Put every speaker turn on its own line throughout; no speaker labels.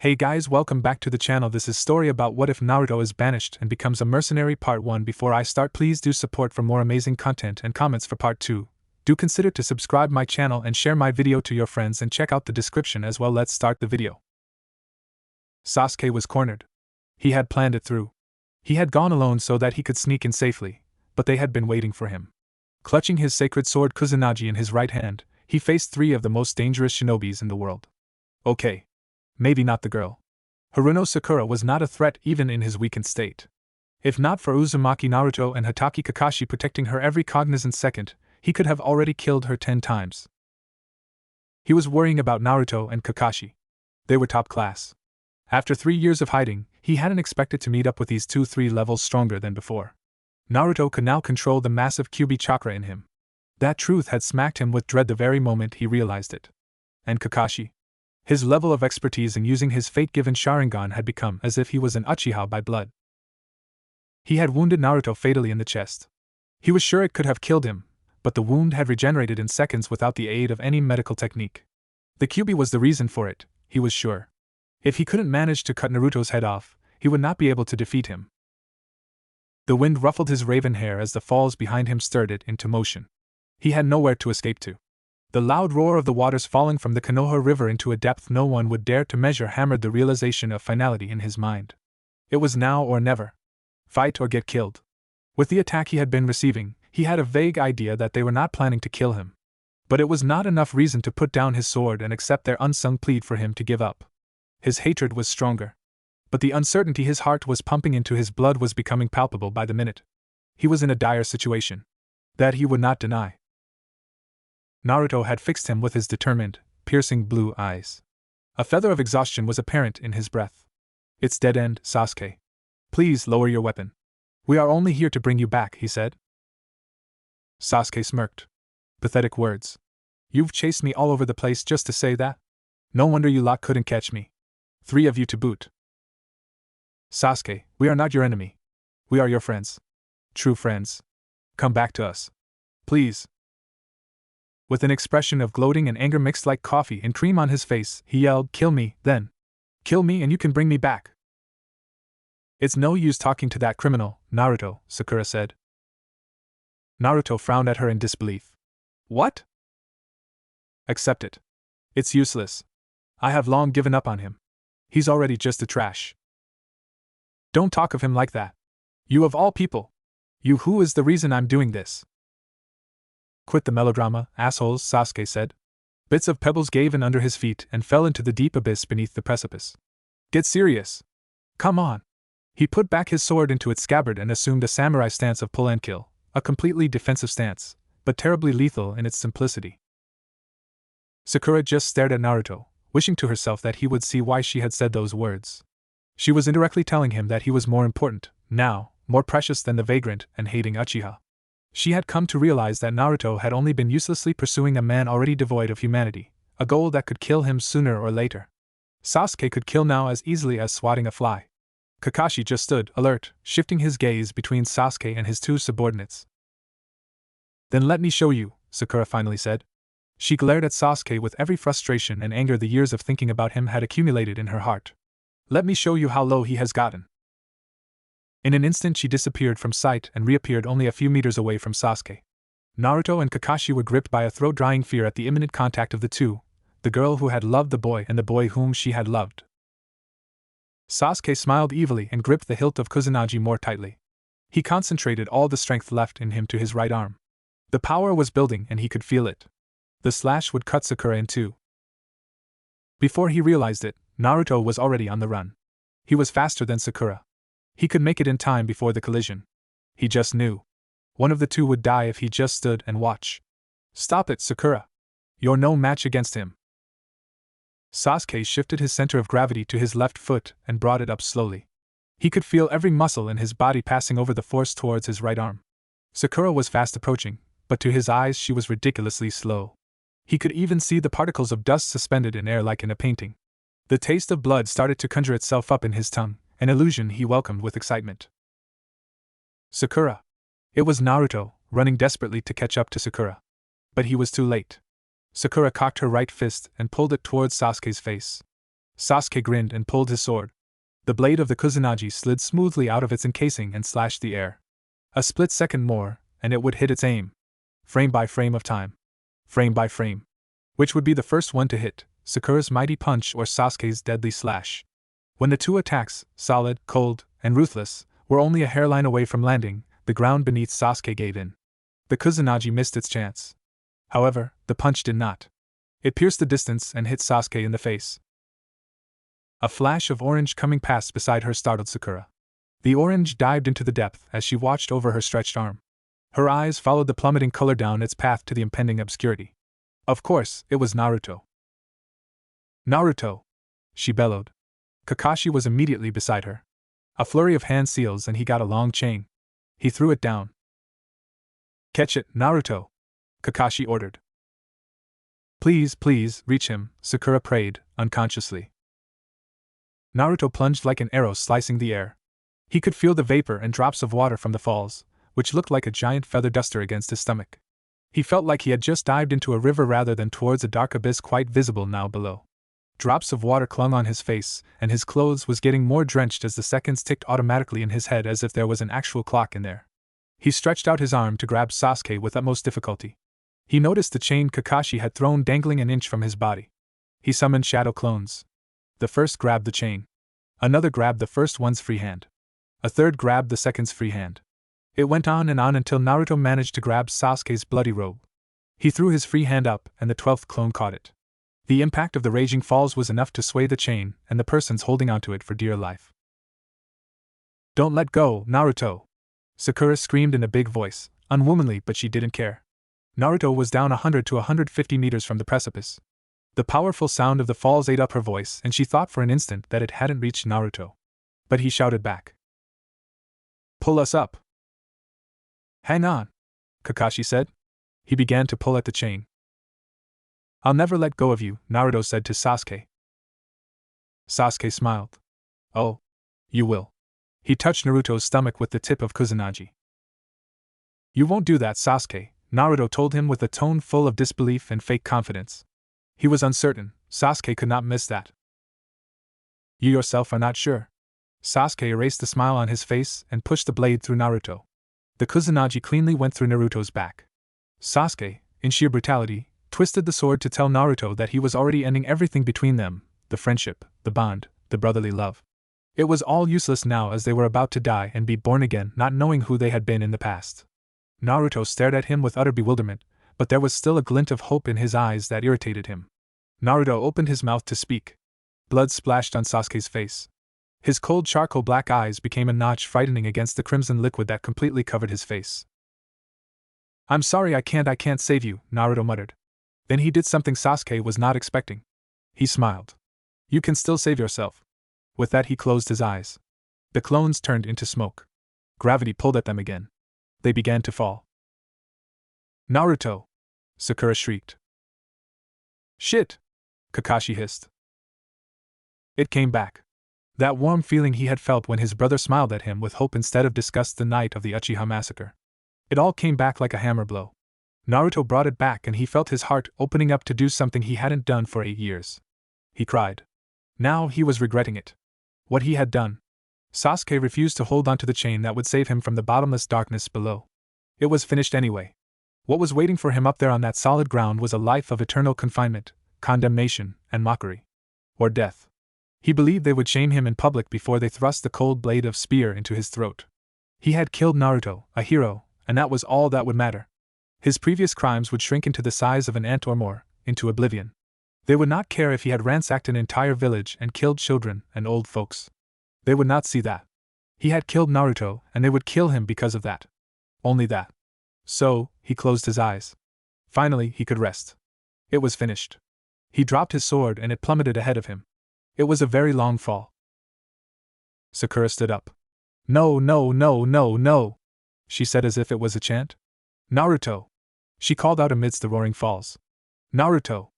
Hey guys, welcome back to the channel. This is story about what if Naruto is banished and becomes a mercenary part 1. Before I start, please do support for more amazing content and comments for part 2. Do consider to subscribe my channel and share my video to your friends and check out the description as well. Let's start the video. Sasuke was cornered. He had planned it through. He had gone alone so that he could sneak in safely, but they had been waiting for him. Clutching his sacred sword Kusanagi in his right hand, he faced 3 of the most dangerous shinobis in the world. Okay. Maybe not the girl. Haruno Sakura was not a threat even in his weakened state. If not for Uzumaki Naruto and Hatake Kakashi protecting her every cognizant second, he could have already killed her 10 times. He was worrying about Naruto and Kakashi. They were top class. After 3 years of hiding, he hadn't expected to meet up with these 2-3 levels stronger than before. Naruto could now control the massive Kyuubi chakra in him. That truth had smacked him with dread the very moment he realized it. And Kakashi? His level of expertise in using his fate-given Sharingan had become as if he was an Uchiha by blood. He had wounded Naruto fatally in the chest. He was sure it could have killed him, but the wound had regenerated in seconds without the aid of any medical technique. The Kyuubi was the reason for it, he was sure. If he couldn't manage to cut Naruto's head off, he would not be able to defeat him. The wind ruffled his raven hair as the falls behind him stirred it into motion. He had nowhere to escape to. The loud roar of the waters falling from the Konoha River into a depth no one would dare to measure hammered the realization of finality in his mind. It was now or never. Fight or get killed. With the attack he had been receiving, he had a vague idea that they were not planning to kill him. But it was not enough reason to put down his sword and accept their unsung plead for him to give up. His hatred was stronger. But the uncertainty his heart was pumping into his blood was becoming palpable by the minute. He was in a dire situation. That he would not deny. Naruto had fixed him with his determined, piercing blue eyes. A feather of exhaustion was apparent in his breath. It's dead end, Sasuke. Please lower your weapon. We are only here to bring you back, he said. Sasuke smirked. Pathetic words. You've chased me all over the place just to say that? No wonder you lot couldn't catch me. 3 of you to boot. Sasuke, we are not your enemy. We are your friends. True friends. Come back to us. Please. With an expression of gloating and anger mixed like coffee and cream on his face, he yelled, Kill me, then. Kill me and you can bring me back. It's no use talking to that criminal, Naruto, Sakura said. Naruto frowned at her in disbelief. What? Accept it. It's useless. I have long given up on him. He's already just a trash. Don't talk of him like that. You of all people. You who is the reason I'm doing this. Quit the melodrama, assholes, Sasuke said. Bits of pebbles gave in under his feet and fell into the deep abyss beneath the precipice. Get serious. Come on. He put back his sword into its scabbard and assumed a samurai stance of pull and kill, a completely defensive stance, but terribly lethal in its simplicity. Sakura just stared at Naruto, wishing to herself that he would see why she had said those words. She was indirectly telling him that he was more important, now, more precious than the vagrant and hating Uchiha. She had come to realize that Naruto had only been uselessly pursuing a man already devoid of humanity, a goal that could kill him sooner or later. Sasuke could kill now as easily as swatting a fly. Kakashi just stood, alert, shifting his gaze between Sasuke and his 2 subordinates. Then let me show you, Sakura finally said. She glared at Sasuke with every frustration and anger the years of thinking about him had accumulated in her heart. Let me show you how low he has gotten. In an instant she disappeared from sight and reappeared only a few meters away from Sasuke. Naruto and Kakashi were gripped by a throat-drying fear at the imminent contact of the 2, the girl who had loved the boy and the boy whom she had loved. Sasuke smiled evilly and gripped the hilt of Kusanagi more tightly. He concentrated all the strength left in him to his right arm. The power was building and he could feel it. The slash would cut Sakura in 2. Before he realized it, Naruto was already on the run. He was faster than Sakura. He could make it in time before the collision. He just knew. One of the 2 would die if he just stood and watched. Stop it, Sakura. You're no match against him. Sasuke shifted his center of gravity to his left foot and brought it up slowly. He could feel every muscle in his body passing over the force towards his right arm. Sakura was fast approaching, but to his eyes she was ridiculously slow. He could even see the particles of dust suspended in air like in a painting. The taste of blood started to conjure itself up in his tongue, an illusion he welcomed with excitement. Sakura. It was Naruto, running desperately to catch up to Sakura. But he was too late. Sakura cocked her right fist and pulled it towards Sasuke's face. Sasuke grinned and pulled his sword. The blade of the Kusanagi slid smoothly out of its encasing and slashed the air. A split second more, and it would hit its aim. Frame by frame of time. Frame by frame. Which would be the first one to hit, Sakura's mighty punch or Sasuke's deadly slash? When the two attacks, solid, cold, and ruthless, were only a hairline away from landing, the ground beneath Sasuke gave in. The Kusanagi missed its chance. However, the punch did not. It pierced the distance and hit Sasuke in the face. A flash of orange coming past beside her startled Sakura. The orange dived into the depth as she watched over her stretched arm. Her eyes followed the plummeting color down its path to the impending obscurity. Of course, it was Naruto. Naruto! She bellowed. Kakashi was immediately beside her. A flurry of hand seals and he got a long chain. He threw it down. Catch it, Naruto! Kakashi ordered. Please, please, reach him, Sakura prayed, unconsciously. Naruto plunged like an arrow slicing the air. He could feel the vapor and drops of water from the falls, which looked like a giant feather duster against his stomach. He felt like he had just dived into a river rather than towards a dark abyss quite visible now below. Drops of water clung on his face, and his clothes was getting more drenched as the seconds ticked automatically in his head as if there was an actual clock in there. He stretched out his arm to grab Sasuke with utmost difficulty. He noticed the chain Kakashi had thrown dangling an inch from his body. He summoned shadow clones. The first grabbed the chain. Another grabbed the first one's free hand. A third grabbed the second's free hand. It went on until Naruto managed to grab Sasuke's bloody robe. He threw his free hand up and the 12th clone caught it. The impact of the raging falls was enough to sway the chain and the persons holding onto it for dear life. Don't let go, Naruto! Sakura screamed in a big voice, unwomanly but she didn't care. Naruto was down 100 to 150 meters from the precipice. The powerful sound of the falls ate up her voice and she thought for an instant that it hadn't reached Naruto. But he shouted back. Pull us up! Hang on, Kakashi said. He began to pull at the chain. I'll never let go of you, Naruto said to Sasuke. Sasuke smiled. Oh, you will. He touched Naruto's stomach with the tip of Kusanagi. You won't do that, Sasuke, Naruto told him with a tone full of disbelief and fake confidence. He was uncertain, Sasuke could not miss that. You yourself are not sure. Sasuke erased the smile on his face and pushed the blade through Naruto. The Kusanagi cleanly went through Naruto's back. Sasuke, in sheer brutality, twisted the sword to tell Naruto that he was already ending everything between them, the friendship, the bond, the brotherly love. It was all useless now as they were about to die and be born again, not knowing who they had been in the past. Naruto stared at him with utter bewilderment, but there was still a glint of hope in his eyes that irritated him. Naruto opened his mouth to speak. Blood splashed on Sasuke's face. His cold charcoal black eyes became a notch frightening against the crimson liquid that completely covered his face. I'm sorry I can't save you, Naruto muttered. Then he did something Sasuke was not expecting. He smiled. You can still save yourself. With that he closed his eyes. The clones turned into smoke. Gravity pulled at them again. They began to fall. Naruto! Sakura shrieked. Shit! Kakashi hissed. It came back. That warm feeling he had felt when his brother smiled at him with hope instead of disgust the night of the Uchiha massacre. It all came back like a hammer blow. Naruto brought it back and he felt his heart opening up to do something he hadn't done for 8 years. He cried. Now he was regretting it. What he had done. Sasuke refused to hold onto the chain that would save him from the bottomless darkness below. It was finished anyway. What was waiting for him up there on that solid ground was a life of eternal confinement, condemnation, and mockery. Or death. He believed they would shame him in public before they thrust the cold blade of spear into his throat. He had killed Naruto, a hero, and that was all that would matter. His previous crimes would shrink into the size of an ant or more, into oblivion. They would not care if he had ransacked an entire village and killed children and old folks. They would not see that. He had killed Naruto, and they would kill him because of that. Only that. So, he closed his eyes. Finally, he could rest. It was finished. He dropped his sword and it plummeted ahead of him. It was a very long fall. Sakura stood up. No, no, no, no, no, she said as if it was a chant. Naruto! She called out amidst the roaring falls. Naruto!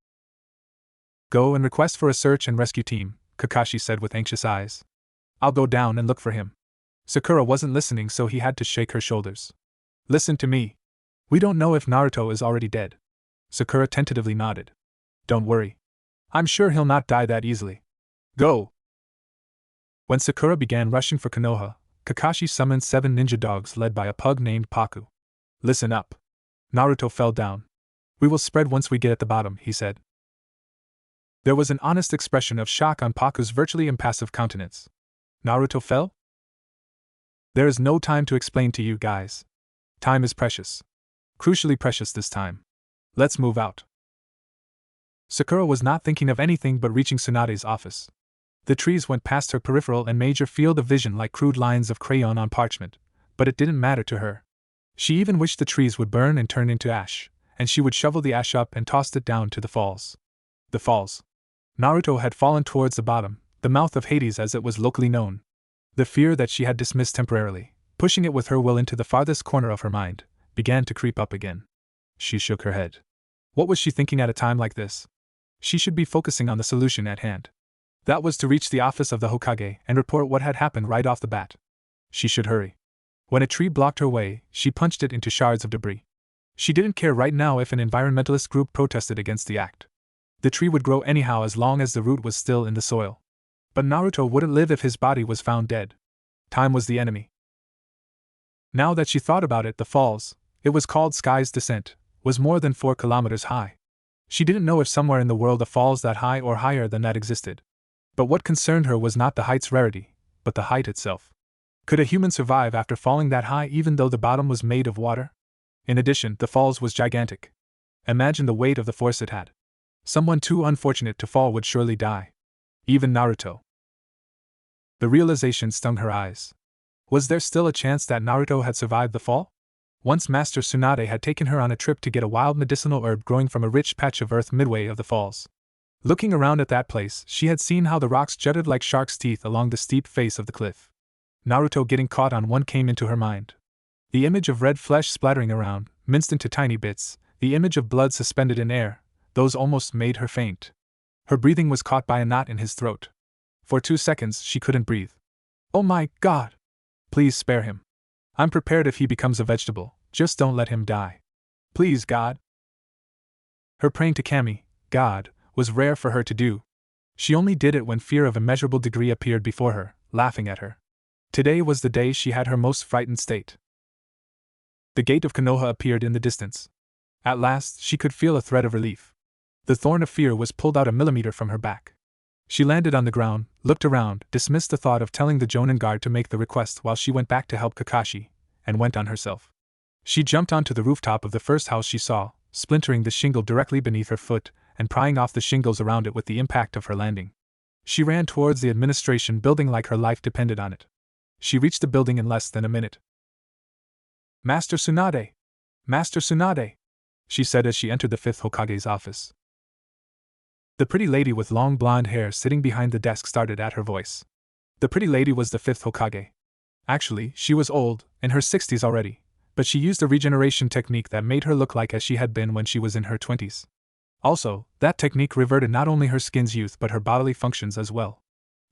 Go and request for a search and rescue team, Kakashi said with anxious eyes. I'll go down and look for him. Sakura wasn't listening, so he had to shake her shoulders. Listen to me. We don't know if Naruto is already dead. Sakura tentatively nodded. Don't worry. I'm sure he'll not die that easily. Go! When Sakura began rushing for Konoha, Kakashi summoned 7 ninja dogs led by a pug named Paku. Listen up. Naruto fell down. We will spread once we get at the bottom, he said. There was an honest expression of shock on Paku's virtually impassive countenance. Naruto fell? There is no time to explain to you guys. Time is precious. Crucially precious this time. Let's move out. Sakura was not thinking of anything but reaching Tsunade's office. The trees went past her peripheral and major field of vision like crude lines of crayon on parchment, but it didn't matter to her. She even wished the trees would burn and turn into ash, and she would shovel the ash up and toss it down to the falls. The falls. Naruto had fallen towards the bottom, the mouth of Hades as it was locally known. The fear that she had dismissed temporarily, pushing it with her will into the farthest corner of her mind, began to creep up again. She shook her head. What was she thinking at a time like this? She should be focusing on the solution at hand. That was to reach the office of the Hokage and report what had happened right off the bat. She should hurry. When a tree blocked her way, she punched it into shards of debris. She didn't care right now if an environmentalist group protested against the act. The tree would grow anyhow as long as the root was still in the soil. But Naruto wouldn't live if his body was found dead. Time was the enemy. Now that she thought about it, the falls, it was called Sky's Descent, was more than 4 kilometers high. She didn't know if somewhere in the world a falls that high or higher than that existed. But what concerned her was not the height's rarity, but the height itself. Could a human survive after falling that high even though the bottom was made of water? In addition, the falls was gigantic. Imagine the weight of the force it had. Someone too unfortunate to fall would surely die. Even Naruto. The realization stung her eyes. Was there still a chance that Naruto had survived the fall? Once Master Tsunade had taken her on a trip to get a wild medicinal herb growing from a rich patch of earth midway of the falls. Looking around at that place, she had seen how the rocks jutted like sharks' teeth along the steep face of the cliff. Naruto getting caught on one came into her mind. The image of red flesh splattering around, minced into tiny bits, the image of blood suspended in air, those almost made her faint. Her breathing was caught by a knot in his throat. For 2 seconds she couldn't breathe. Oh my God! Please spare him. I'm prepared if he becomes a vegetable, just don't let him die. Please, God. Her praying to Kami, God, was rare for her to do. She only did it when fear of immeasurable degree appeared before her, laughing at her. Today was the day she had her most frightened state. The gate of Konoha appeared in the distance. At last she could feel a thread of relief. The thorn of fear was pulled out a millimeter from her back. She landed on the ground, looked around, dismissed the thought of telling the Jonin guard to make the request while she went back to help Kakashi, and went on herself. She jumped onto the rooftop of the first house she saw, splintering the shingle directly beneath her foot, and prying off the shingles around it with the impact of her landing. She ran towards the administration building like her life depended on it. She reached the building in less than a minute. Master Tsunade! Master Tsunade! She said as she entered the 5th Hokage's office. The pretty lady with long blonde hair sitting behind the desk started at her voice. The pretty lady was the 5th Hokage. Actually, she was old, in her 60s already, but she used a regeneration technique that made her look like as she had been when she was in her 20s. Also, that technique reverted not only her skin's youth but her bodily functions as well.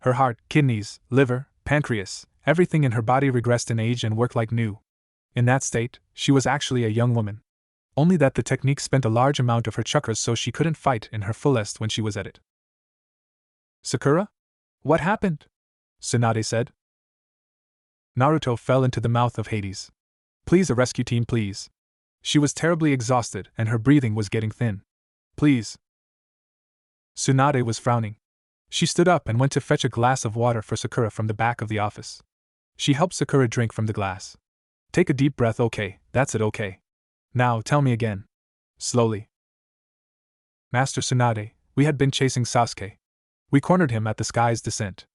Her heart, kidneys, liver, pancreas, everything in her body regressed in age and worked like new. In that state, she was actually a young woman. Only that the technique spent a large amount of her chakras so she couldn't fight in her fullest when she was at it. Sakura? What happened? Tsunade said. Naruto fell into the mouth of Hades. Please, a rescue team, please. She was terribly exhausted and her breathing was getting thin. Please. Tsunade was frowning. She stood up and went to fetch a glass of water for Sakura from the back of the office. She helped Sakura drink from the glass. Take a deep breath, okay, that's it, okay. Now, tell me again. Slowly. Master Tsunade, we had been chasing Sasuke. We cornered him at the Sky's Descent.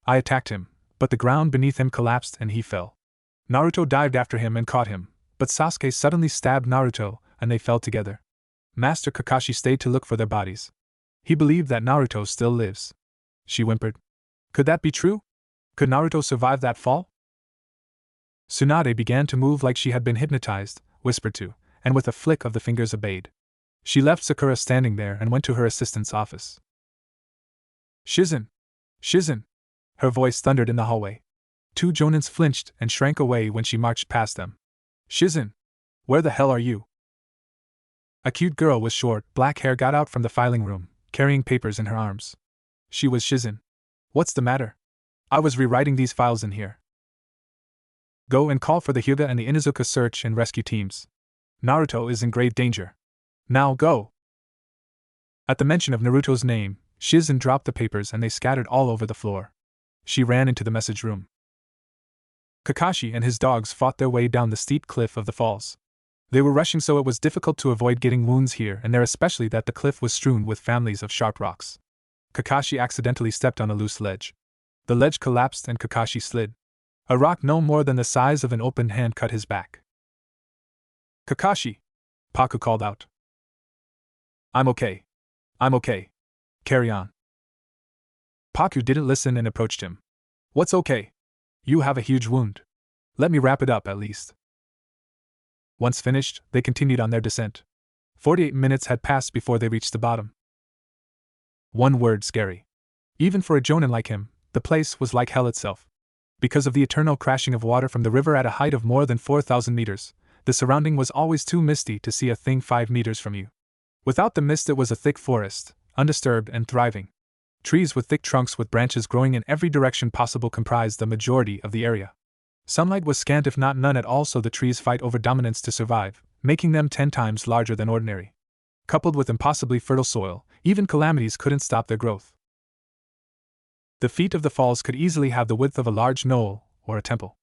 I attacked him, but the ground beneath him collapsed and he fell. Naruto dived after him and caught him, but Sasuke suddenly stabbed Naruto, and they fell together. Master Kakashi stayed to look for their bodies. He believed that Naruto still lives. She whimpered. Could that be true? Could Naruto survive that fall? Tsunade began to move like she had been hypnotized, whispered to, and with a flick of the fingers obeyed. She left Sakura standing there and went to her assistant's office. Shizen! Shizen! Her voice thundered in the hallway. 2 jonins flinched and shrank away when she marched past them. Shizen! Where the hell are you? A cute girl with short, black hair got out from the filing room, carrying papers in her arms. She was Shizen. What's the matter? I was rewriting these files in here. Go and call for the Hyuga and the Inuzuka search and rescue teams. Naruto is in grave danger. Now go! At the mention of Naruto's name, Shizen dropped the papers and they scattered all over the floor. She ran into the message room. Kakashi and his dogs fought their way down the steep cliff of the falls. They were rushing so it was difficult to avoid getting wounds here and there, especially that the cliff was strewn with families of sharp rocks. Kakashi accidentally stepped on a loose ledge. The ledge collapsed and Kakashi slid. A rock no more than the size of an open hand cut his back. Kakashi! Paku called out. I'm okay. I'm okay. Carry on. Paku didn't listen and approached him. What's okay? You have a huge wound. Let me wrap it up at least. Once finished, they continued on their descent. 48 minutes had passed before they reached the bottom. One word: scary. Even for a jonin like him, the place was like hell itself. Because of the eternal crashing of water from the river at a height of more than 4,000 meters, the surrounding was always too misty to see a thing 5 meters from you. Without the mist, it was a thick forest, undisturbed and thriving. Trees with thick trunks with branches growing in every direction possible comprised the majority of the area. Sunlight was scant if not none at all, so the trees fight over dominance to survive, making them 10 times larger than ordinary. Coupled with impossibly fertile soil, even calamities couldn't stop their growth. The feet of the falls could easily have the width of a large knoll or a temple.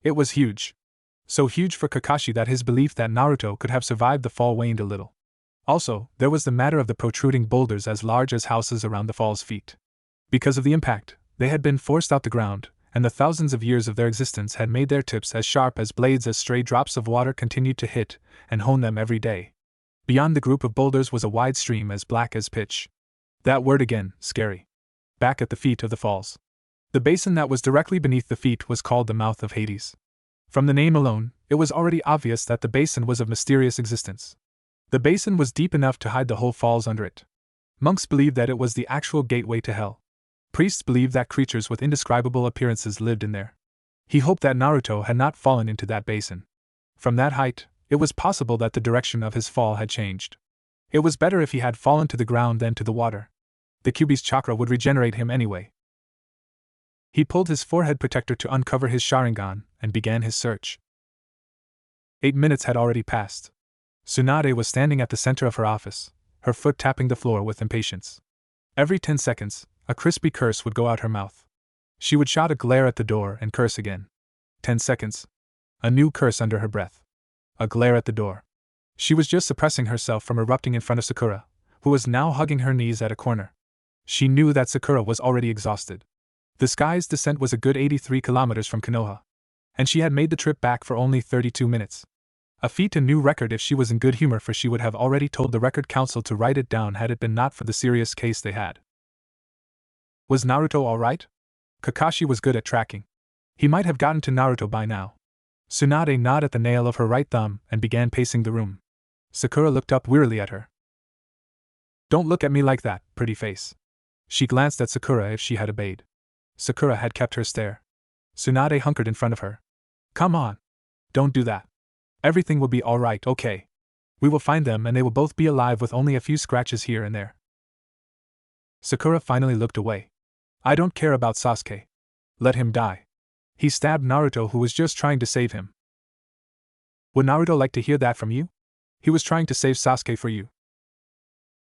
It was huge. So huge for Kakashi that his belief that Naruto could have survived the fall waned a little. Also, there was the matter of the protruding boulders as large as houses around the fall's feet. Because of the impact, they had been forced out the ground, and the thousands of years of their existence had made their tips as sharp as blades as stray drops of water continued to hit and hone them every day. Beyond the group of boulders was a wide stream as black as pitch. That word again, scary. Back at the feet of the falls. The basin that was directly beneath the feet was called the mouth of Hades. From the name alone, it was already obvious that the basin was of mysterious existence. The basin was deep enough to hide the whole falls under it. Monks believed that it was the actual gateway to hell. Priests believed that creatures with indescribable appearances lived in there. He hoped that Naruto had not fallen into that basin. From that height, it was possible that the direction of his fall had changed. It was better if he had fallen to the ground than to the water. The Kyuubi's chakra would regenerate him anyway. He pulled his forehead protector to uncover his Sharingan and began his search. 8 minutes had already passed. Tsunade was standing at the center of her office, her foot tapping the floor with impatience. Every 10 seconds, a crispy curse would go out her mouth. She would shout a glare at the door and curse again. 10 seconds. A new curse under her breath. A glare at the door. She was just suppressing herself from erupting in front of Sakura, who was now hugging her knees at a corner. She knew that Sakura was already exhausted. The sky's descent was a good 83 kilometers from Konoha, and she had made the trip back for only 32 minutes. A feat, a new record if she was in good humor, for she would have already told the record council to write it down had it been not for the serious case they had. Was Naruto alright? Kakashi was good at tracking. He might have gotten to Naruto by now. Tsunade gnawed at the nail of her right thumb and began pacing the room. Sakura looked up wearily at her. Don't look at me like that, pretty face. She glanced at Sakura if she had obeyed. Sakura had kept her stare. Tsunade hunkered in front of her. Come on. Don't do that. Everything will be alright, okay? We will find them and they will both be alive with only a few scratches here and there. Sakura finally looked away. I don't care about Sasuke. Let him die. He stabbed Naruto, who was just trying to save him. Would Naruto like to hear that from you? He was trying to save Sasuke for you.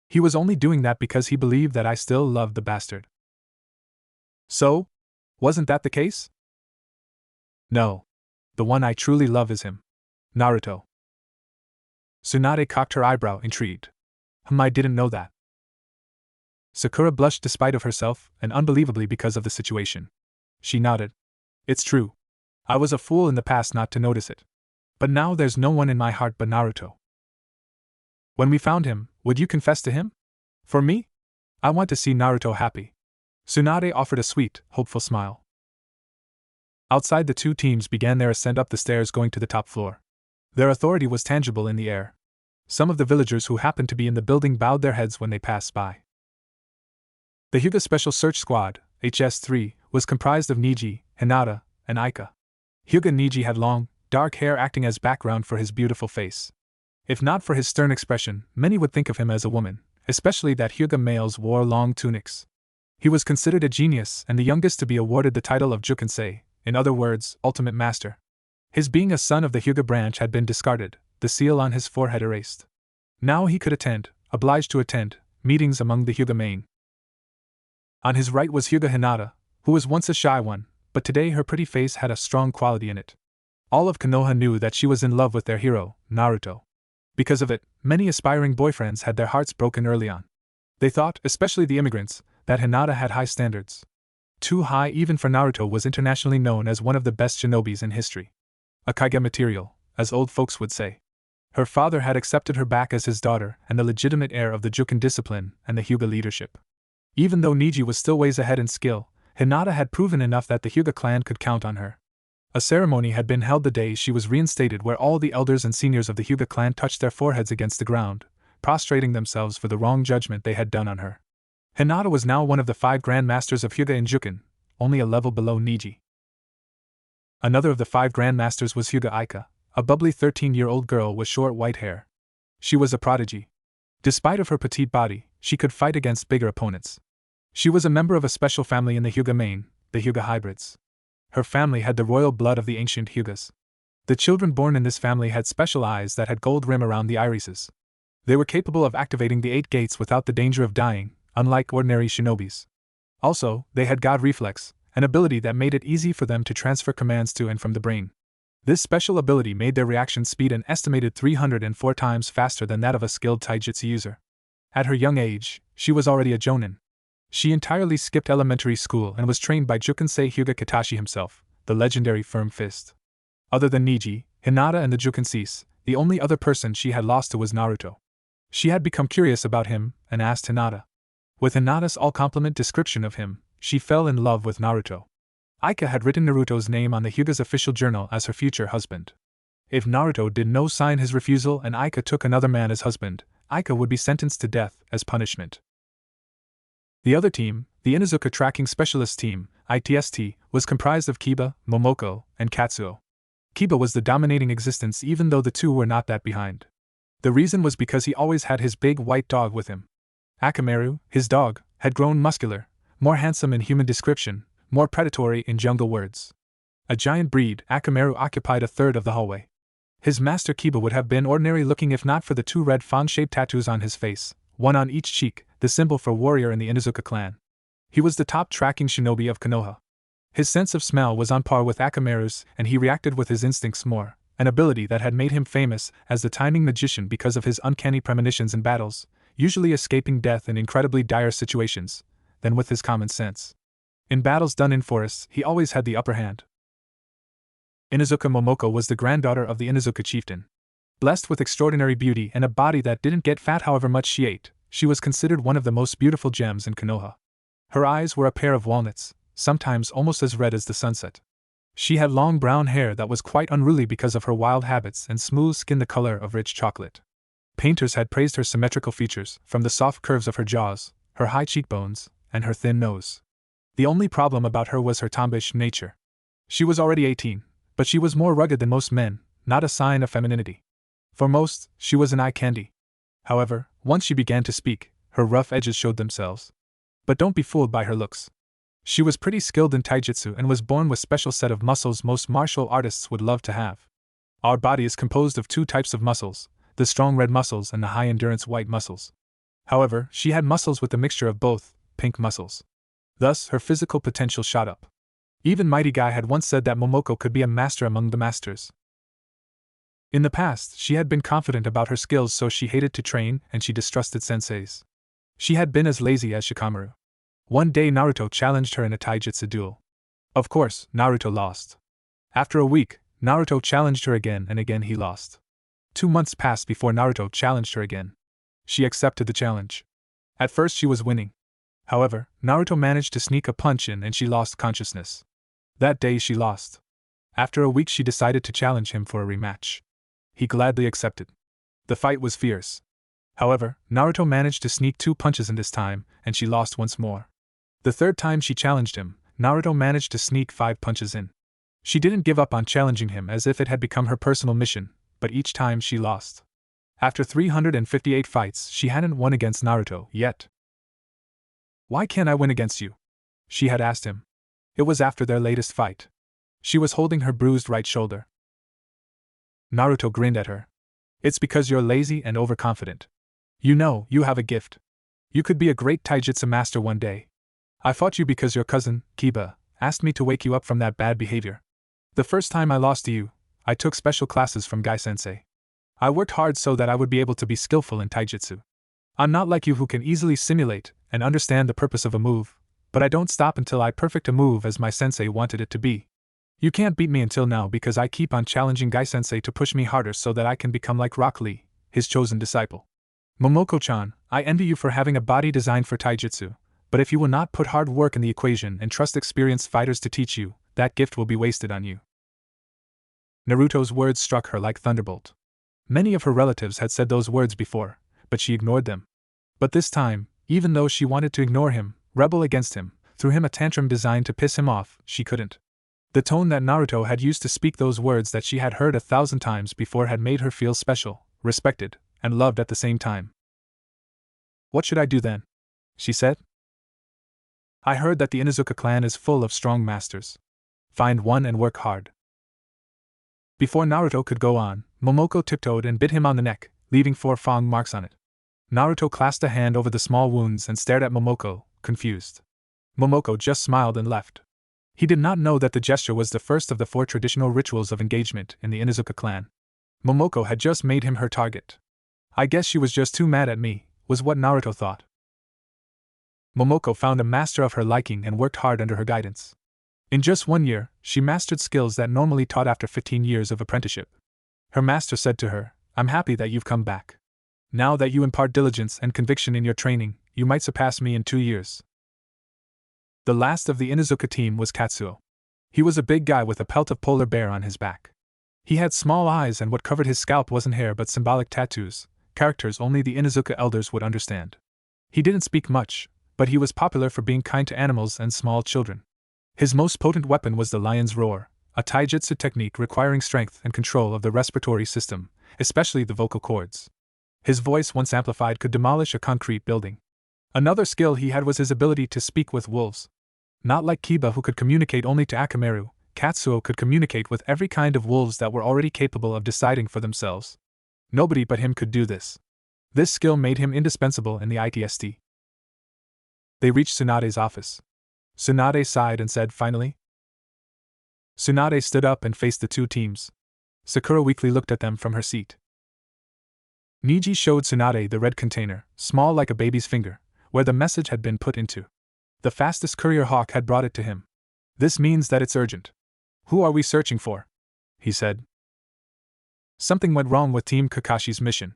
He was only doing that because he believed that I still loved the bastard. So? Wasn't that the case? No. The one I truly love is him. Naruto. Tsunade cocked her eyebrow, intrigued. I didn't know that. Sakura blushed despite of herself, and unbelievably because of the situation. She nodded. It's true. I was a fool in the past not to notice it. But now there's no one in my heart but Naruto. When we found him, would you confess to him? For me? I want to see Naruto happy. Tsunade offered a sweet, hopeful smile. Outside, the two teams began their ascent up the stairs going to the top floor. Their authority was tangible in the air. Some of the villagers who happened to be in the building bowed their heads when they passed by. The Hyuga Special Search Squad, HS-3, was comprised of Niji, Hinata, and Aika. Hyuga Niji had long, dark hair acting as background for his beautiful face. If not for his stern expression, many would think of him as a woman, especially that Hyuga males wore long tunics. He was considered a genius and the youngest to be awarded the title of Jukensei, in other words, Ultimate Master. His being a son of the Hyuga branch had been discarded, the seal on his forehead erased. Now he could obliged to attend, meetings among the Hyuga main. On his right was Hyuga Hinata, who was once a shy one, but today her pretty face had a strong quality in it. All of Konoha knew that she was in love with their hero, Naruto. Because of it, many aspiring boyfriends had their hearts broken early on. They thought, especially the immigrants, that Hinata had high standards. Too high even for Naruto was internationally known as one of the best shinobis in history. A Kage material, as old folks would say. Her father had accepted her back as his daughter and the legitimate heir of the Juken discipline and the Hyuga leadership. Even though Niji was still ways ahead in skill, Hinata had proven enough that the Hyuga clan could count on her. A ceremony had been held the day she was reinstated where all the elders and seniors of the Hyuga clan touched their foreheads against the ground, prostrating themselves for the wrong judgment they had done on her. Hinata was now one of the 5 Grand Masters of Hyuga in Juken, only a level below Niji. Another of the 5 Grand Masters was Hyuga Aika, a bubbly 13-year-old girl with short white hair. She was a prodigy. Despite of her petite body, she could fight against bigger opponents. She was a member of a special family in the Hyuga main, the Hyuga hybrids. Her family had the royal blood of the ancient Hyugas. The children born in this family had special eyes that had gold rim around the irises. They were capable of activating the 8 gates without the danger of dying, unlike ordinary shinobis. Also, they had God Reflex, an ability that made it easy for them to transfer commands to and from the brain. This special ability made their reaction speed an estimated 304 times faster than that of a skilled taijutsu user. At her young age, she was already a jonin. She entirely skipped elementary school and was trained by Jukensei Hyuga Katashi himself, the legendary firm fist. Other than Niji, Hinata and the Jukenseis, the only other person she had lost to was Naruto. She had become curious about him and asked Hinata. With Hinata's all-compliment description of him, she fell in love with Naruto. Aika had written Naruto's name on the Hyuga's official journal as her future husband. If Naruto did no sign his refusal and Aika took another man as husband, Aika would be sentenced to death as punishment. The other team, the Inuzuka Tracking Specialist Team, ITST, was comprised of Kiba, Momoko, and Katsuo. Kiba was the dominating existence even though the two were not that behind. The reason was because he always had his big white dog with him. Akamaru, his dog, had grown muscular, more handsome in human description, more predatory in jungle words. A giant breed, Akamaru occupied a third of the hallway. His master Kiba would have been ordinary looking if not for the 2 red fawn-shaped tattoos on his face, one on each cheek, the symbol for warrior in the Inuzuka clan. He was the top tracking shinobi of Konoha. His sense of smell was on par with Akamaru's and he reacted with his instincts more, an ability that had made him famous as the timing magician because of his uncanny premonitions in battles, usually escaping death in incredibly dire situations, than with his common sense. In battles done in forests, he always had the upper hand. Inuzuka Momoko was the granddaughter of the Inuzuka chieftain. Blessed with extraordinary beauty and a body that didn't get fat however much she ate, she was considered one of the most beautiful gems in Konoha. Her eyes were a pair of walnuts, sometimes almost as red as the sunset. She had long brown hair that was quite unruly because of her wild habits and smooth skin the color of rich chocolate. Painters had praised her symmetrical features, from the soft curves of her jaws, her high cheekbones, and her thin nose. The only problem about her was her tomboyish nature. She was already 18, but she was more rugged than most men, not a sign of femininity. For most, she was an eye candy. However, once she began to speak, her rough edges showed themselves. But don't be fooled by her looks. She was pretty skilled in taijutsu and was born with special set of muscles most martial artists would love to have. Our body is composed of 2 types of muscles, the strong red muscles and the high endurance white muscles. However, she had muscles with a mixture of both, pink muscles. Thus, her physical potential shot up. Even Mighty Guy had once said that Momoko could be a master among the masters. In the past, she had been confident about her skills, so she hated to train and she distrusted senseis. She had been as lazy as Shikamaru. One day Naruto challenged her in a taijutsu duel. Of course, Naruto lost. After a week, Naruto challenged her again and again he lost. 2 months passed before Naruto challenged her again. She accepted the challenge. At first she was winning. However, Naruto managed to sneak a punch in and she lost consciousness. That day she lost. After a week she decided to challenge him for a rematch. He gladly accepted. The fight was fierce. However, Naruto managed to sneak 2 punches in this time, and she lost once more. The third time she challenged him, Naruto managed to sneak 5 punches in. She didn't give up on challenging him as if it had become her personal mission, but each time she lost. After 358 fights, she hadn't won against Naruto yet. Why can't I win against you? She had asked him. It was after their latest fight. She was holding her bruised right shoulder. Naruto grinned at her. It's because you're lazy and overconfident. You know, you have a gift. You could be a great taijutsu master one day. I fought you because your cousin, Kiba, asked me to wake you up from that bad behavior. The first time I lost to you, I took special classes from Gai-sensei. I worked hard so that I would be able to be skillful in taijutsu. I'm not like you who can easily simulate and understand the purpose of a move, but I don't stop until I perfect a move as my sensei wanted it to be. You can't beat me until now because I keep on challenging Gai-sensei to push me harder so that I can become like Rock Lee, his chosen disciple. Momoko-chan, I envy you for having a body designed for taijutsu, but if you will not put hard work in the equation and trust experienced fighters to teach you, that gift will be wasted on you. Naruto's words struck her like thunderbolt. Many of her relatives had said those words before, but she ignored them. But this time, even though she wanted to ignore him, rebel against him, threw him a tantrum designed to piss him off, she couldn't. The tone that Naruto had used to speak those words that she had heard 1,000 times before had made her feel special, respected, and loved at the same time. What should I do then? She said. I heard that the Inuzuka clan is full of strong masters. Find one and work hard. Before Naruto could go on, Momoko tiptoed and bit him on the neck, leaving 4 fang marks on it. Naruto clasped a hand over the small wounds and stared at Momoko, confused. Momoko just smiled and left. He did not know that the gesture was the first of the 4 traditional rituals of engagement in the Inuzuka clan. Momoko had just made him her target. I guess she was just too mad at me, was what Naruto thought. Momoko found a master of her liking and worked hard under her guidance. In just 1 year, she mastered skills that normally taught after 15 years of apprenticeship. Her master said to her, I'm happy that you've come back. Now that you impart diligence and conviction in your training, you might surpass me in 2 years. The last of the Inuzuka team was Katsuo. He was a big guy with a pelt of polar bear on his back. He had small eyes and what covered his scalp wasn't hair but symbolic tattoos, characters only the Inuzuka elders would understand. He didn't speak much, but he was popular for being kind to animals and small children. His most potent weapon was the lion's roar, a taijutsu technique requiring strength and control of the respiratory system, especially the vocal cords. His voice, once amplified, could demolish a concrete building. Another skill he had was his ability to speak with wolves. Not like Kiba, who could communicate only to Akamaru, Katsuo could communicate with every kind of wolves that were already capable of deciding for themselves. Nobody but him could do this. This skill made him indispensable in the ITST. They reached Tsunade's office. Tsunade sighed and said finally. Tsunade stood up and faced the 2 teams. Sakura weakly looked at them from her seat. Niji showed Tsunade the red container, small like a baby's finger, where the message had been put into. The fastest courier hawk had brought it to him. This means that it's urgent. Who are we searching for? He said. Something went wrong with Team Kakashi's mission.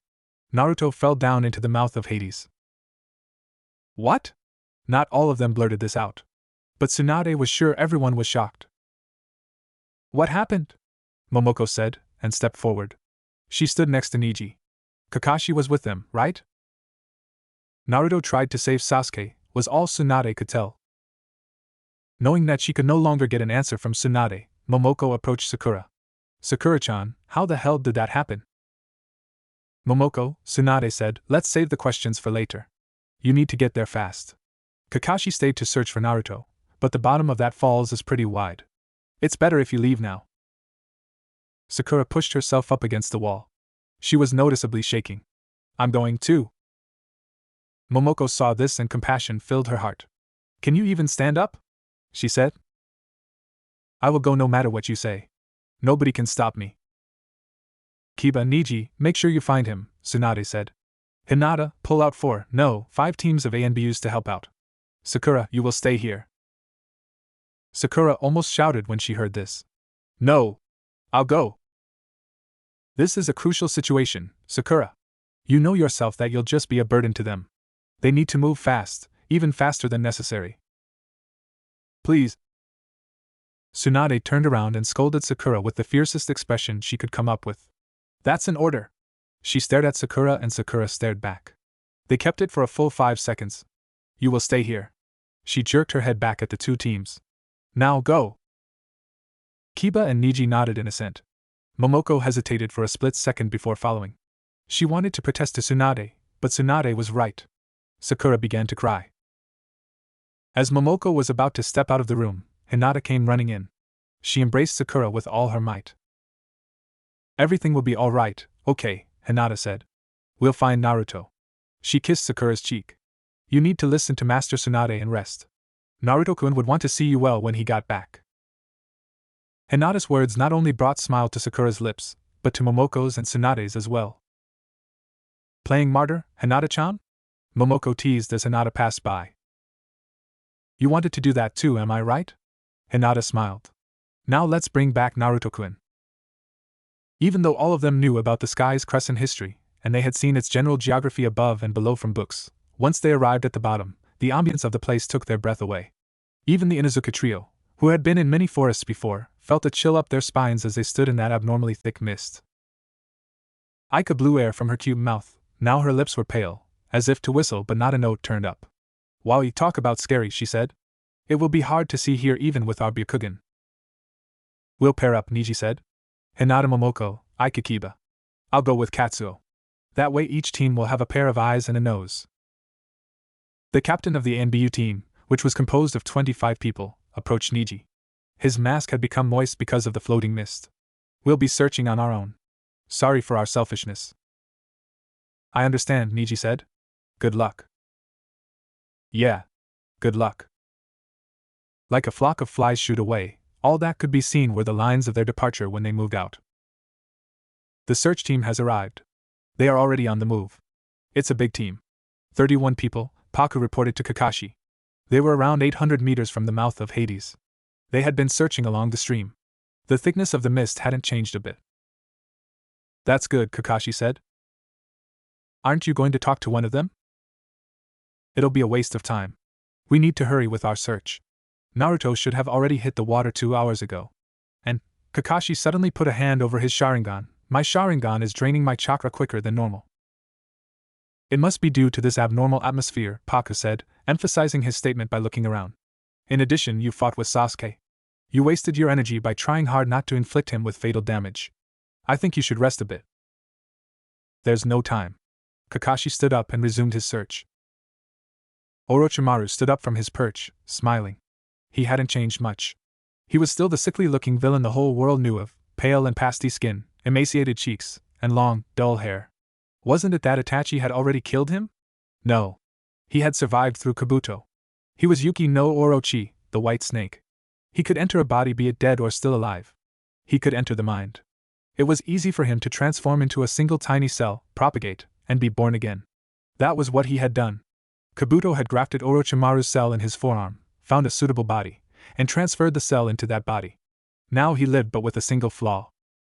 Naruto fell down into the mouth of Hades. What? Not all of them blurted this out. But Tsunade was sure everyone was shocked. What happened? Momoko said, and stepped forward. She stood next to Niji. Kakashi was with them, right? Naruto tried to save Sasuke, was all Tsunade could tell. Knowing that she could no longer get an answer from Tsunade, Momoko approached Sakura. Sakura-chan, how the hell did that happen? Momoko, Tsunade said, let's save the questions for later. You need to get there fast. Kakashi stayed to search for Naruto, but the bottom of that falls is pretty wide. It's better if you leave now. Sakura pushed herself up against the wall. She was noticeably shaking. I'm going too. Momoko saw this and compassion filled her heart. Can you even stand up? She said. I will go no matter what you say. Nobody can stop me. Kiba, Niji, make sure you find him, Tsunade said. Hinata, pull out 5 teams of ANBUs to help out. Sakura, you will stay here. Sakura almost shouted when she heard this. No! I'll go! This is a crucial situation, Sakura. You know yourself that you'll just be a burden to them. They need to move fast, even faster than necessary. Please. Tsunade turned around and scolded Sakura with the fiercest expression she could come up with. That's an order. She stared at Sakura and Sakura stared back. They kept it for a full 5 seconds. You will stay here. She jerked her head back at the 2 teams. Now go. Kiba and Niji nodded in assent. Momoko hesitated for a split second before following. She wanted to protest to Tsunade, but Tsunade was right. Sakura began to cry. As Momoko was about to step out of the room, Hinata came running in. She embraced Sakura with all her might. Everything will be all right, okay, Hinata said. We'll find Naruto. She kissed Sakura's cheek. You need to listen to Master Tsunade and rest. Naruto-kun would want to see you well when he got back. Hinata's words not only brought smile to Sakura's lips, but to Momoko's and Tsunade's as well. Playing martyr, Hinata-chan? Momoko teased as Hinata passed by. You wanted to do that too, am I right? Hinata smiled. Now let's bring back Naruto-kun. Even though all of them knew about the sky's crescent history, and they had seen its general geography above and below from books, once they arrived at the bottom, the ambience of the place took their breath away. Even the Inuzuka trio, who had been in many forests before, felt a chill up their spines as they stood in that abnormally thick mist. Aika blew air from her cute mouth. Now her lips were pale, as if to whistle but not a note turned up. While you talk about scary, she said. It will be hard to see here even with our Byakugan. We'll pair up, Niji said. Hinata Momoko, Aika Kiba. I'll go with Katsuo. That way each team will have a pair of eyes and a nose. The captain of the NBU team, which was composed of 25 people, approached Niji. His mask had become moist because of the floating mist. We'll be searching on our own. Sorry for our selfishness. I understand, Niji said. Good luck. Yeah. Good luck. Like a flock of flies shoot away, all that could be seen were the lines of their departure when they moved out. The search team has arrived. They are already on the move. It's a big team. 31 people, Paku reported to Kakashi. They were around 800 meters from the mouth of Hades. They had been searching along the stream. The thickness of the mist hadn't changed a bit. That's good, Kakashi said. Aren't you going to talk to one of them? It'll be a waste of time. We need to hurry with our search. Naruto should have already hit the water 2 hours ago. And, Kakashi suddenly put a hand over his Sharingan. My Sharingan is draining my chakra quicker than normal. It must be due to this abnormal atmosphere, Paku said, emphasizing his statement by looking around. In addition, you fought with Sasuke. You wasted your energy by trying hard not to inflict him with fatal damage. I think you should rest a bit. There's no time. Kakashi stood up and resumed his search. Orochimaru stood up from his perch, smiling. He hadn't changed much. He was still the sickly-looking villain the whole world knew of, pale and pasty skin, emaciated cheeks, and long, dull hair. Wasn't it that Itachi had already killed him? No. He had survived through Kabuto. He was Yuki no Orochi, the white snake. He could enter a body, be it dead or still alive. He could enter the mind. It was easy for him to transform into a single tiny cell, propagate, and be born again. That was what he had done. Kabuto had grafted Orochimaru's cell in his forearm, found a suitable body, and transferred the cell into that body. Now he lived but with a single flaw.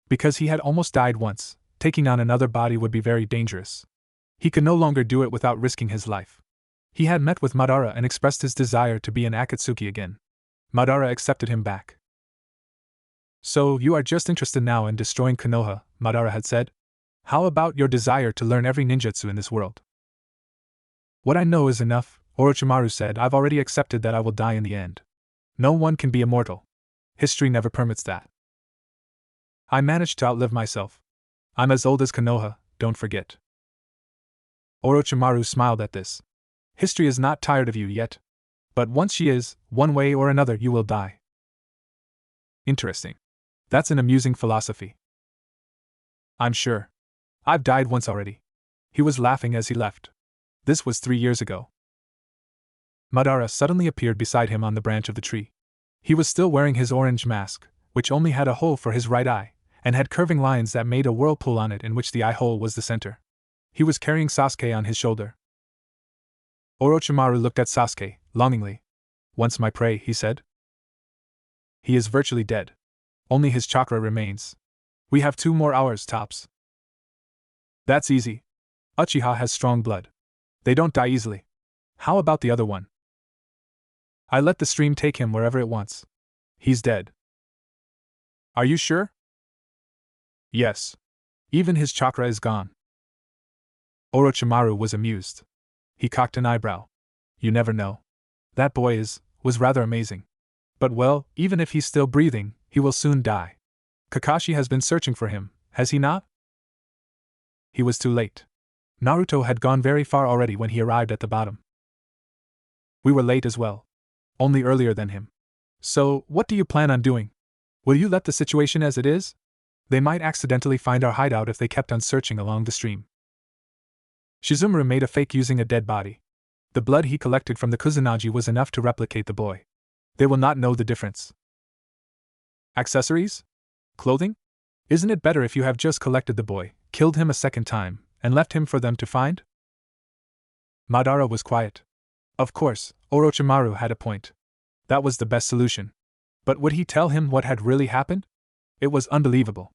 Because he had almost died once, taking on another body would be very dangerous. He could no longer do it without risking his life. He had met with Madara and expressed his desire to be an Akatsuki again. Madara accepted him back. So, you are just interested now in destroying Konoha, Madara had said? How about your desire to learn every ninjutsu in this world? What I know is enough, Orochimaru said. I've already accepted that I will die in the end. No one can be immortal. History never permits that. I managed to outlive myself. I'm as old as Konoha, don't forget. Orochimaru smiled at this. History is not tired of you yet. But once she is, one way or another you will die. Interesting. That's an amusing philosophy. I'm sure. I've died once already. He was laughing as he left. This was 3 years ago. Madara suddenly appeared beside him on the branch of the tree. He was still wearing his orange mask, which only had a hole for his right eye, and had curving lines that made a whirlpool on it in which the eye hole was the center. He was carrying Sasuke on his shoulder. Orochimaru looked at Sasuke, longingly. Once my prey, he said. He is virtually dead. Only his chakra remains. We have 2 more hours tops. That's easy. Uchiha has strong blood. They don't die easily. How about the other one? I let the stream take him wherever it wants. He's dead. Are you sure? Yes. Even his chakra is gone. Orochimaru was amused. He cocked an eyebrow. You never know. That boy was rather amazing. But well, even if he's still breathing, he will soon die. Kakashi has been searching for him, has he not? He was too late. Naruto had gone very far already when he arrived at the bottom. We were late as well. only earlier than him. So, what do you plan on doing? Will you let the situation as it is? They might accidentally find our hideout if they kept on searching along the stream. Shizumura made a fake using a dead body. The blood he collected from the Kusanagi was enough to replicate the boy. They will not know the difference. Accessories? Clothing? Isn't it better if you have just collected the boy, killed him a second time, and left him for them to find? Madara was quiet. Of course, Orochimaru had a point. That was the best solution. But would he tell him what had really happened? It was unbelievable.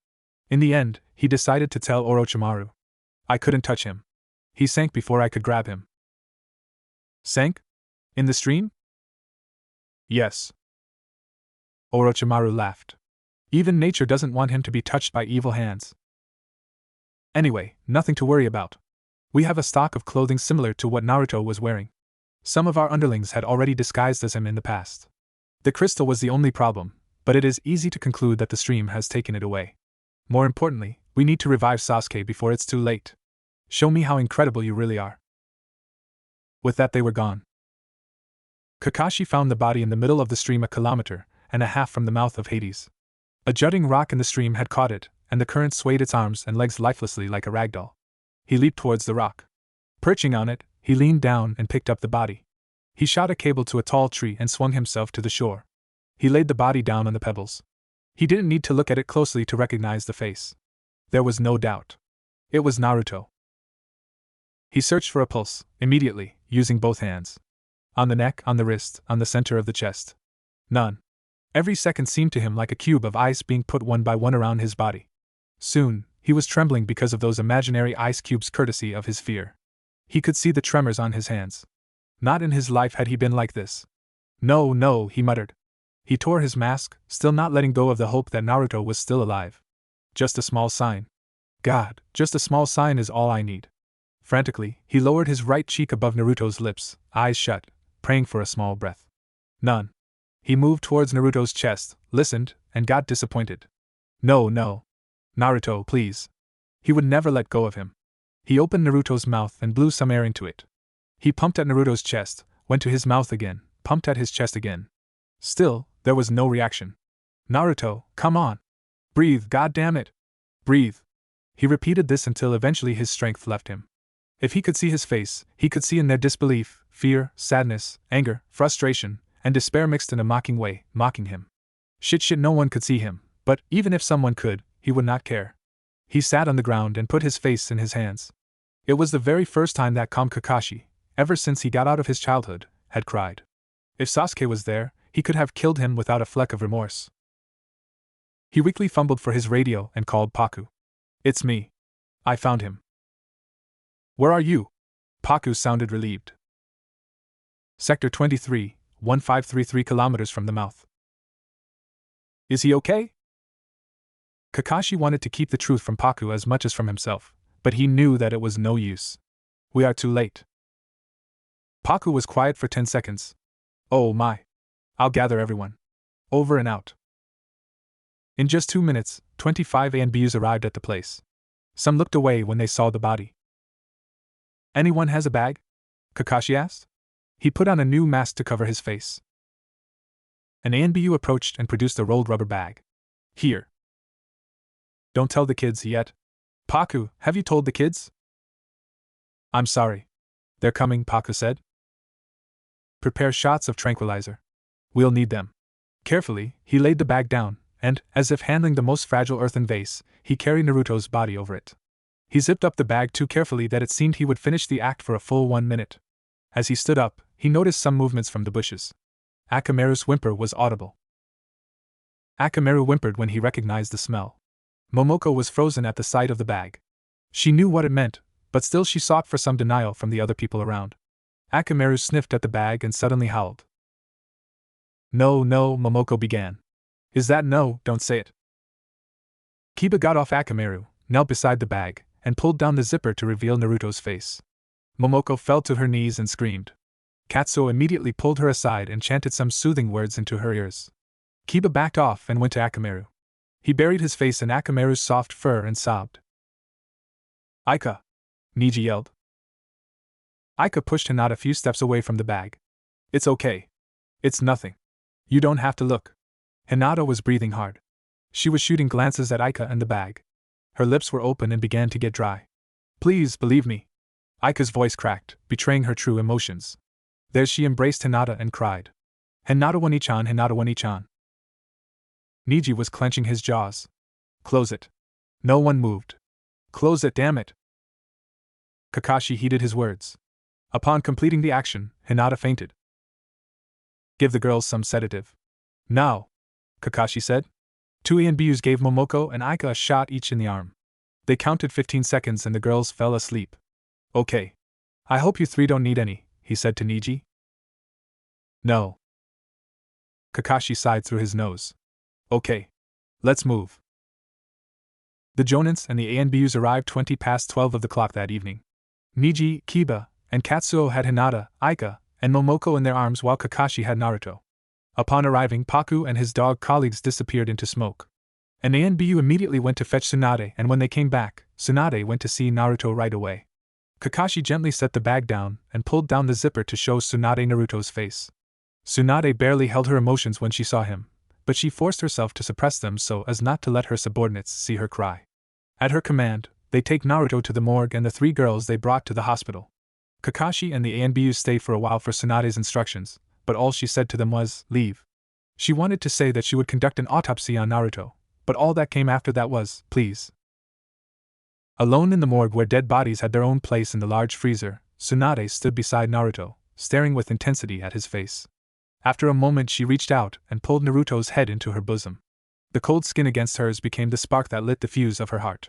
In the end, he decided to tell Orochimaru. I couldn't touch him. He sank before I could grab him. Sank? In the stream? Yes. Orochimaru laughed. Even nature doesn't want him to be touched by evil hands. Anyway, nothing to worry about. We have a stock of clothing similar to what Naruto was wearing. Some of our underlings had already disguised as him in the past. The crystal was the only problem, but it is easy to conclude that the stream has taken it away. More importantly, we need to revive Sasuke before it's too late. Show me how incredible you really are. With that, they were gone. Kakashi found the body in the middle of the stream 1.5 kilometers from the mouth of Hades. A jutting rock in the stream had caught it, and the current swayed its arms and legs lifelessly like a ragdoll. He leaped towards the rock. Perching on it, he leaned down and picked up the body. He shot a cable to a tall tree and swung himself to the shore. He laid the body down on the pebbles. He didn't need to look at it closely to recognize the face. There was no doubt. It was Naruto. He searched for a pulse, immediately, using both hands. On the neck, on the wrist, on the center of the chest. None. Every second seemed to him like a cube of ice being put one by one around his body. Soon, he was trembling because of those imaginary ice cubes courtesy of his fear. He could see the tremors on his hands. Not in his life had he been like this. No, no, he muttered. He tore his mask, still not letting go of the hope that Naruto was still alive. Just a small sign. God, just a small sign is all I need. Frantically, he lowered his right cheek above Naruto's lips, eyes shut, praying for a small breath. None. He moved towards Naruto's chest, listened, and got disappointed. No, no. Naruto, please. He would never let go of him. He opened Naruto's mouth and blew some air into it. He pumped at Naruto's chest, went to his mouth again, pumped at his chest again. Still, there was no reaction. Naruto, come on. Breathe, goddammit. Breathe. He repeated this until eventually his strength left him. If he could see his face, he could see in there disbelief, fear, sadness, anger, frustration, and despair mixed in a mocking way, mocking him. Shit, no one could see him, but even if someone could, he would not care. He sat on the ground and put his face in his hands. It was the very first time that calm Kakashi, ever since he got out of his childhood, had cried. If Sasuke was there, he could have killed him without a fleck of remorse. He weakly fumbled for his radio and called Paku. It's me. I found him. Where are you? Paku sounded relieved. Sector 23, 1533 kilometers from the mouth. Is he okay? Kakashi wanted to keep the truth from Paku as much as from himself, but he knew that it was no use. We are too late. Paku was quiet for 10 seconds. Oh my. I'll gather everyone. Over and out. In just 2 minutes, 25 ANBUs arrived at the place. Some looked away when they saw the body. Anyone has a bag? Kakashi asked. He put on a new mask to cover his face. An ANBU approached and produced a rolled rubber bag. Here. Don't tell the kids yet. Paku, have you told the kids? I'm sorry. They're coming, Paku said. Prepare shots of tranquilizer. We'll need them. Carefully, he laid the bag down, and, as if handling the most fragile earthen vase, he carried Naruto's body over it. He zipped up the bag too carefully that it seemed he would finish the act for a full 1 minute. As he stood up, he noticed some movements from the bushes. Akamaru's whimper was audible. Akamaru whimpered when he recognized the smell. Momoko was frozen at the sight of the bag. She knew what it meant, but still she sought for some denial from the other people around. Akamaru sniffed at the bag and suddenly howled. No, no, Momoko began. Is that no? Don't say it. Kiba got off Akamaru, knelt beside the bag, and pulled down the zipper to reveal Naruto's face. Momoko fell to her knees and screamed. Katsuo immediately pulled her aside and chanted some soothing words into her ears. Kiba backed off and went to Akamaru. He buried his face in Akamaru's soft fur and sobbed. Aika! Niji yelled. Aika pushed Hinata a few steps away from the bag. It's okay. It's nothing. You don't have to look. Hinata was breathing hard. She was shooting glances at Aika and the bag. Her lips were open and began to get dry. Please, believe me. Aika's voice cracked, betraying her true emotions. There she embraced Hinata and cried. Hinata Wani-chan, Hinata Wani-chan. Niji was clenching his jaws. Close it. No one moved. Close it, damn it. Kakashi heeded his words. Upon completing the action, Hinata fainted. Give the girls some sedative. Now, Kakashi said. Two ANBUs gave Momoko and Aika a shot each in the arm. They counted 15 seconds and the girls fell asleep. Okay. I hope you three don't need any, he said to Niji. No. Kakashi sighed through his nose. Okay. Let's move. The Jonins and the ANBUs arrived 20 past 12 of the clock that evening. Niji, Kiba, and Katsuo had Hinata, Aika, and Momoko in their arms while Kakashi had Naruto. Upon arriving, Paku and his dog colleagues disappeared into smoke. An ANBU immediately went to fetch Tsunade, and when they came back, Tsunade went to see Naruto right away. Kakashi gently set the bag down and pulled down the zipper to show Tsunade Naruto's face. Tsunade barely held her emotions when she saw him, but she forced herself to suppress them so as not to let her subordinates see her cry. At her command, they take Naruto to the morgue and the three girls they brought to the hospital. Kakashi and the ANBUs stayed for a while for Tsunade's instructions, but all she said to them was, leave. She wanted to say that she would conduct an autopsy on Naruto, but all that came after that was, please. Alone in the morgue where dead bodies had their own place in the large freezer, Tsunade stood beside Naruto, staring with intensity at his face. After a moment she reached out and pulled Naruto's head into her bosom. The cold skin against hers became the spark that lit the fuse of her heart.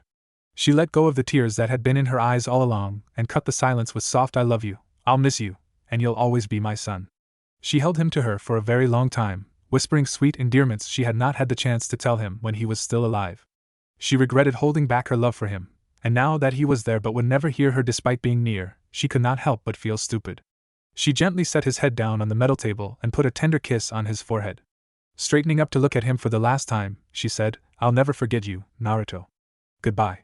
She let go of the tears that had been in her eyes all along and cut the silence with soft I love you, I'll miss you, and you'll always be my son. She held him to her for a very long time, whispering sweet endearments she had not had the chance to tell him when he was still alive. She regretted holding back her love for him, and now that he was there but would never hear her despite being near, she could not help but feel stupid. She gently set his head down on the metal table and put a tender kiss on his forehead. Straightening up to look at him for the last time, she said, I'll never forget you, Naruto. Goodbye.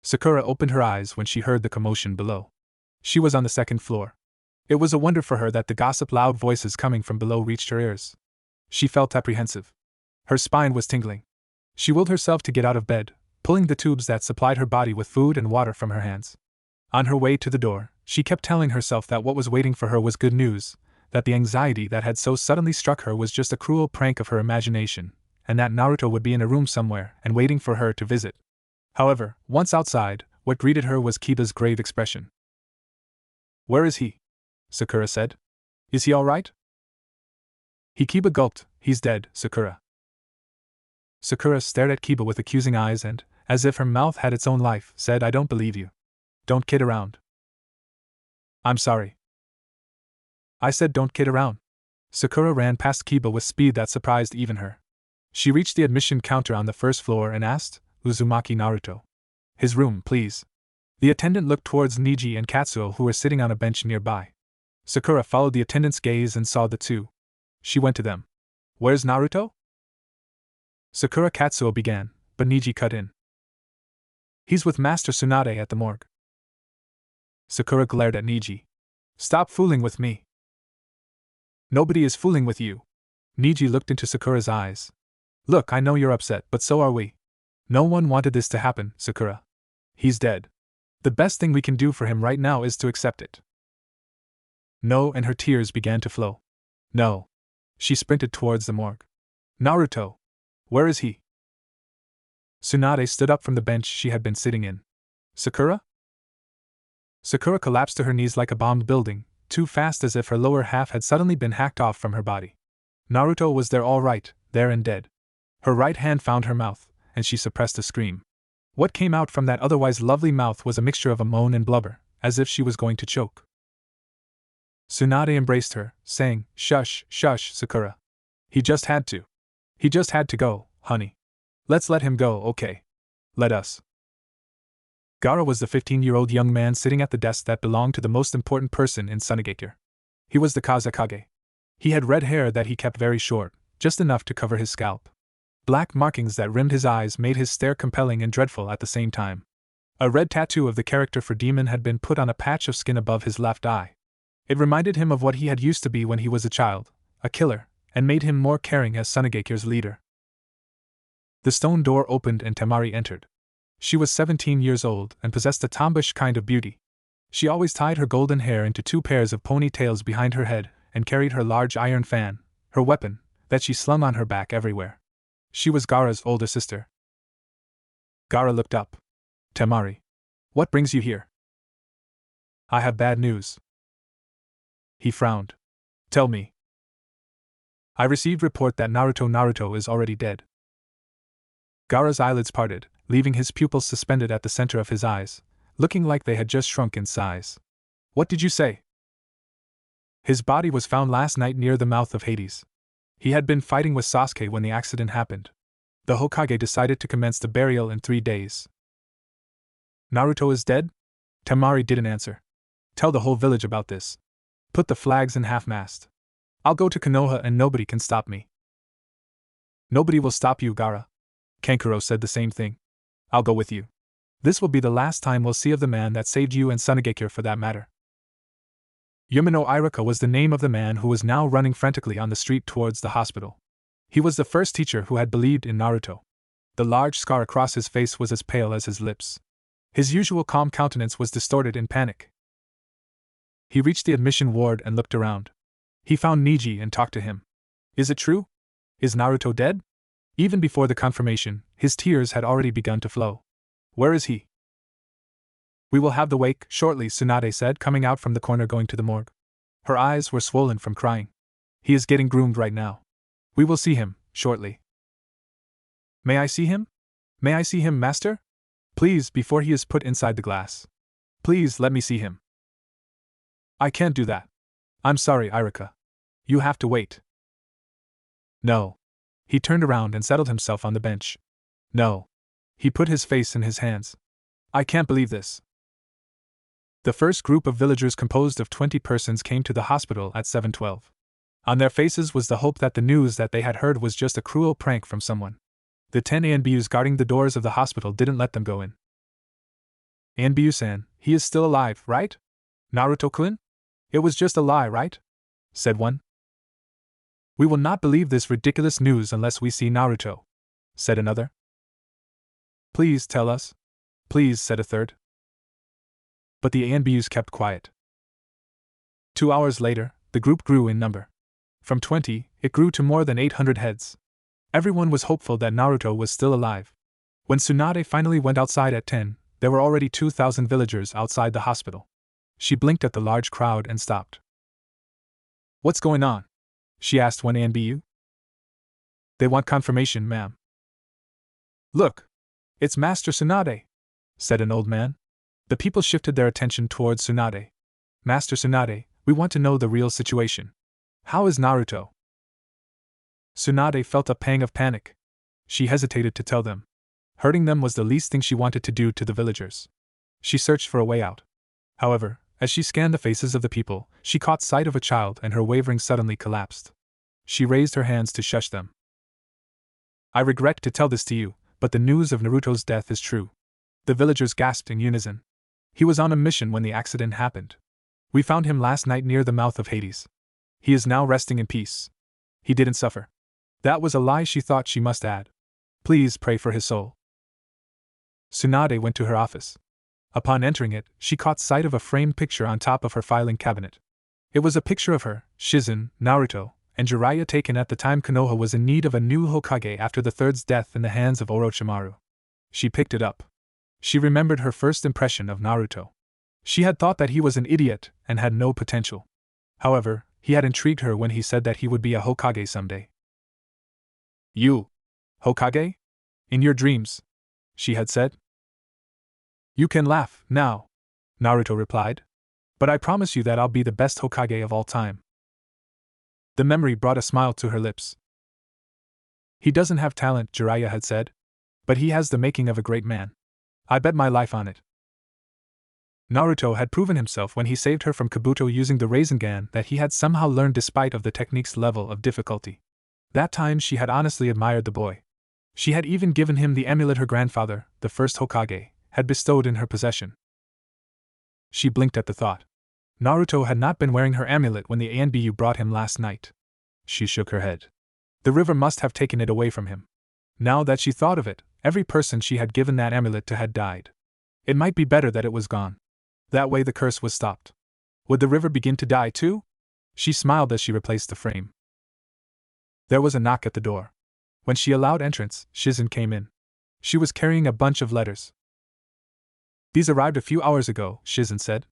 Sakura opened her eyes when she heard the commotion below. She was on the second floor. It was a wonder for her that the gossip loud voices coming from below reached her ears. She felt apprehensive. Her spine was tingling. She willed herself to get out of bed, pulling the tubes that supplied her body with food and water from her hands. On her way to the door, she kept telling herself that what was waiting for her was good news, that the anxiety that had so suddenly struck her was just a cruel prank of her imagination, and that Naruto would be in a room somewhere and waiting for her to visit. However, once outside, what greeted her was Kiba's grave expression. Where is he? Sakura said. Is he all right? Kiba gulped. He's dead, Sakura. Sakura stared at Kiba with accusing eyes and, as if her mouth had its own life, said, I don't believe you. Don't kid around. I'm sorry. I said don't kid around. Sakura ran past Kiba with speed that surprised even her. She reached the admission counter on the first floor and asked, Uzumaki Naruto. His room, please. The attendant looked towards Niji and Katsuo who were sitting on a bench nearby. Sakura followed the attendant's gaze and saw the two. She went to them. Where's Naruto? Sakura Katsuo began, but Niji cut in. He's with Master Tsunade at the morgue. Sakura glared at Niji. Stop fooling with me. Nobody is fooling with you. Niji looked into Sakura's eyes. Look, I know you're upset, but so are we. No one wanted this to happen, Sakura. He's dead. The best thing we can do for him right now is to accept it. No, and her tears began to flow. No. She sprinted towards the morgue. Naruto. Where is he? Tsunade stood up from the bench she had been sitting in. Sakura? Sakura collapsed to her knees like a bombed building, too fast as if her lower half had suddenly been hacked off from her body. Naruto was there all right, there and dead. Her right hand found her mouth, and she suppressed a scream. What came out from that otherwise lovely mouth was a mixture of a moan and blubber, as if she was going to choke. Tsunade embraced her, saying, Shush, shush, Sakura. He just had to. He just had to go, honey. Let's let him go, okay? Let us. Gaara was the 15-year-old young man sitting at the desk that belonged to the most important person in Sunagakure. He was the Kazekage. He had red hair that he kept very short, just enough to cover his scalp. Black markings that rimmed his eyes made his stare compelling and dreadful at the same time. A red tattoo of the character for demon had been put on a patch of skin above his left eye. It reminded him of what he had used to be when he was a child, a killer, and made him more caring as Sunagekire's leader. The stone door opened and Temari entered. She was 17 years old and possessed a tomboyish kind of beauty. She always tied her golden hair into 2 pairs of ponytails behind her head and carried her large iron fan, her weapon, that she slung on her back everywhere. She was Gaara's older sister. Gaara looked up. Temari. What brings you here? I have bad news. He frowned. Tell me. I received report that Naruto is already dead. Gaara's eyelids parted, leaving his pupils suspended at the center of his eyes, looking like they had just shrunk in size. What did you say? His body was found last night near the mouth of Hades. He had been fighting with Sasuke when the accident happened. The Hokage decided to commence the burial in 3 days. Naruto is dead? Temari didn't answer. Tell the whole village about this. Put the flags in half-mast. I'll go to Konoha and nobody can stop me. Nobody will stop you, Gaara. Kankuro said the same thing. I'll go with you. This will be the last time we'll see of the man that saved you and Sunagekure for that matter. Yumino Iraka was the name of the man who was now running frantically on the street towards the hospital. He was the first teacher who had believed in Naruto. The large scar across his face was as pale as his lips. His usual calm countenance was distorted in panic. He reached the admission ward and looked around. He found Niji and talked to him. Is it true? Is Naruto dead? Even before the confirmation, his tears had already begun to flow. Where is he? We will have the wake shortly, Tsunade said, coming out from the corner going to the morgue. Her eyes were swollen from crying. He is getting groomed right now. We will see him, shortly. May I see him? May I see him, master? Please, before he is put inside the glass. Please let me see him. I can't do that. I'm sorry, Iraka. You have to wait. No. He turned around and settled himself on the bench. No. He put his face in his hands. I can't believe this. The first group of villagers composed of 20 persons came to the hospital at 7:12. On their faces was the hope that the news that they had heard was just a cruel prank from someone. The 10 ANBUs guarding the doors of the hospital didn't let them go in. Anbu-san, he is still alive, right? Naruto-kun? It was just a lie, right? Said one. We will not believe this ridiculous news unless we see Naruto, said another. Please tell us. Please, said a third. But the ANBUs kept quiet. 2 hours later, the group grew in number. From 20, it grew to more than 800 heads. Everyone was hopeful that Naruto was still alive. When Tsunade finally went outside at 10, there were already 2,000 villagers outside the hospital. She blinked at the large crowd and stopped. What's going on? She asked one ANBU. They want confirmation, ma'am. Look! It's Master Tsunade, said an old man. The people shifted their attention towards Tsunade. Master Tsunade, we want to know the real situation. How is Naruto? Tsunade felt a pang of panic. She hesitated to tell them. Hurting them was the least thing she wanted to do to the villagers. She searched for a way out. However, as she scanned the faces of the people, she caught sight of a child and her wavering suddenly collapsed. She raised her hands to shush them. I regret to tell this to you, but the news of Naruto's death is true. The villagers gasped in unison. He was on a mission when the accident happened. We found him last night near the mouth of Hades. He is now resting in peace. He didn't suffer. That was a lie, she thought she must add. Please pray for his soul. Tsunade went to her office. Upon entering it, she caught sight of a framed picture on top of her filing cabinet. It was a picture of her, Shizen, Naruto, and Jiraiya taken at the time Konoha was in need of a new Hokage after the third's death in the hands of Orochimaru. She picked it up. She remembered her first impression of Naruto. She had thought that he was an idiot and had no potential. However, he had intrigued her when he said that he would be a Hokage someday. You? Hokage? In your dreams, she had said. You can laugh, now, Naruto replied. But I promise you that I'll be the best Hokage of all time. The memory brought a smile to her lips. He doesn't have talent, Jiraiya had said. But he has the making of a great man. I bet my life on it. Naruto had proven himself when he saved her from Kabuto using the Rasengan that he had somehow learned despite of the technique's level of difficulty. That time she had honestly admired the boy. She had even given him the amulet her grandfather, the first Hokage, had bestowed in her possession. She blinked at the thought. Naruto had not been wearing her amulet when the ANBU brought him last night. She shook her head. The river must have taken it away from him. Now that she thought of it, every person she had given that amulet to had died. It might be better that it was gone. That way the curse was stopped. Would the river begin to die too? She smiled as she replaced the frame. There was a knock at the door. When she allowed entrance, Shizen came in. She was carrying a bunch of letters. These arrived a few hours ago, Shizen said.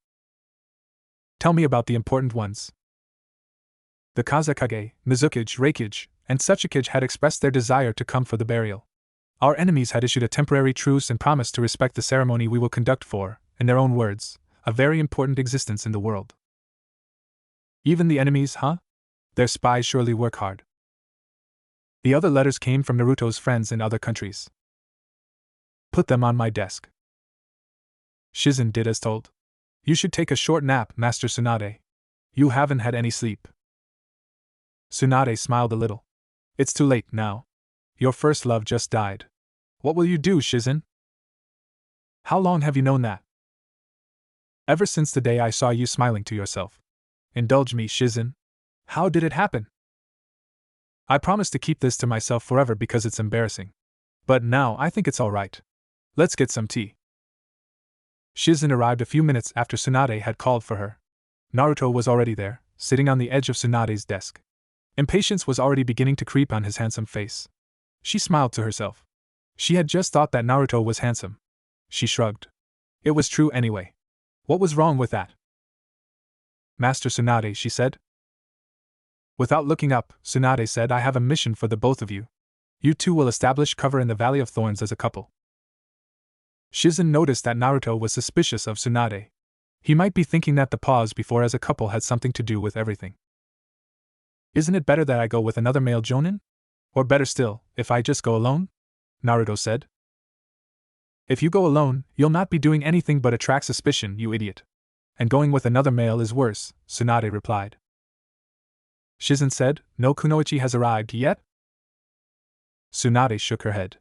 Tell me about the important ones. The Kazekage, Mizukage, Reikage, and Tsuchikage had expressed their desire to come for the burial. Our enemies had issued a temporary truce and promised to respect the ceremony we will conduct for, in their own words, a very important existence in the world. Even the enemies, huh? Their spies surely work hard. The other letters came from Naruto's friends in other countries. Put them on my desk. Shizen did as told. You should take a short nap, Master Tsunade. You haven't had any sleep. Tsunade smiled a little. It's too late now. Your first love just died. What will you do, Shizen? How long have you known that? Ever since the day I saw you smiling to yourself. Indulge me, Shizen. How did it happen? I promised to keep this to myself forever because it's embarrassing. But now I think it's all right. Let's get some tea. Shizen arrived a few minutes after Tsunade had called for her. Naruto was already there, sitting on the edge of Tsunade's desk. Impatience was already beginning to creep on his handsome face. She smiled to herself. She had just thought that Naruto was handsome. She shrugged. It was true anyway. What was wrong with that? Master Tsunade, she said. Without looking up, Tsunade said, I have a mission for the both of you. You two will establish cover in the Valley of Thorns as a couple. Shizen noticed that Naruto was suspicious of Tsunade. He might be thinking that the pause before as a couple had something to do with everything. Isn't it better that I go with another male jonin? Or better still, if I just go alone? Naruto said. If you go alone, you'll not be doing anything but attract suspicion, you idiot. And going with another male is worse, Tsunade replied. Shizen said, No Kunoichi has arrived yet? Tsunade shook her head.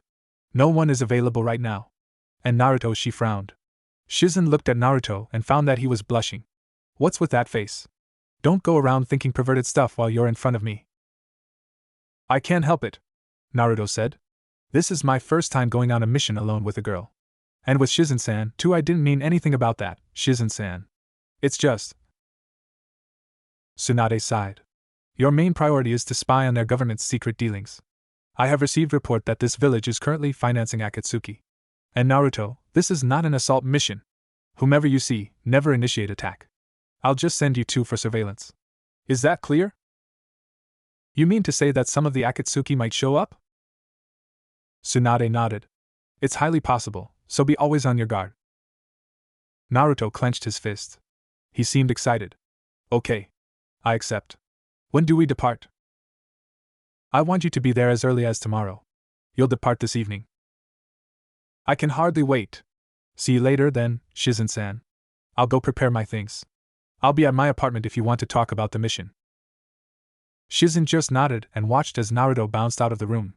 No one is available right now. And Naruto, she frowned. Shizen looked at Naruto and found that he was blushing. What's with that face? Don't go around thinking perverted stuff while you're in front of me. I can't help it, Naruto said. This is my first time going on a mission alone with a girl. And with Shizen-san, too. I didn't mean anything about that, Shizen-san. It's just… Tsunade sighed. Your main priority is to spy on their government's secret dealings. I have received report that this village is currently financing Akatsuki. And Naruto, this is not an assault mission. Whomever you see, never initiate attack. I'll just send you two for surveillance. Is that clear? You mean to say that some of the Akatsuki might show up? Tsunade nodded. It's highly possible, so be always on your guard. Naruto clenched his fist. He seemed excited. Okay. I accept. When do we depart? I want you to be there as early as tomorrow. You'll depart this evening. I can hardly wait. See you later then, Shizen-san. I'll go prepare my things. I'll be at my apartment if you want to talk about the mission. Shizen just nodded and watched as Naruto bounced out of the room.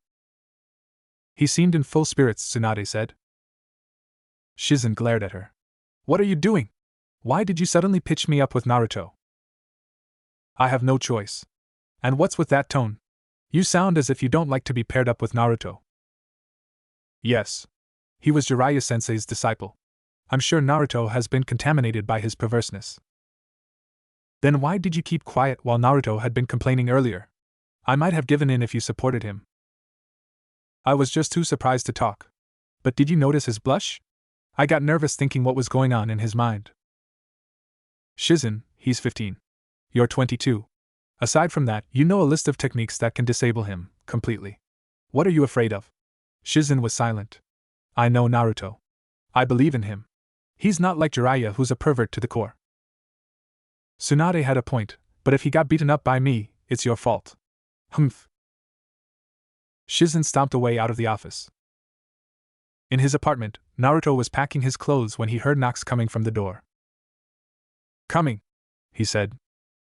He seemed in full spirits, Tsunade said. Shizen glared at her. What are you doing? Why did you suddenly pitch me up with Naruto? I have no choice. And what's with that tone? You sound as if you don't like to be paired up with Naruto. Yes. He was Jiraiya-sensei's disciple. I'm sure Naruto has been contaminated by his perverseness. Then why did you keep quiet while Naruto had been complaining earlier? I might have given in if you supported him. I was just too surprised to talk. But did you notice his blush? I got nervous thinking what was going on in his mind. Shizen, he's 15. You're 22. Aside from that, you know a list of techniques that can disable him, completely. What are you afraid of? Shizen was silent. I know Naruto. I believe in him. He's not like Jiraiya, who's a pervert to the core. Tsunade had a point, but if he got beaten up by me, it's your fault. Humph. Shizen stomped away out of the office. In his apartment, Naruto was packing his clothes when he heard knocks coming from the door. Coming, he said.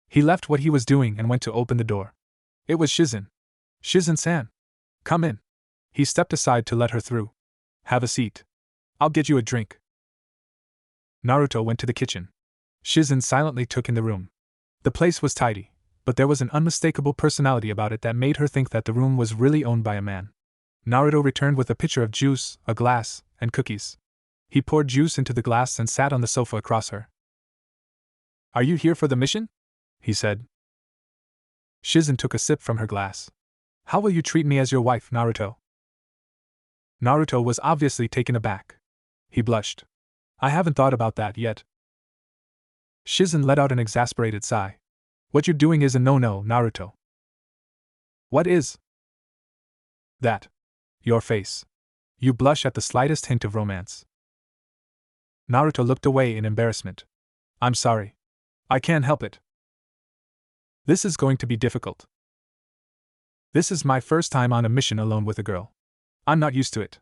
He left what he was doing and went to open the door. It was Shizen. Shizen-san. Come in. He stepped aside to let her through. Have a seat. I'll get you a drink. Naruto went to the kitchen. Shizen silently took in the room. The place was tidy, but there was an unmistakable personality about it that made her think that the room was really owned by a man. Naruto returned with a pitcher of juice, a glass, and cookies. He poured juice into the glass and sat on the sofa across her. "Are you here for the mission?" he said. Shizen took a sip from her glass. "How will you treat me as your wife, Naruto?" Naruto was obviously taken aback. He blushed. "I haven't thought about that yet." Shizen let out an exasperated sigh. "What you're doing is a no-no, Naruto." "What is?" "That. Your face. You blush at the slightest hint of romance." Naruto looked away in embarrassment. "I'm sorry. I can't help it. This is going to be difficult. This is my first time on a mission alone with a girl. I'm not used to it."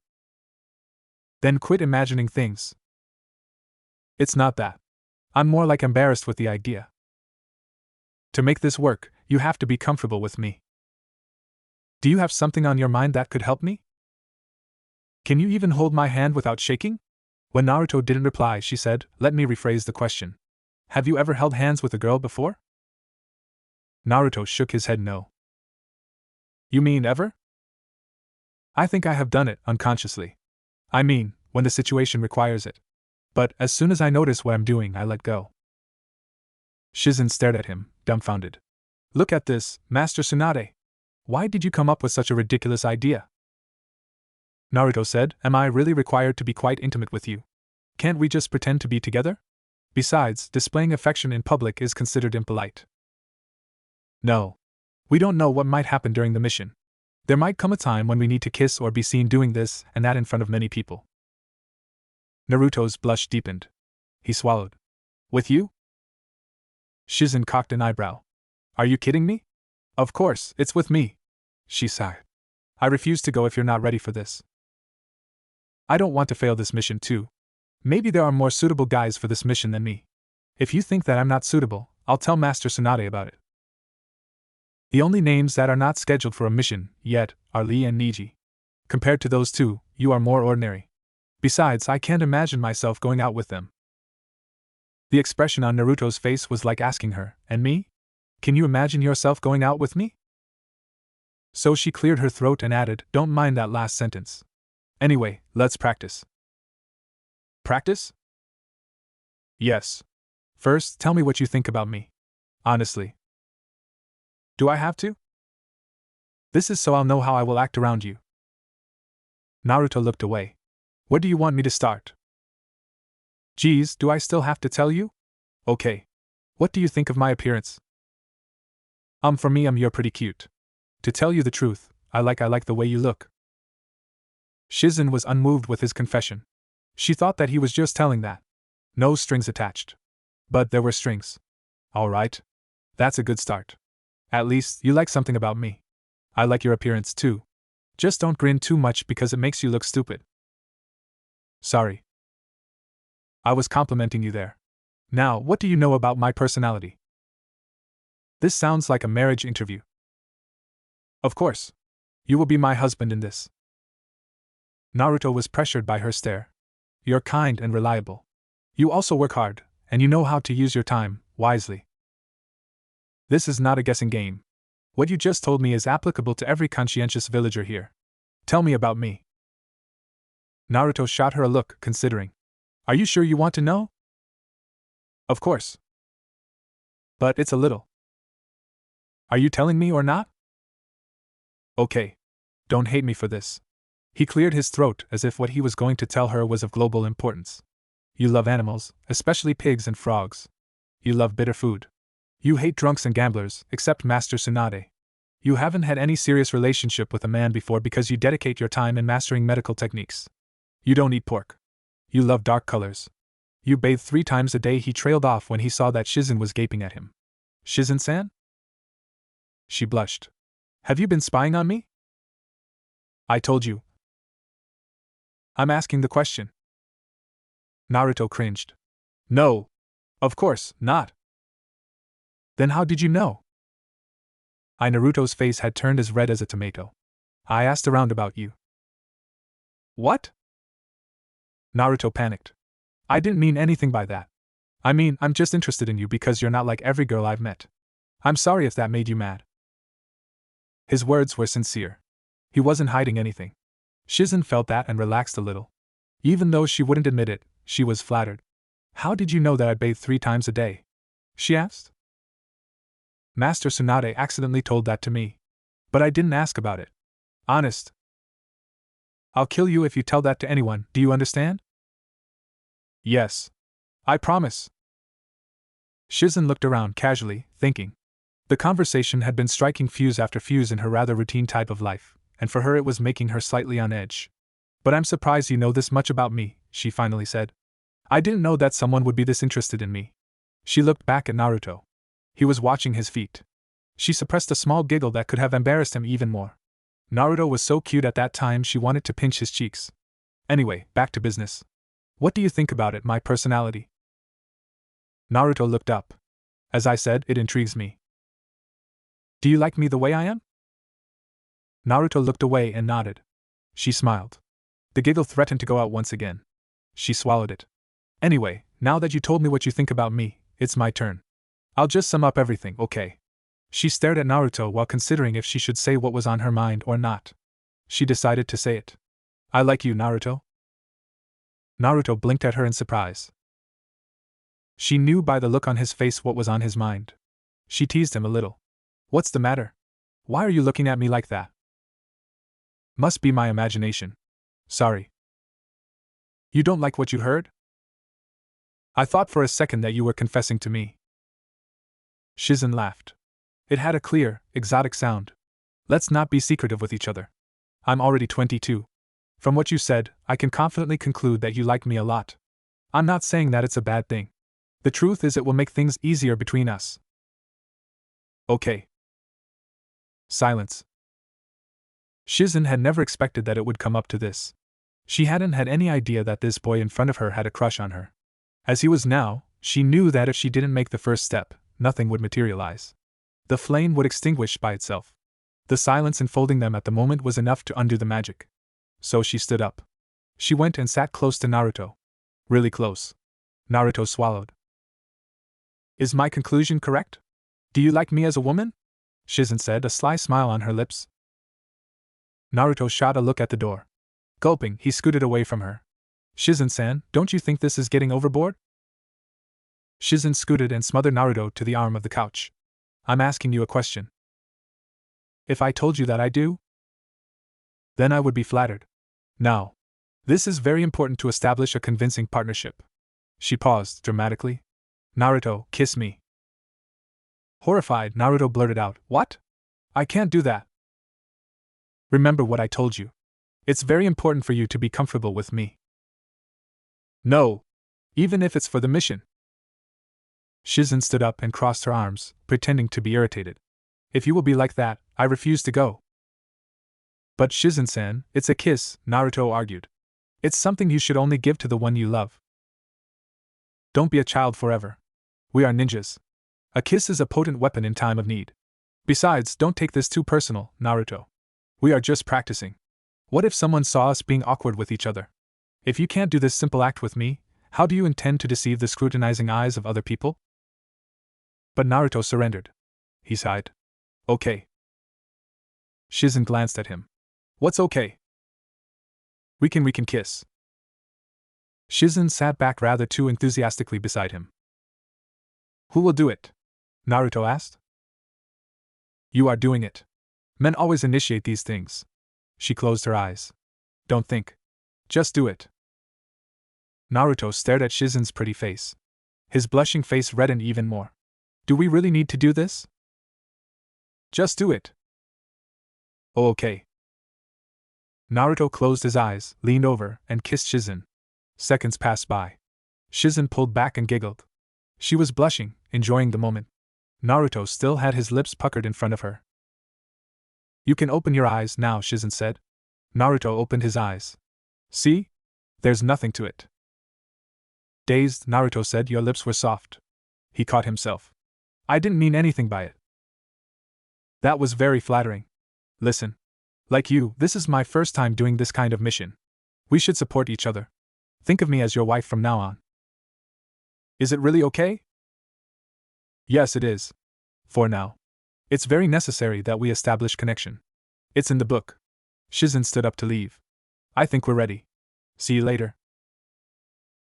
"Then quit imagining things." "It's not that. I'm more like embarrassed with the idea. To make this work, you have to be comfortable with me. Do you have something on your mind that could help me? Can you even hold my hand without shaking?" When Naruto didn't reply, she said, "Let me rephrase the question. Have you ever held hands with a girl before?" Naruto shook his head no. "You mean ever?" "I think I have done it, unconsciously. I mean, when the situation requires it. But as soon as I notice what I'm doing, I let go." Shizen stared at him, dumbfounded. "Look at this, Master Tsunade. Why did you come up with such a ridiculous idea?" Naruto said, "Am I really required to be quite intimate with you? Can't we just pretend to be together? Besides, displaying affection in public is considered impolite." "No. We don't know what might happen during the mission. There might come a time when we need to kiss or be seen doing this and that in front of many people." Naruto's blush deepened. He swallowed. "With you?" Shizen cocked an eyebrow. "Are you kidding me?" "Of course, it's with me," she sighed. "I refuse to go if you're not ready for this. I don't want to fail this mission too. Maybe there are more suitable guys for this mission than me. If you think that I'm not suitable, I'll tell Master Tsunade about it." The only names that are not scheduled for a mission, yet, are Lee and Niji. Compared to those two, you are more ordinary. Besides, I can't imagine myself going out with them. The expression on Naruto's face was like asking her, "And me? Can you imagine yourself going out with me?" So she cleared her throat and added, "Don't mind that last sentence. Anyway, let's practice." "Practice?" "Yes. First, tell me what you think about me. Honestly." "Do I have to?" "This is so I'll know how I will act around you." Naruto looked away. "Where do you want me to start?" "Geez, do I still have to tell you? Okay. What do you think of my appearance?" For me, you're pretty cute. To tell you the truth, I like the way you look." Shizen was unmoved with his confession. She thought that he was just telling that. No strings attached. But there were strings. "All right. That's a good start. At least, you like something about me. I like your appearance too. Just don't grin too much because it makes you look stupid." "Sorry. I was complimenting you there. Now, what do you know about my personality?" "This sounds like a marriage interview." "Of course. You will be my husband in this." Naruto was pressured by her stare. "You're kind and reliable. You also work hard, and you know how to use your time wisely. This is not a guessing game. What you just told me is applicable to every conscientious villager here. Tell me about me." Naruto shot her a look, considering. "Are you sure you want to know?" "Of course. But it's a little. Are you telling me or not?" "Okay. Don't hate me for this." He cleared his throat as if what he was going to tell her was of global importance. "You love animals, especially pigs and frogs. You love bitter food. You hate drunks and gamblers, except Master Tsunade. You haven't had any serious relationship with a man before because you dedicate your time in mastering medical techniques. You don't eat pork. You love dark colors. You bathe 3 times a day." He trailed off when he saw that Shizen was gaping at him. "Shizen-san?" She blushed. "Have you been spying on me?" "I told you. I'm asking the question." Naruto cringed. "No. Of course not." "Then how did you know?" Naruto's face had turned as red as a tomato. "I asked around about you." "What?" Naruto panicked. "I didn't mean anything by that. I mean, I'm just interested in you because you're not like every girl I've met. I'm sorry if that made you mad. His words were sincere. He wasn't hiding anything. Shizen felt that and relaxed a little. Even though she wouldn't admit it, she was flattered. How did you know that I bathe 3 times a day? She asked. Master Tsunade accidentally told that to me. But I didn't ask about it. Honest. I'll kill you if you tell that to anyone, do you understand? Yes. I promise. Shizen looked around casually, thinking. The conversation had been striking fuse after fuse in her rather routine type of life, and for her it was making her slightly on edge. But I'm surprised you know this much about me, she finally said. I didn't know that someone would be this interested in me. She looked back at Naruto. He was watching his feet. She suppressed a small giggle that could have embarrassed him even more. Naruto was so cute at that time she wanted to pinch his cheeks. Anyway, back to business. What do you think about it, my personality? Naruto looked up. As I said, it intrigues me. Do you like me the way I am? Naruto looked away and nodded. She smiled. The giggle threatened to go out once again. She swallowed it. Anyway, now that you told me what you think about me, it's my turn. I'll just sum up everything, okay? She stared at Naruto while considering if she should say what was on her mind or not. She decided to say it. I like you, Naruto. Naruto blinked at her in surprise. She knew by the look on his face what was on his mind. She teased him a little. What's the matter? Why are you looking at me like that? Must be my imagination. Sorry. You don't like what you heard? I thought for a second that you were confessing to me. Shizen laughed. It had a clear, exotic sound. Let's not be secretive with each other. I'm already 22. From what you said, I can confidently conclude that you like me a lot. I'm not saying that it's a bad thing. The truth is it will make things easier between us. Okay. Silence. Shizen had never expected that it would come up to this. She hadn't had any idea that this boy in front of her had a crush on her. As he was now, she knew that if she didn't make the first step, nothing would materialize. The flame would extinguish by itself. The silence enfolding them at the moment was enough to undo the magic. So she stood up. She went and sat close to Naruto. Really close. Naruto swallowed. Is my conclusion correct? Do you like me as a woman? Shizen said, a sly smile on her lips. Naruto shot a look at the door. Gulping, he scooted away from her. Shizen-san, don't you think this is getting overboard? Shizen scooted and smothered Naruto to the arm of the couch. I'm asking you a question. If I told you that I do? Then I would be flattered. Now. This is very important to establish a convincing partnership. She paused, dramatically. Naruto, kiss me. Horrified, Naruto blurted out, What? I can't do that. Remember what I told you. It's very important for you to be comfortable with me. No. Even if it's for the mission. Shizen stood up and crossed her arms, pretending to be irritated. If you will be like that, I refuse to go. But Shizen-san, it's a kiss, Naruto argued. It's something you should only give to the one you love. Don't be a child forever. We are ninjas. A kiss is a potent weapon in time of need. Besides, don't take this too personal, Naruto. We are just practicing. What if someone saw us being awkward with each other? If you can't do this simple act with me, how do you intend to deceive the scrutinizing eyes of other people? But Naruto surrendered. He sighed. Okay. Shizen glanced at him. What's okay? We can kiss. Shizen sat back rather too enthusiastically beside him. Who will do it? Naruto asked. You are doing it. Men always initiate these things. She closed her eyes. Don't think. Just do it. Naruto stared at Shizen's pretty face. His blushing face reddened even more. Do we really need to do this? Just do it. Oh, okay. Naruto closed his eyes, leaned over, and kissed Shizen. Seconds passed by. Shizen pulled back and giggled. She was blushing, enjoying the moment. Naruto still had his lips puckered in front of her. You can open your eyes now, Shizen said. Naruto opened his eyes. See? There's nothing to it. Dazed, Naruto said your lips were soft. He caught himself. I didn't mean anything by it. That was very flattering. Listen. Like you, this is my first time doing this kind of mission. We should support each other. Think of me as your wife from now on. Is it really okay? Yes, it is. For now. It's very necessary that we establish connection. It's in the book. Shizen stood up to leave. I think we're ready. See you later.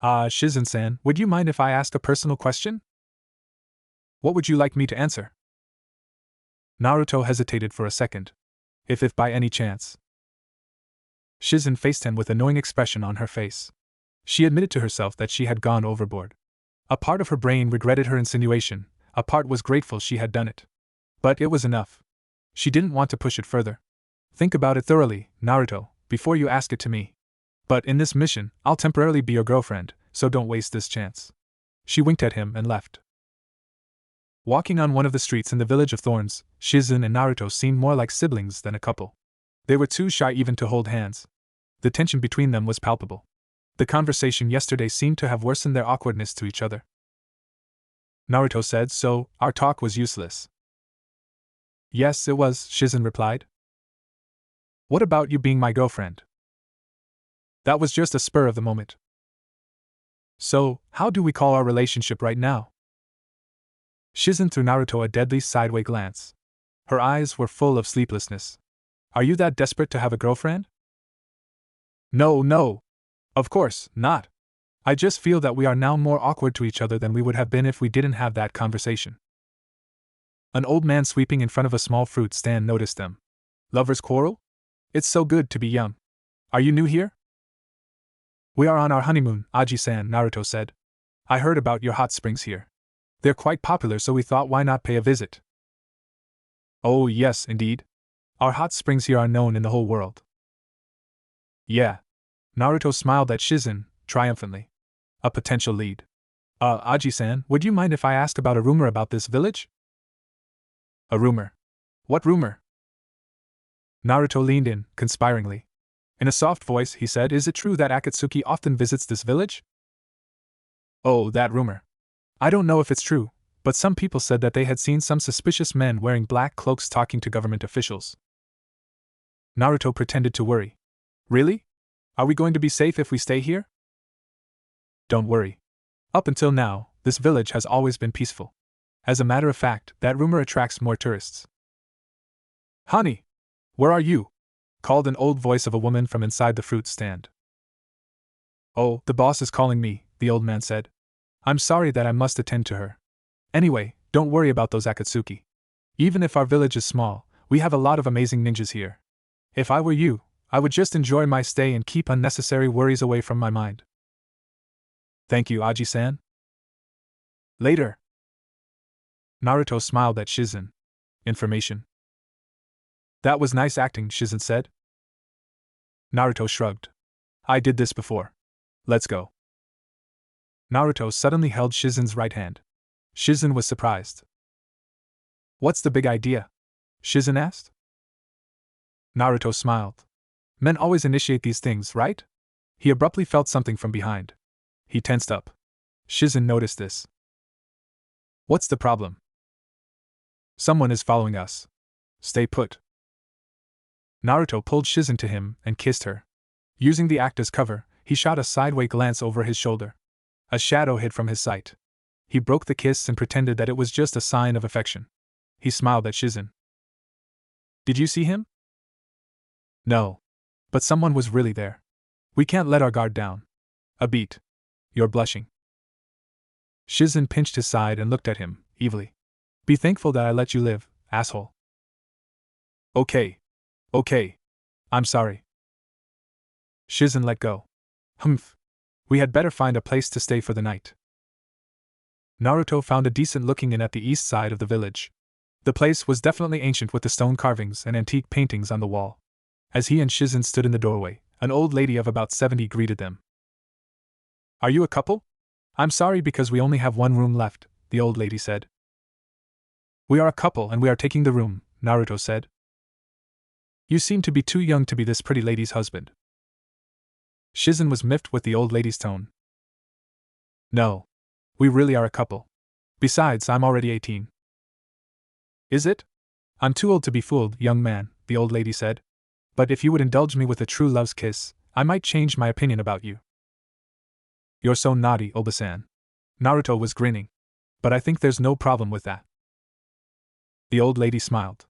Shizen-san, would you mind if I ask a personal question? What would you like me to answer? Naruto hesitated for a second. If by any chance. Shizen faced him with an annoying expression on her face. She admitted to herself that she had gone overboard. A part of her brain regretted her insinuation, a part was grateful she had done it. But it was enough. She didn't want to push it further. Think about it thoroughly, Naruto, before you ask it to me. But in this mission, I'll temporarily be your girlfriend, so don't waste this chance. She winked at him and left. Walking on one of the streets in the village of Thorns, Shizen and Naruto seemed more like siblings than a couple. They were too shy even to hold hands. The tension between them was palpable. The conversation yesterday seemed to have worsened their awkwardness to each other. Naruto said, so, our talk was useless. Yes, it was, Shizen replied. What about you being my girlfriend? That was just a spur of the moment. So, how do we call our relationship right now? Shizen threw Naruto a deadly sideway glance. Her eyes were full of sleeplessness. Are you that desperate to have a girlfriend? No. Of course, not. I just feel that we are now more awkward to each other than we would have been if we didn't have that conversation. An old man sweeping in front of a small fruit stand noticed them. Lovers quarrel? It's so good to be young. Are you new here? We are on our honeymoon, Aji-san, Naruto said. I heard about your hot springs here. They're quite popular, so we thought why not pay a visit. Oh yes, indeed. Our hot springs here are known in the whole world. Yeah. Naruto smiled at Shizen, triumphantly. A potential lead. Aji-san, would you mind if I asked about a rumor about this village? A rumor? What rumor? Naruto leaned in, conspiringly. In a soft voice, he said, is it true that Akatsuki often visits this village? Oh, that rumor. I don't know if it's true, but some people said that they had seen some suspicious men wearing black cloaks talking to government officials. Naruto pretended to worry. Really? Are we going to be safe if we stay here? Don't worry. Up until now, this village has always been peaceful. As a matter of fact, that rumor attracts more tourists. Honey! Where are you? Called an old voice of a woman from inside the fruit stand. Oh, the boss is calling me, the old man said. I'm sorry that I must attend to her. Anyway, don't worry about those Akatsuki. Even if our village is small, we have a lot of amazing ninjas here. If I were you, I would just enjoy my stay and keep unnecessary worries away from my mind. Thank you, Aji-san. Later. Naruto smiled at Shizen. Information. That was nice acting, Shizen said. Naruto shrugged. I did this before. Let's go. Naruto suddenly held Shizen's right hand. Shizen was surprised. What's the big idea? Shizen asked. Naruto smiled. Men always initiate these things, right? He abruptly felt something from behind. He tensed up. Shizen noticed this. What's the problem? Someone is following us. Stay put. Naruto pulled Shizen to him and kissed her. Using the act as cover, he shot a sideway glance over his shoulder. A shadow hid from his sight. He broke the kiss and pretended that it was just a sign of affection. He smiled at Shizen. Did you see him? No. But someone was really there. We can't let our guard down. A beat. You're blushing. Shizen pinched his side and looked at him, evilly. Be thankful that I let you live, asshole. Okay. I'm sorry. Shizen let go. Humph. We had better find a place to stay for the night. Naruto found a decent-looking inn at the east side of the village. The place was definitely ancient with the stone carvings and antique paintings on the wall. As he and Shizen stood in the doorway, an old lady of about 70 greeted them. Are you a couple? I'm sorry because we only have one room left, the old lady said. We are a couple and we are taking the room, Naruto said. You seem to be too young to be this pretty lady's husband. Shizen was miffed with the old lady's tone. No. We really are a couple. Besides, I'm already 18. Is it? I'm too old to be fooled, young man, the old lady said. But if you would indulge me with a true love's kiss, I might change my opinion about you. You're so naughty, Oba-san. Naruto was grinning. But I think there's no problem with that. The old lady smiled.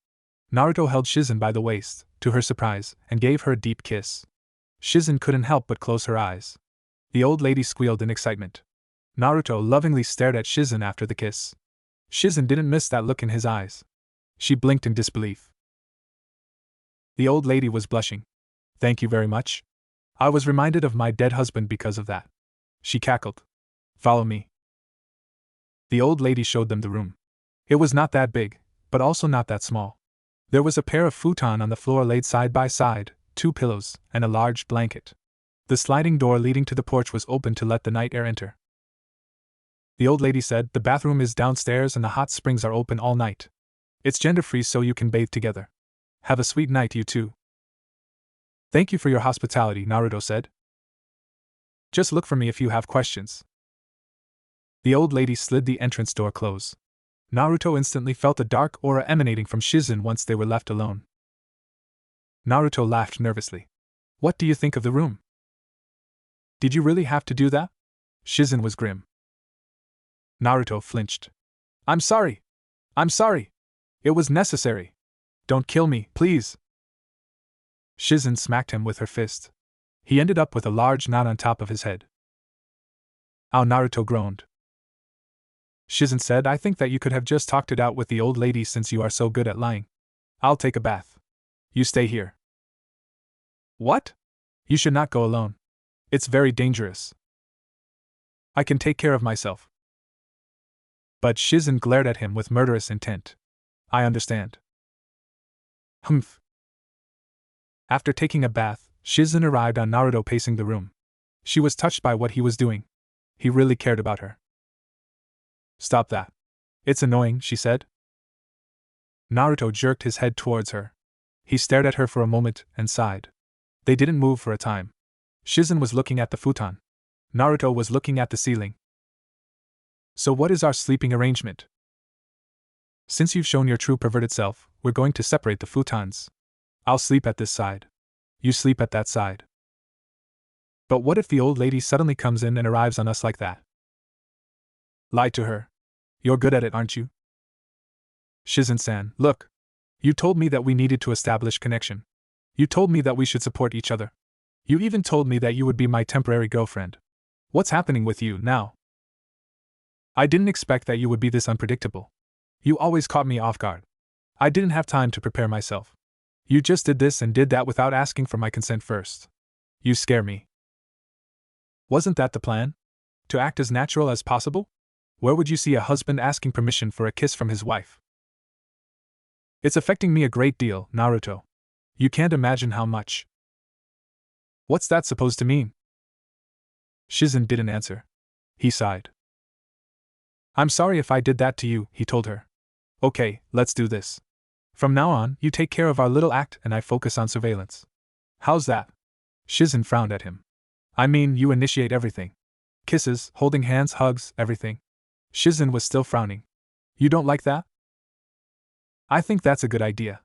Naruto held Shizen by the waist, to her surprise, and gave her a deep kiss. Shizen couldn't help but close her eyes. The old lady squealed in excitement. Naruto lovingly stared at Shizen after the kiss. Shizen didn't miss that look in his eyes. She blinked in disbelief. The old lady was blushing. Thank you very much. I was reminded of my dead husband because of that. She cackled. Follow me. The old lady showed them the room. It was not that big, but also not that small. There was a pair of futon on the floor laid side by side, 2 pillows, and a large blanket. The sliding door leading to the porch was open to let the night air enter. The old lady said, the bathroom is downstairs and the hot springs are open all night. It's gender-free so you can bathe together. Have a sweet night, you two. Thank you for your hospitality, Naruto said. Just look for me if you have questions. The old lady slid the entrance door close. Naruto instantly felt a dark aura emanating from Shizen once they were left alone. Naruto laughed nervously. What do you think of the room? Did you really have to do that? Shizen was grim. Naruto flinched. I'm sorry. It was necessary. Don't kill me, please. Shizen smacked him with her fist. He ended up with a large knot on top of his head. Ow, Naruto groaned. Shizen said, I think that you could have just talked it out with the old lady since you are so good at lying. I'll take a bath. You stay here. What? You should not go alone. It's very dangerous. I can take care of myself. But Shizen glared at him with murderous intent. I understand. Humph. After taking a bath, Shizen arrived on Naruto pacing the room. She was touched by what he was doing. He really cared about her. Stop that. It's annoying, she said. Naruto jerked his head towards her. He stared at her for a moment and sighed. They didn't move for a time. Shizen was looking at the futon. Naruto was looking at the ceiling. So what is our sleeping arrangement? Since you've shown your true perverted self, we're going to separate the futons. I'll sleep at this side. You sleep at that side. But what if the old lady suddenly comes in and arrives on us like that? Lie to her. You're good at it, aren't you? Shizen-san, look. You told me that we needed to establish connection. You told me that we should support each other. You even told me that you would be my temporary girlfriend. What's happening with you now? I didn't expect that you would be this unpredictable. You always caught me off guard. I didn't have time to prepare myself. You just did this and did that without asking for my consent first. You scare me. Wasn't that the plan? To act as natural as possible? Where would you see a husband asking permission for a kiss from his wife? It's affecting me a great deal, Naruto. You can't imagine how much. What's that supposed to mean? Shizen didn't answer. He sighed. I'm sorry if I did that to you, he told her. Okay, let's do this. From now on, you take care of our little act and I focus on surveillance. How's that? Shizen frowned at him. I mean, you initiate everything. Kisses, holding hands, hugs, everything. Shizen was still frowning. You don't like that? I think that's a good idea.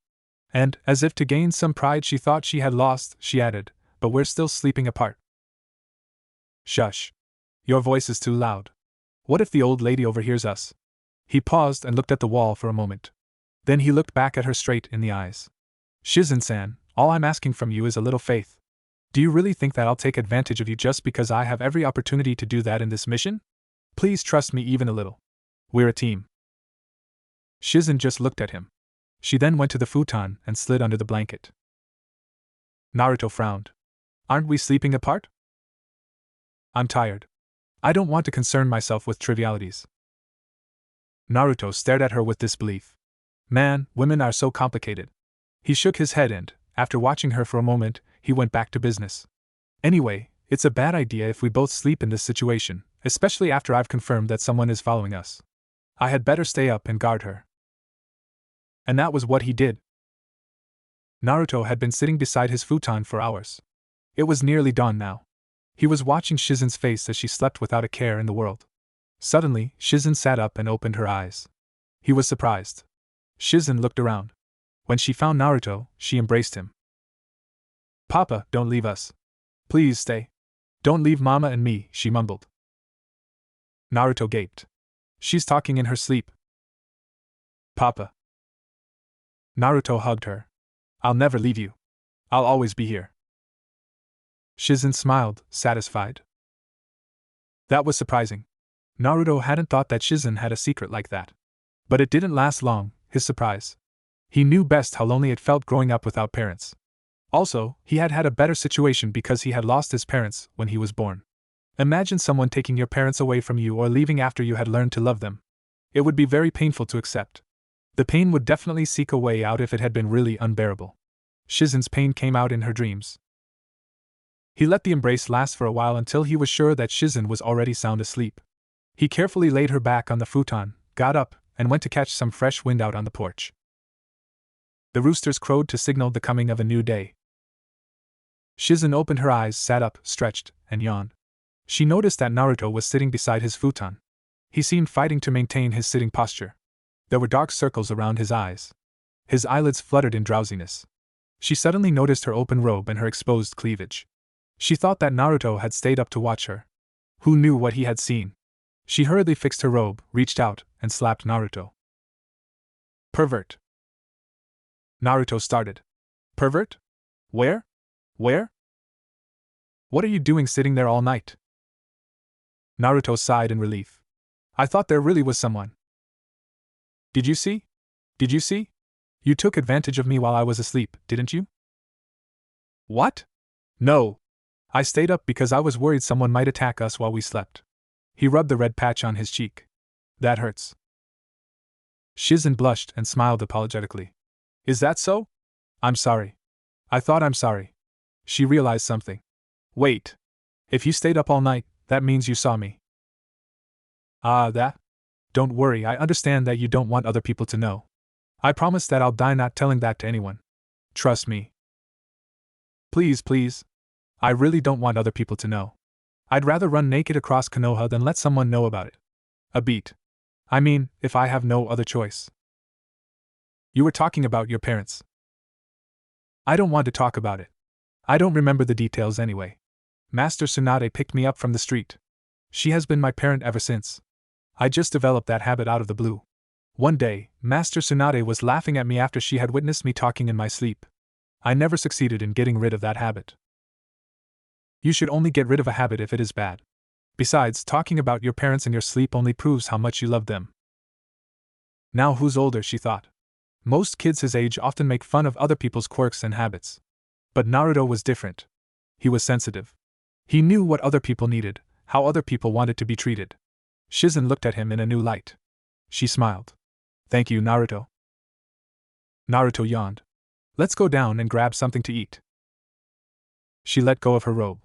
And, as if to gain some pride she thought she had lost, she added, but we're still sleeping apart. Shush. Your voice is too loud. What if the old lady overhears us? He paused and looked at the wall for a moment. Then he looked back at her straight in the eyes. Shizen-san, all I'm asking from you is a little faith. Do you really think that I'll take advantage of you just because I have every opportunity to do that in this mission? Please trust me even a little. We're a team. Shizen just looked at him. She then went to the futon and slid under the blanket. Naruto frowned. Aren't we sleeping apart? I'm tired. I don't want to concern myself with trivialities. Naruto stared at her with disbelief. Man, women are so complicated. He shook his head and, after watching her for a moment, he went back to business. Anyway, it's a bad idea if we both sleep in this situation, especially after I've confirmed that someone is following us. I had better stay up and guard her. And that was what he did. Naruto had been sitting beside his futon for hours. It was nearly dawn now. He was watching Shizen's face as she slept without a care in the world. Suddenly, Shizen sat up and opened her eyes. He was surprised. Shizen looked around. When she found Naruto, she embraced him. Papa, don't leave us. Please stay. Don't leave Mama and me, she mumbled. Naruto gaped. She's talking in her sleep. Papa. Naruto hugged her. I'll never leave you. I'll always be here. Shizen smiled, satisfied. That was surprising. Naruto hadn't thought that Shizen had a secret like that. But it didn't last long, his surprise. He knew best how lonely it felt growing up without parents. Also, he had had a better situation because he had lost his parents when he was born. Imagine someone taking your parents away from you or leaving after you had learned to love them. It would be very painful to accept. The pain would definitely seek a way out if it had been really unbearable. Shizen's pain came out in her dreams. He let the embrace last for a while until he was sure that Shizen was already sound asleep. He carefully laid her back on the futon, got up, and went to catch some fresh wind out on the porch. The roosters crowed to signal the coming of a new day. Shizen opened her eyes, sat up, stretched, and yawned. She noticed that Naruto was sitting beside his futon. He seemed fighting to maintain his sitting posture. There were dark circles around his eyes. His eyelids fluttered in drowsiness. She suddenly noticed her open robe and her exposed cleavage. She thought that Naruto had stayed up to watch her. Who knew what he had seen? She hurriedly fixed her robe, reached out, and slapped Naruto. Pervert. Naruto started. Pervert? Where? Where? What are you doing sitting there all night? Naruto sighed in relief. I thought there really was someone. Did you see? Did you see? You took advantage of me while I was asleep, didn't you? What? No. I stayed up because I was worried someone might attack us while we slept. He rubbed the red patch on his cheek. That hurts. Shizen blushed and smiled apologetically. Is that so? I'm sorry. I'm sorry. She realized something. Wait. If you stayed up all night, that means you saw me. Ah, that? Don't worry, I understand that you don't want other people to know. I promise that I'll die not telling that to anyone. Trust me. Please, please. I really don't want other people to know. I'd rather run naked across Konoha than let someone know about it. A beat. I mean, if I have no other choice. You were talking about your parents. I don't want to talk about it. I don't remember the details anyway. Master Tsunade picked me up from the street. She has been my parent ever since. I just developed that habit out of the blue. One day, Master Tsunade was laughing at me after she had witnessed me talking in my sleep. I never succeeded in getting rid of that habit. You should only get rid of a habit if it is bad. Besides, talking about your parents in your sleep only proves how much you love them. Now who's older, she thought. Most kids his age often make fun of other people's quirks and habits. But Naruto was different. He was sensitive. He knew what other people needed, how other people wanted to be treated. Shizen looked at him in a new light. She smiled. Thank you, Naruto. Naruto yawned. Let's go down and grab something to eat. She let go of her robe.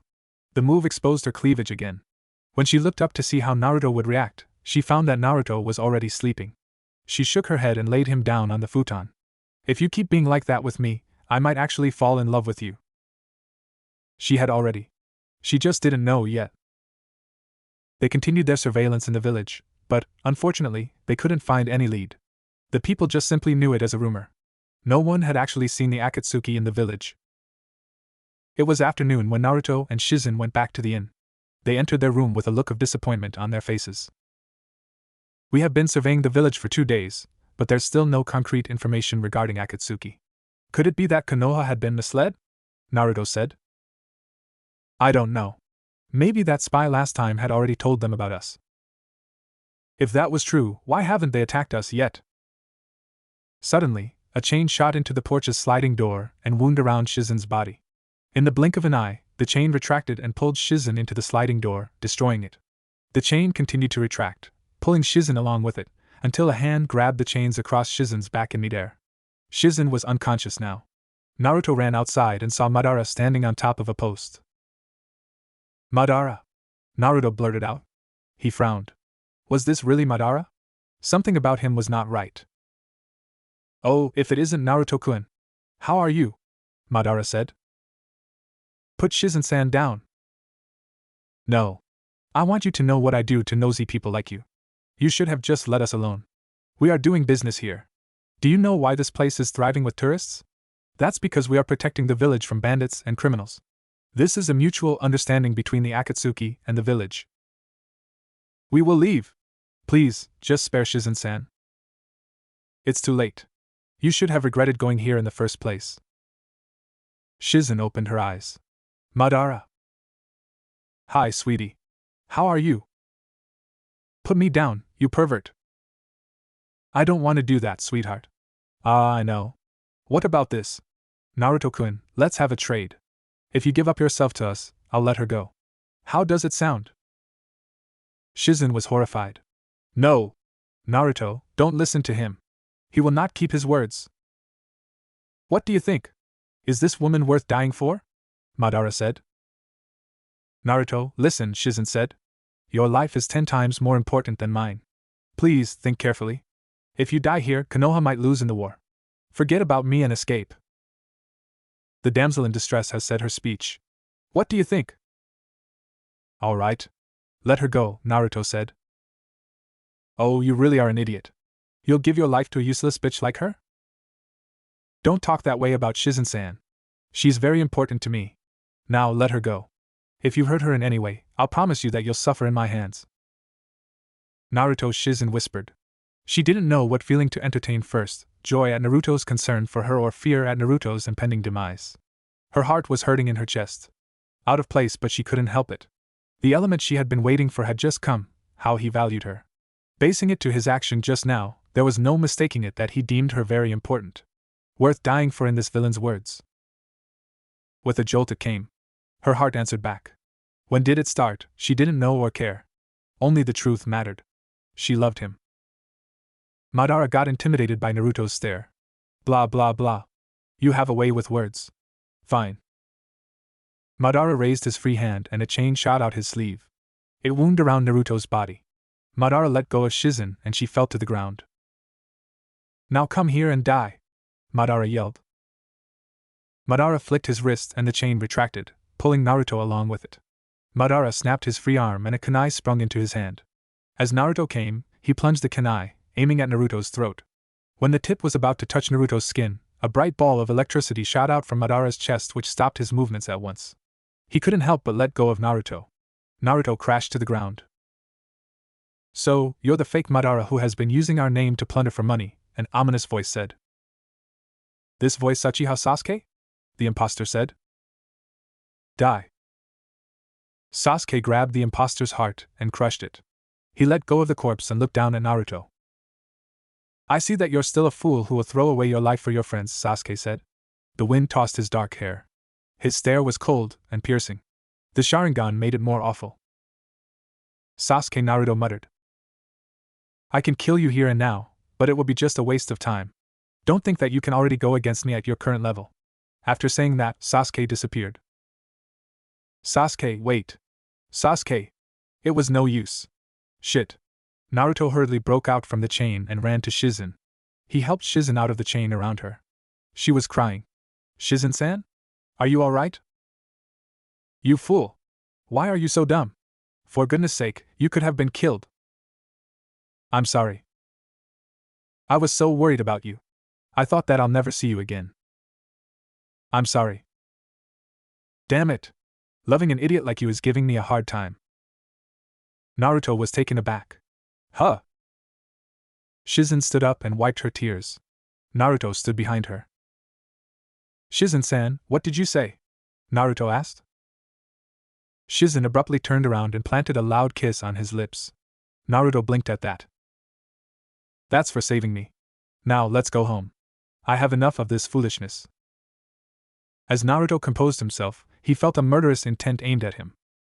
The move exposed her cleavage again. When she looked up to see how Naruto would react, she found that Naruto was already sleeping. She shook her head and laid him down on the futon. If you keep being like that with me, I might actually fall in love with you. She had already. She just didn't know yet. They continued their surveillance in the village, but, unfortunately, they couldn't find any lead. The people just simply knew it as a rumor. No one had actually seen the Akatsuki in the village. It was afternoon when Naruto and Shizen went back to the inn. They entered their room with a look of disappointment on their faces. We have been surveying the village for 2 days, but there's still no concrete information regarding Akatsuki. Could it be that Konoha had been misled? Naruto said. I don't know. Maybe that spy last time had already told them about us. If that was true, why haven't they attacked us yet? Suddenly, a chain shot into the porch's sliding door and wound around Shizen's body. In the blink of an eye, the chain retracted and pulled Shizen into the sliding door, destroying it. The chain continued to retract, pulling Shizen along with it, until a hand grabbed the chains across Shizen's back in midair. Shizen was unconscious now. Naruto ran outside and saw Madara standing on top of a post. Madara? Naruto blurted out. He frowned. Was this really Madara? Something about him was not right. Oh, if it isn't Naruto-kun. How are you? Madara said. Put Shizen-san down. No. I want you to know what I do to nosy people like you. You should have just let us alone. We are doing business here. Do you know why this place is thriving with tourists? That's because we are protecting the village from bandits and criminals. This is a mutual understanding between the Akatsuki and the village. We will leave. Please, just spare Shizen-san. It's too late. You should have regretted going here in the first place. Shizen opened her eyes. Madara. Hi, sweetie. How are you? Put me down, you pervert. I don't want to do that, sweetheart. Ah, I know. What about this? Naruto-kun, let's have a trade. If you give up yourself to us, I'll let her go. How does it sound? Shizen was horrified. No! Naruto, don't listen to him. He will not keep his words. What do you think? Is this woman worth dying for? Madara said. Naruto, listen, Shizen said. Your life is 10 times more important than mine. Please, think carefully. If you die here, Konoha might lose in the war. Forget about me and escape. The damsel in distress has said her speech. What do you think? All right. Let her go, Naruto said. Oh, you really are an idiot. You'll give your life to a useless bitch like her? Don't talk that way about Shizen-san. She's very important to me. Now let her go. If you hurt her in any way, I'll promise you that you'll suffer in my hands. Naruto, Shizen whispered. She didn't know what feeling to entertain first, joy at Naruto's concern for her or fear at Naruto's impending demise. Her heart was hurting in her chest. Out of place, but she couldn't help it. The element she had been waiting for had just come. How he valued her. Basing it to his action just now, there was no mistaking it that he deemed her very important. Worth dying for in this villain's words. With a jolt it came. Her heart answered back. When did it start? She didn't know or care. Only the truth mattered. She loved him. Madara got intimidated by Naruto's stare. Blah blah blah. You have a way with words. Fine. Madara raised his free hand and a chain shot out his sleeve. It wound around Naruto's body. Madara let go of Shizen and she fell to the ground. Now come here and die, Madara yelled. Madara flicked his wrist and the chain retracted, pulling Naruto along with it. Madara snapped his free arm and a kunai sprung into his hand. As Naruto came, he plunged the kunai, aiming at Naruto's throat. When the tip was about to touch Naruto's skin, a bright ball of electricity shot out from Madara's chest which stopped his movements at once. He couldn't help but let go of Naruto. Naruto crashed to the ground. So, you're the fake Madara who has been using our name to plunder for money, an ominous voice said. This voice Uchiha Sasuke? The impostor said. Die. Sasuke grabbed the impostor's heart and crushed it. He let go of the corpse and looked down at Naruto. I see that you're still a fool who will throw away your life for your friends, Sasuke said. The wind tossed his dark hair. His stare was cold and piercing. The Sharingan made it more awful. Sasuke, Naruto muttered. I can kill you here and now, but it will be just a waste of time. Don't think that you can already go against me at your current level. After saying that, Sasuke disappeared. Sasuke, wait. Sasuke. It was no use. Shit. Naruto hurriedly broke out from the chain and ran to Shizen. He helped Shizen out of the chain around her. She was crying. Shizen-san? Are you alright? You fool. Why are you so dumb? For goodness sake, you could have been killed. I'm sorry. I was so worried about you. I thought that I'll never see you again. I'm sorry. Damn it. Loving an idiot like you is giving me a hard time. Naruto was taken aback. Huh? Shizen stood up and wiped her tears. Naruto stood behind her. Shizen-san, what did you say? Naruto asked. Shizen abruptly turned around and planted a loud kiss on his lips. Naruto blinked at that. That's for saving me. Now let's go home. I have enough of this foolishness. As Naruto composed himself, he felt a murderous intent aimed at him.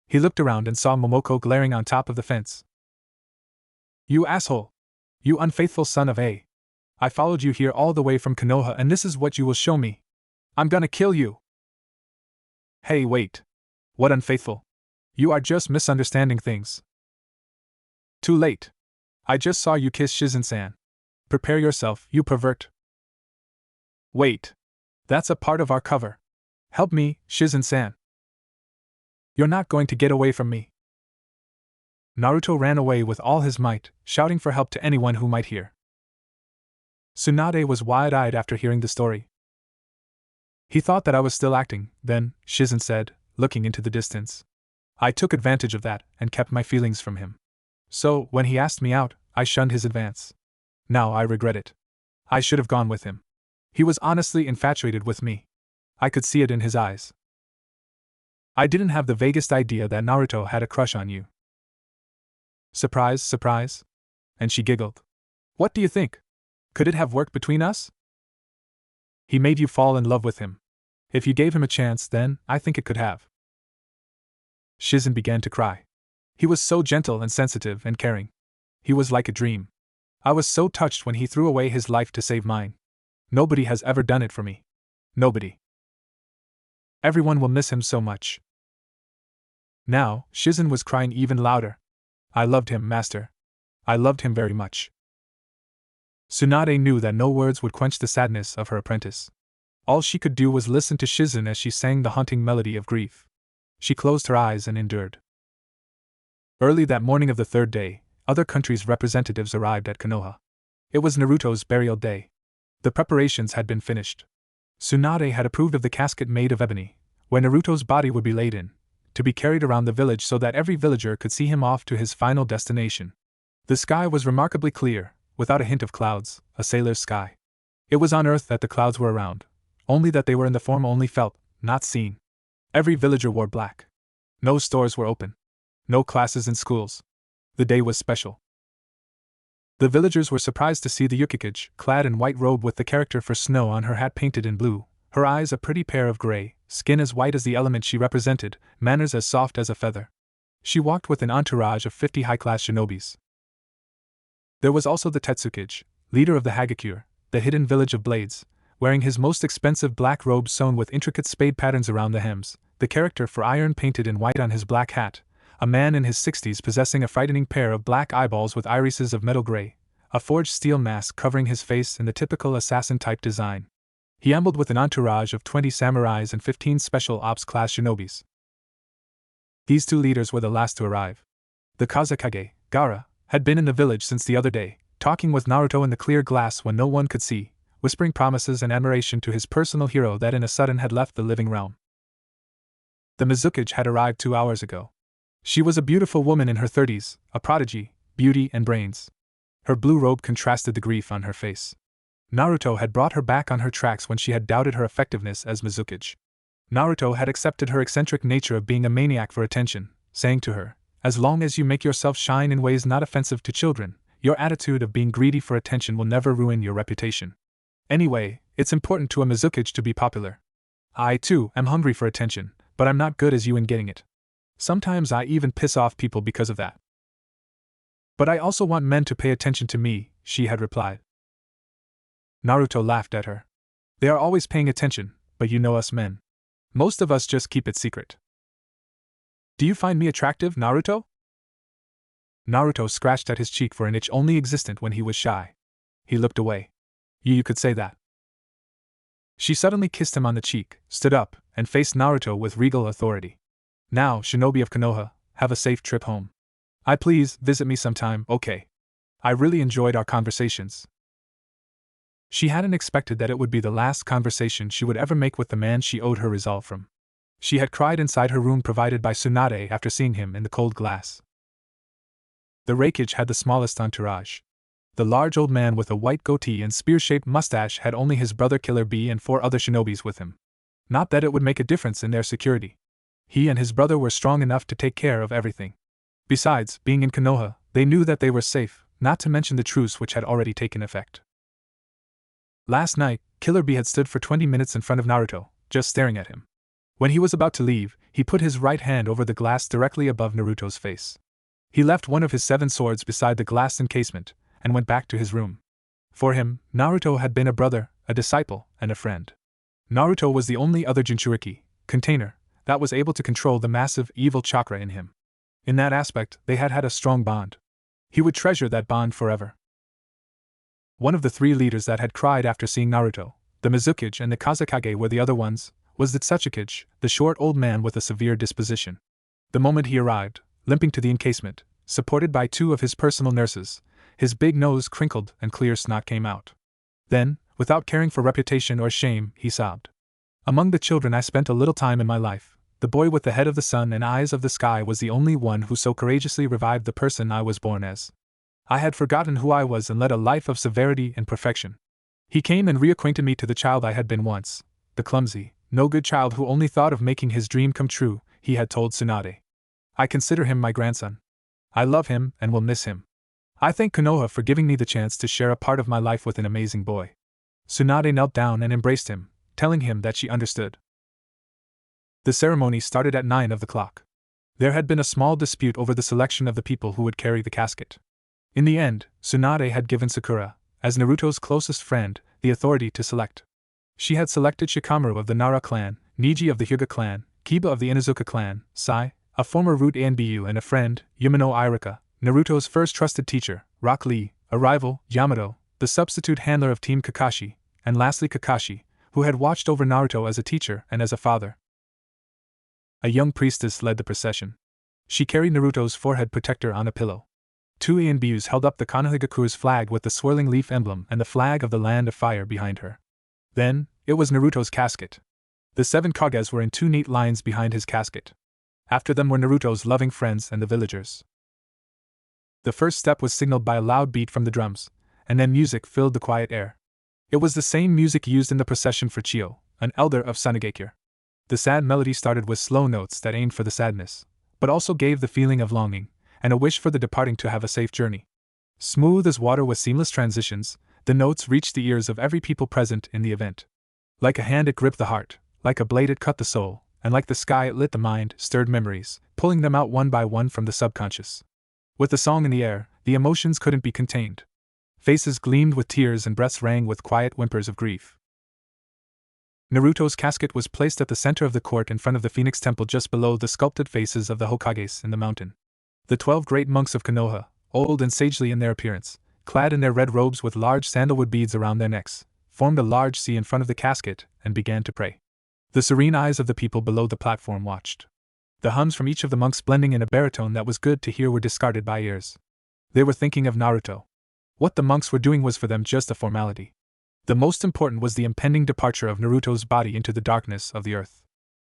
He looked around and saw Momoko glaring on top of the fence. You asshole! You unfaithful son of a! I followed you here all the way from Konoha and this is what you will show me. I'm gonna kill you! Hey, wait. What unfaithful? You are just misunderstanding things. Too late. I just saw you kiss Shizen-san. Prepare yourself, you pervert. Wait. That's a part of our cover. Help me, Shizen-san. You're not going to get away from me. Naruto ran away with all his might, shouting for help to anyone who might hear. Tsunade was wide-eyed after hearing the story. He thought that I was still acting, then, Shizen said, looking into the distance. I took advantage of that and kept my feelings from him. So, when he asked me out, I shunned his advance. Now I regret it. I should have gone with him. He was honestly infatuated with me. I could see it in his eyes. I didn't have the vaguest idea that Naruto had a crush on you. Surprise, surprise? And she giggled. What do you think? Could it have worked between us? He made you fall in love with him. If you gave him a chance, then I think it could have. Shizen began to cry. He was so gentle and sensitive and caring. He was like a dream. I was so touched when he threw away his life to save mine. Nobody has ever done it for me. Nobody. Everyone will miss him so much. Now, Shizen was crying even louder. I loved him, master. I loved him very much. Tsunade knew that no words would quench the sadness of her apprentice. All she could do was listen to Shizen as she sang the haunting melody of grief. She closed her eyes and endured. Early that morning of the third day, other countries' representatives arrived at Konoha. It was Naruto's burial day. The preparations had been finished. Tsunade had approved of the casket made of ebony, where Naruto's body would be laid in, to be carried around the village so that every villager could see him off to his final destination. The sky was remarkably clear, without a hint of clouds, a sailor's sky. It was on Earth that the clouds were around, only that they were in the form only felt, not seen. Every villager wore black. No stores were open. No classes in schools. The day was special. The villagers were surprised to see the Yukikage, clad in white robe with the character for snow on her hat painted in blue, her eyes a pretty pair of gray, skin as white as the element she represented, manners as soft as a feather. She walked with an entourage of 50 high-class shinobis. There was also the Tetsukage, leader of the Hagakure, the hidden village of blades, wearing his most expensive black robe sewn with intricate spade patterns around the hems, the character for iron painted in white on his black hat, a man in his 60s possessing a frightening pair of black eyeballs with irises of metal gray, a forged steel mask covering his face in the typical assassin-type design. He ambled with an entourage of 20 samurais and 15 special ops-class shinobis. These two leaders were the last to arrive. The Kazekage, Gaara, had been in the village since the other day, talking with Naruto in the clear glass when no one could see, whispering promises and admiration to his personal hero that in a sudden had left the living realm. The Mizukage had arrived 2 hours ago. She was a beautiful woman in her 30s, a prodigy, beauty and brains. Her blue robe contrasted the grief on her face. Naruto had brought her back on her tracks when she had doubted her effectiveness as Mizukage. Naruto had accepted her eccentric nature of being a maniac for attention, saying to her, "As long as you make yourself shine in ways not offensive to children, your attitude of being greedy for attention will never ruin your reputation. Anyway, it's important to a Mizukage to be popular. I, too, am hungry for attention, but I'm not good as you in getting it. Sometimes I even piss off people because of that. But I also want men to pay attention to me," she had replied. Naruto laughed at her. "They are always paying attention, but you know us men. Most of us just keep it secret. Do you find me attractive, Naruto?" Naruto scratched at his cheek for an itch only existent when he was shy. He looked away. You could say that." She suddenly kissed him on the cheek, stood up, and faced Naruto with regal authority. "Now, shinobi of Konoha, have a safe trip home. Please visit me sometime, okay? I really enjoyed our conversations." She hadn't expected that it would be the last conversation she would ever make with the man she owed her resolve from. She had cried inside her room provided by Tsunade after seeing him in the cold glass. The Reikage had the smallest entourage. The large old man with a white goatee and spear-shaped mustache had only his brother Killer Bee and 4 other shinobis with him. Not that it would make a difference in their security. He and his brother were strong enough to take care of everything. Besides, being in Konoha, they knew that they were safe, not to mention the truce which had already taken effect. Last night, Killer Bee had stood for 20 minutes in front of Naruto, just staring at him. When he was about to leave, he put his right hand over the glass directly above Naruto's face. He left one of his 7 swords beside the glass encasement, and went back to his room. For him, Naruto had been a brother, a disciple, and a friend. Naruto was the only other Jinchuriki, container, that was able to control the massive, evil chakra in him. In that aspect, they had had a strong bond. He would treasure that bond forever. One of the 3 leaders that had cried after seeing Naruto, the Mizukage and the Kazekage were the other ones, was the Tetsukage, the short old man with a severe disposition. The moment he arrived, limping to the encasement, supported by 2 of his personal nurses, his big nose crinkled and clear snot came out. Then, without caring for reputation or shame, he sobbed. "Among the children I spent a little time in my life, The boy with the head of the sun and eyes of the sky was the only one who so courageously revived the person I was born as. I had forgotten who I was and led a life of severity and perfection. He came and reacquainted me to the child I had been once, the clumsy, no good child who only thought of making his dream come true, he had told Tsunade. I consider him my grandson. I love him and will miss him. I thank Konoha for giving me the chance to share a part of my life with an amazing boy. Tsunade knelt down and embraced him, telling him that she understood. The ceremony started at 9 of the clock. There had been a small dispute over the selection of the people who would carry the casket. In the end, Tsunade had given Sakura, as Naruto's closest friend, the authority to select. She had selected Shikamaru of the Nara clan, Niji of the Hyuga clan, Kiba of the Inuzuka clan, Sai, a former Root Anbu and a friend, Yumino Irika, Naruto's first trusted teacher, Rock Lee, a rival, Yamato, the substitute handler of Team Kakashi, and lastly Kakashi, who had watched over Naruto as a teacher and as a father. A young priestess led the procession. She carried Naruto's forehead protector on a pillow. 2 Anbus held up the Konohagakuru's flag with the swirling leaf emblem and the flag of the Land of Fire behind her. Then, it was Naruto's casket. The 7 Kages were in 2 neat lines behind his casket. After them were Naruto's loving friends and the villagers. The first step was signaled by a loud beat from the drums, and then music filled the quiet air. It was the same music used in the procession for Chiyo, an elder of Sanagakure. The sad melody started with slow notes that aimed for the sadness, but also gave the feeling of longing, and a wish for the departing to have a safe journey. Smooth as water with seamless transitions, the notes reached the ears of every people present in the event. Like a hand it gripped the heart, like a blade it cut the soul, and like the sky it lit the mind, stirred memories, pulling them out one by one from the subconscious. With the song in the air, the emotions couldn't be contained. Faces gleamed with tears and breaths rang with quiet whimpers of grief. Naruto's casket was placed at the center of the court in front of the Phoenix Temple just below the sculpted faces of the Hokages in the mountain. The 12 great monks of Konoha, old and sagely in their appearance, clad in their red robes with large sandalwood beads around their necks, formed a large C in front of the casket and began to pray. The serene eyes of the people below the platform watched. The hums from each of the monks blending in a baritone that was good to hear were discarded by ears. They were thinking of Naruto. What the monks were doing was for them just a formality. The most important was the impending departure of Naruto's body into the darkness of the earth.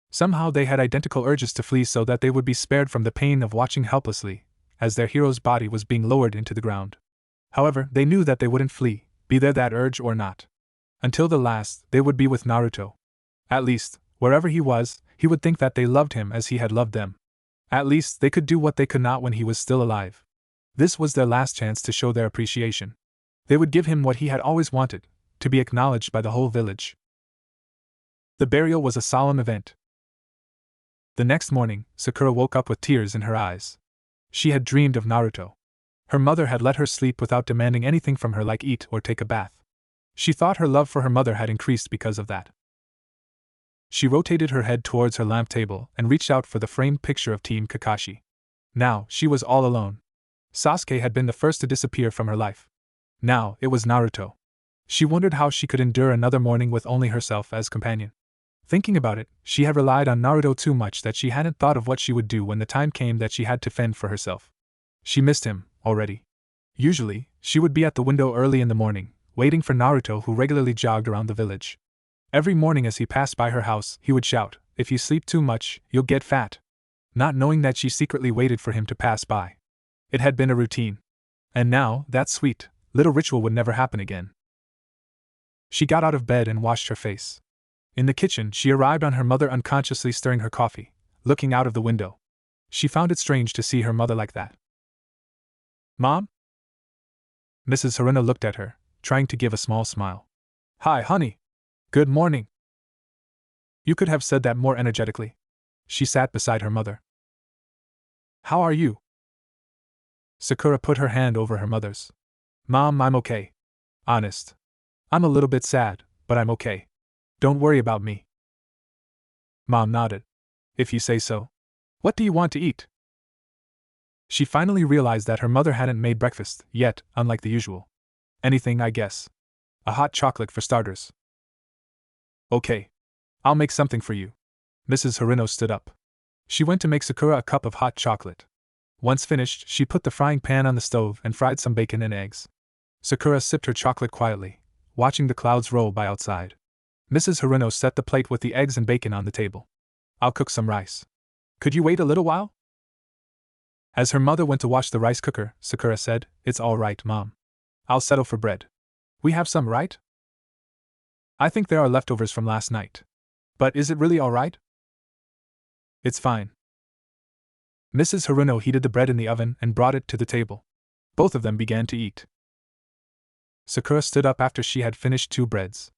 Somehow they had identical urges to flee so that they would be spared from the pain of watching helplessly, as their hero's body was being lowered into the ground. However, they knew that they wouldn't flee, be there that urge or not. Until the last, they would be with Naruto. At least, wherever he was, he would think that they loved him as he had loved them. At least, they could do what they could not when he was still alive. This was their last chance to show their appreciation. They would give him what he had always wanted, to be acknowledged by the whole village. The burial was a solemn event. The next morning, Sakura woke up with tears in her eyes. She had dreamed of Naruto. Her mother had let her sleep without demanding anything from her like eat or take a bath. She thought her love for her mother had increased because of that. She rotated her head towards her lamp table and reached out for the framed picture of Team Kakashi. Now, she was all alone. Sasuke had been the first to disappear from her life. Now, it was Naruto. She wondered how she could endure another morning with only herself as companion. Thinking about it, she had relied on Naruto too much that she hadn't thought of what she would do when the time came that she had to fend for herself. She missed him, already. Usually, she would be at the window early in the morning, waiting for Naruto who regularly jogged around the village. Every morning as he passed by her house, he would shout, "If you sleep too much, you'll get fat." Not knowing that she secretly waited for him to pass by. It had been a routine. And now, that sweet, little ritual would never happen again. She got out of bed and washed her face. In the kitchen, she arrived on her mother unconsciously stirring her coffee, looking out of the window. She found it strange to see her mother like that. "Mom?" Mrs. Haruna looked at her, trying to give a small smile. "Hi, honey. Good morning." You could have said that more energetically. She sat beside her mother. "How are you?" Sakura put her hand over her mother's. "Mom, I'm okay. Honest. I'm a little bit sad, but I'm okay. Don't worry about me." Mom nodded. "If you say so. What do you want to eat?" She finally realized that her mother hadn't made breakfast yet, unlike the usual. "Anything, I guess. A hot chocolate for starters." "Okay. I'll make something for you." Mrs. Haruno stood up. She went to make Sakura a cup of hot chocolate. Once finished, she put the frying pan on the stove and fried some bacon and eggs. Sakura sipped her chocolate quietly, watching the clouds roll by outside. Mrs. Haruno set the plate with the eggs and bacon on the table. I'll cook some rice. Could you wait a little while? As her mother went to wash the rice cooker, Sakura said, It's all right, Mom. I'll settle for bread. We have some, right? I think there are leftovers from last night. But is it really all right? It's fine. Mrs. Haruno heated the bread in the oven and brought it to the table. Both of them began to eat. Sakura stood up after she had finished 2 breads.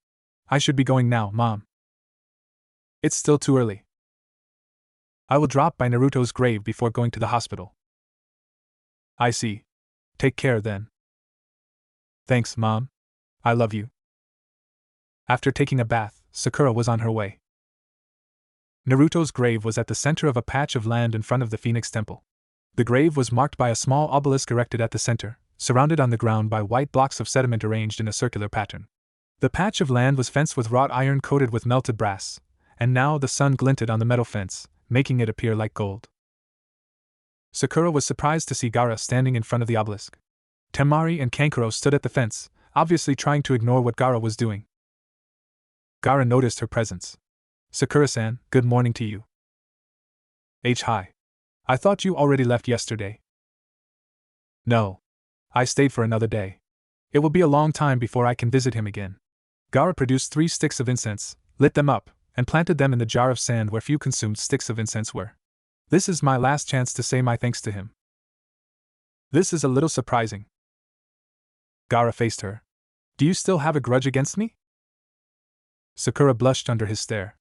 I should be going now, Mom. It's still too early. I will drop by Naruto's grave before going to the hospital. I see. Take care then. Thanks, Mom. I love you. After taking a bath, Sakura was on her way. Naruto's grave was at the center of a patch of land in front of the Phoenix Temple. The grave was marked by a small obelisk erected at the center, surrounded on the ground by white blocks of sediment arranged in a circular pattern. The patch of land was fenced with wrought iron coated with melted brass, and now the sun glinted on the metal fence, making it appear like gold. Sakura was surprised to see Gaara standing in front of the obelisk. Temari and Kankuro stood at the fence, obviously trying to ignore what Gaara was doing. Gaara noticed her presence. Sakura-san, good morning to you. Hi. I thought you already left yesterday. No. I stayed for another day. It will be a long time before I can visit him again. Gaara produced 3 sticks of incense, lit them up, and planted them in the jar of sand where few consumed sticks of incense were. This is my last chance to say my thanks to him. This is a little surprising. Gaara faced her. Do you still have a grudge against me? Sakura blushed under his stare.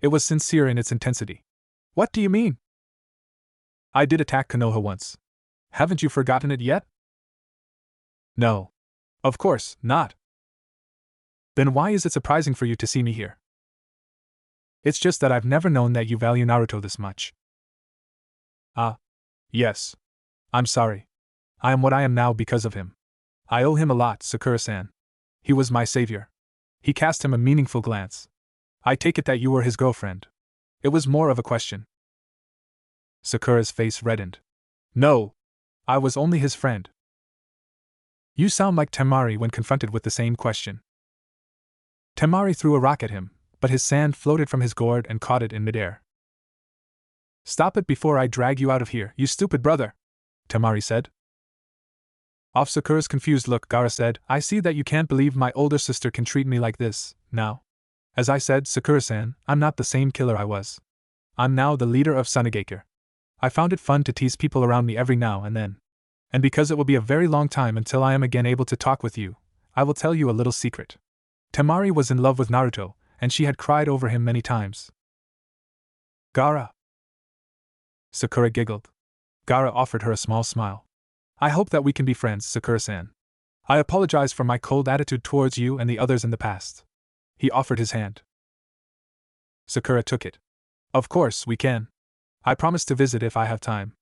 It was sincere in its intensity. What do you mean? I did attack Konoha once. Haven't you forgotten it yet? No. Of course, not. Then why is it surprising for you to see me here? It's just that I've never known that you value Naruto this much. Ah. Yes. I'm sorry. I am what I am now because of him. I owe him a lot, Sakura-san. He was my savior. He cast him a meaningful glance. I take it that you were his girlfriend. It was more of a question. Sakura's face reddened. No. I was only his friend. You sound like Temari when confronted with the same question. Temari threw a rock at him, but his sand floated from his gourd and caught it in midair. Stop it before I drag you out of here, you stupid brother, Temari said. Off Sakura's confused look, Gaara said, I see that you can't believe my older sister can treat me like this, now. As I said, Sakura-san, I'm not the same killer I was. I'm now the leader of Sunigakure. I found it fun to tease people around me every now and then. And because it will be a very long time until I am again able to talk with you, I will tell you a little secret. Temari was in love with Naruto, and she had cried over him many times. Gaara. Sakura giggled. Gaara offered her a small smile. I hope that we can be friends, Sakura-san. I apologize for my cold attitude towards you and the others in the past. He offered his hand. Sakura took it. Of course, we can. I promise to visit if I have time.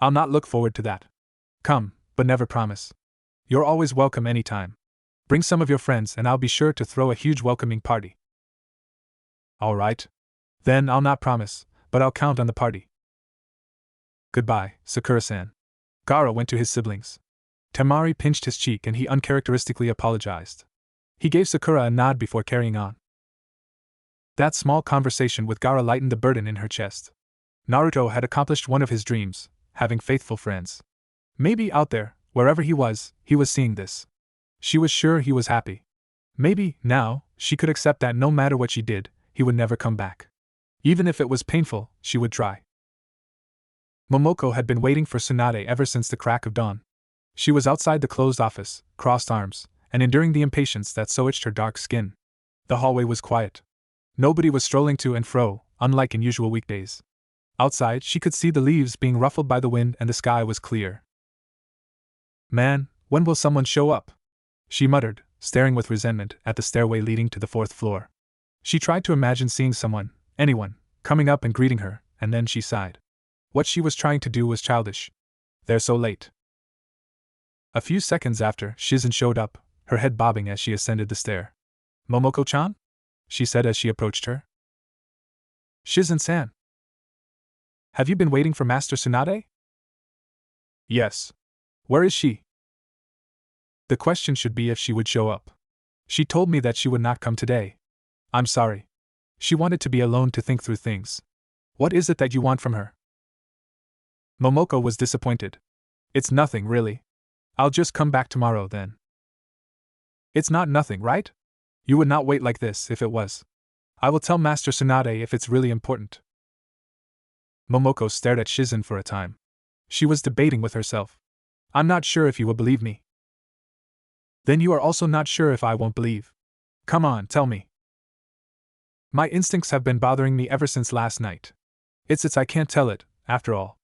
I'll not look forward to that. Come, but never promise. You're always welcome anytime. Bring some of your friends and I'll be sure to throw a huge welcoming party. All right. Then I'll not promise, but I'll count on the party. Goodbye, Sakura-san. Gaara went to his siblings. Temari pinched his cheek and he uncharacteristically apologized. He gave Sakura a nod before carrying on. That small conversation with Gaara lightened the burden in her chest. Naruto had accomplished one of his dreams, having faithful friends. Maybe out there, wherever he was seeing this. She was sure he was happy. Maybe, now, she could accept that no matter what she did, he would never come back. Even if it was painful, she would try. Momoko had been waiting for Tsunade ever since the crack of dawn. She was outside the closed office, crossed arms, and enduring the impatience that so itched her dark skin. The hallway was quiet. Nobody was strolling to and fro, unlike in usual weekdays. Outside, she could see the leaves being ruffled by the wind and the sky was clear. Man, when will someone show up? She muttered, staring with resentment at the stairway leading to the 4th floor. She tried to imagine seeing someone, anyone, coming up and greeting her, and then she sighed. What she was trying to do was childish. They're so late. A few seconds after, Shizen showed up, her head bobbing as she ascended the stair. Momoko-chan? She said as she approached her. Shizen-san. Have you been waiting for Master Tsunade? Yes. Where is she? The question should be if she would show up. She told me that she would not come today. I'm sorry. She wanted to be alone to think through things. What is it that you want from her? Momoko was disappointed. It's nothing, really. I'll just come back tomorrow, then. It's not nothing, right? You would not wait like this if it was. I will tell Master Tsunade if it's really important. Momoko stared at Shizen for a time. She was debating with herself. I'm not sure if you will believe me. Then you are also not sure if I won't believe. Come on, tell me. My instincts have been bothering me ever since last night. It's I can't tell it, after all.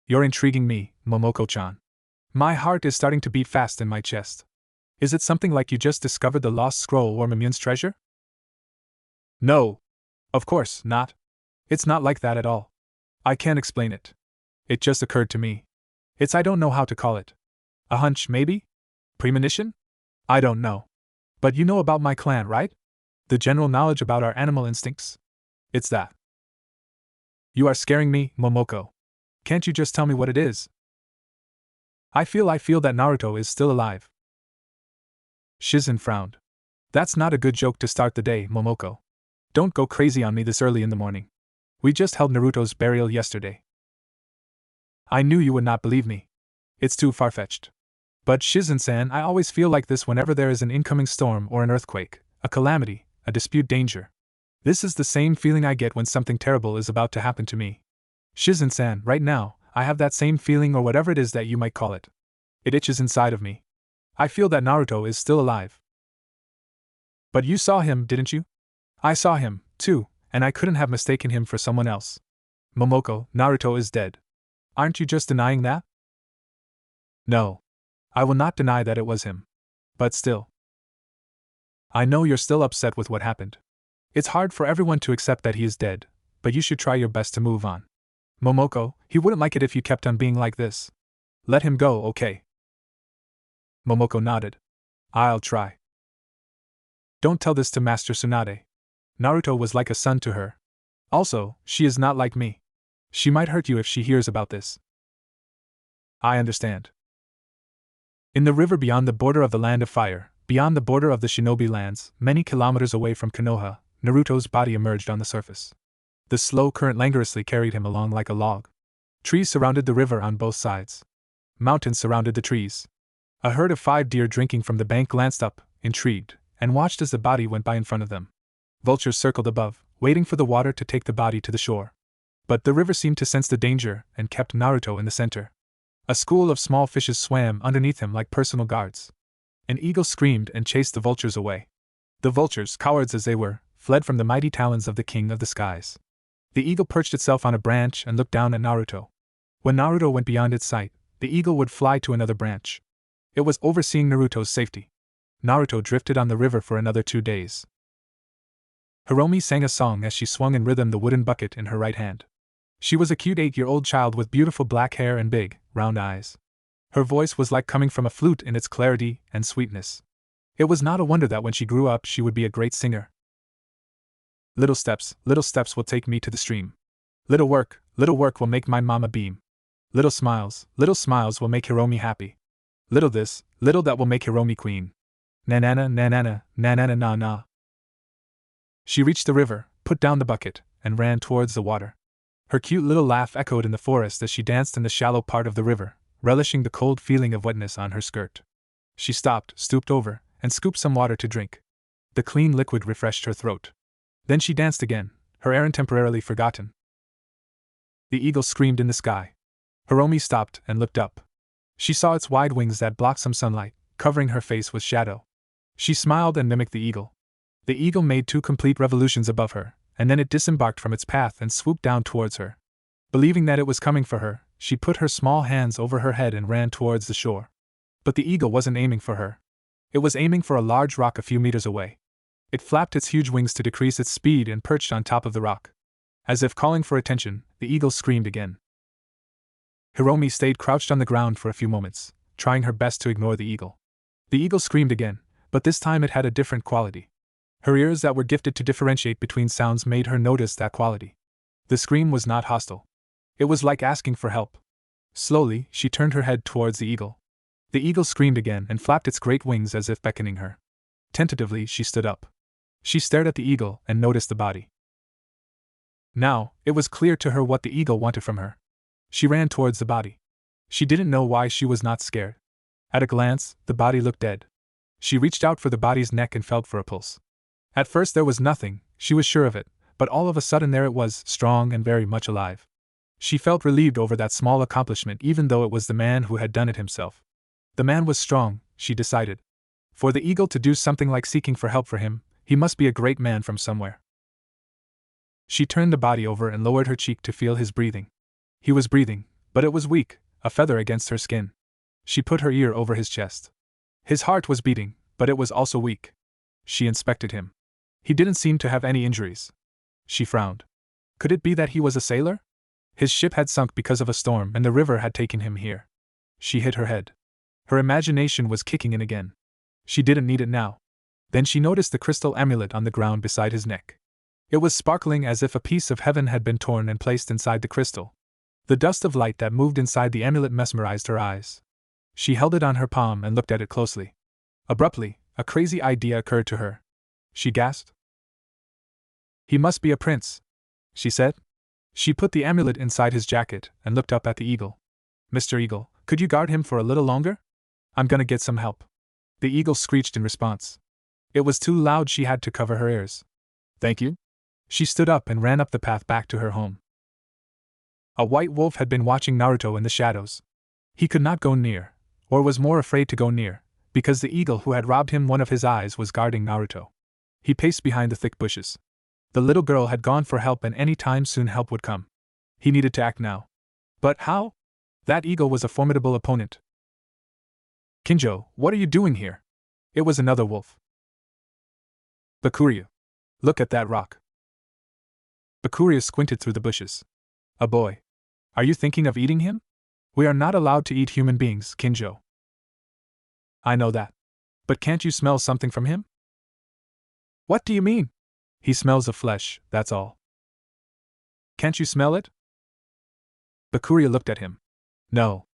You're intriguing me, Momoko-chan. My heart is starting to beat fast in my chest. Is it something like you just discovered the lost scroll or Mimune's treasure? No. Of course not. It's not like that at all. I can't explain it. It just occurred to me. I don't know how to call it. A hunch, maybe? Premonition? I don't know. But you know about my clan, right? The general knowledge about our animal instincts? It's that. You are scaring me, Momoko. Can't you just tell me what it is? I feel that Naruto is still alive. Shizen frowned. That's not a good joke to start the day, Momoko. Don't go crazy on me this early in the morning. We just held Naruto's burial yesterday. I knew you would not believe me. It's too far-fetched. But Shizen-san, I always feel like this whenever there is an incoming storm or an earthquake, a calamity, a dispute danger. This is the same feeling I get when something terrible is about to happen to me. Shizen-san, right now, I have that same feeling or whatever it is that you might call it. It itches inside of me. I feel that Naruto is still alive. But you saw him, didn't you? I saw him, too, and I couldn't have mistaken him for someone else. Momoko, Naruto is dead. Aren't you just denying that? No. I will not deny that it was him. But still. I know you're still upset with what happened. It's hard for everyone to accept that he is dead, but you should try your best to move on. Momoko, he wouldn't like it if you kept on being like this. Let him go, okay? Momoko nodded. I'll try. Don't tell this to Master Tsunade. Naruto was like a son to her. Also, she is not like me. She might hurt you if she hears about this. I understand. In the river beyond the border of the Land of Fire, beyond the border of the Shinobi lands, many kilometers away from Konoha, Naruto's body emerged on the surface. The slow current languorously carried him along like a log. Trees surrounded the river on both sides. Mountains surrounded the trees. A herd of 5 deer drinking from the bank glanced up, intrigued, and watched as the body went by in front of them. Vultures circled above, waiting for the water to take the body to the shore. But the river seemed to sense the danger and kept Naruto in the center. A school of small fishes swam underneath him like personal guards. An eagle screamed and chased the vultures away. The vultures, cowards as they were, fled from the mighty talons of the King of the Skies. The eagle perched itself on a branch and looked down at Naruto. When Naruto went beyond its sight, the eagle would fly to another branch. It was overseeing Naruto's safety. Naruto drifted on the river for another 2 days. Hiromi sang a song as she swung in rhythm the wooden bucket in her right hand. She was a cute 8-year-old child with beautiful black hair and big, round eyes. Her voice was like coming from a flute in its clarity and sweetness. It was not a wonder that when she grew up she would be a great singer. Little steps will take me to the stream. Little work will make my mama beam. Little smiles will make Hiromi happy. Little this, little that will make Hiromi queen. Na-na-na, na-na-na, na-na-na, na-na. She reached the river, put down the bucket, and ran towards the water. Her cute little laugh echoed in the forest as she danced in the shallow part of the river, relishing the cold feeling of wetness on her skirt. She stopped, stooped over, and scooped some water to drink. The clean liquid refreshed her throat. Then she danced again, her errand temporarily forgotten. The eagle screamed in the sky. Hiromi stopped and looked up. She saw its wide wings that blocked some sunlight, covering her face with shadow. She smiled and mimicked the eagle. The eagle made 2 complete revolutions above her, and then it disembarked from its path and swooped down towards her. Believing that it was coming for her, she put her small hands over her head and ran towards the shore. But the eagle wasn't aiming for her. It was aiming for a large rock a few meters away. It flapped its huge wings to decrease its speed and perched on top of the rock. As if calling for attention, the eagle screamed again. Hiromi stayed crouched on the ground for a few moments, trying her best to ignore the eagle. The eagle screamed again, but this time it had a different quality. Her ears that were gifted to differentiate between sounds made her notice that quality. The scream was not hostile. It was like asking for help. Slowly, she turned her head towards the eagle. The eagle screamed again and flapped its great wings as if beckoning her. Tentatively, she stood up. She stared at the eagle and noticed the body. Now, it was clear to her what the eagle wanted from her. She ran towards the body. She didn't know why she was not scared. At a glance, the body looked dead. She reached out for the body's neck and felt for a pulse. At first there was nothing, she was sure of it, but all of a sudden there it was, strong and very much alive. She felt relieved over that small accomplishment even though it was the man who had done it himself. The man was strong, she decided. For the eagle to do something like seeking for help for him, he must be a great man from somewhere. She turned the body over and lowered her cheek to feel his breathing. He was breathing, but it was weak, a feather against her skin. She put her ear over his chest. His heart was beating, but it was also weak. She inspected him. He didn't seem to have any injuries. She frowned. Could it be that he was a sailor? His ship had sunk because of a storm and the river had taken him here. She hit her head. Her imagination was kicking in again. She didn't need it now. Then she noticed the crystal amulet on the ground beside his neck. It was sparkling as if a piece of heaven had been torn and placed inside the crystal. The dust of light that moved inside the amulet mesmerized her eyes. She held it on her palm and looked at it closely. Abruptly, a crazy idea occurred to her. She gasped. He must be a prince, she said. She put the amulet inside his jacket and looked up at the eagle. Mr. Eagle, could you guard him for a little longer? I'm gonna get some help. The eagle screeched in response. It was too loud, she had to cover her ears. Thank you. She stood up and ran up the path back to her home. A white wolf had been watching Naruto in the shadows. He could not go near, or was more afraid to go near, because the eagle who had robbed him one of his eyes was guarding Naruto. He paced behind the thick bushes. The little girl had gone for help and any time soon help would come. He needed to act now. But how? That eagle was a formidable opponent. Kinjo, what are you doing here? It was another wolf. Bakuryu. Look at that rock. Bakuryu squinted through the bushes. A boy. Are you thinking of eating him? We are not allowed to eat human beings, Kinjo. I know that. But can't you smell something from him? What do you mean? He smells of flesh, that's all. Can't you smell it? Bakuryu looked at him. No.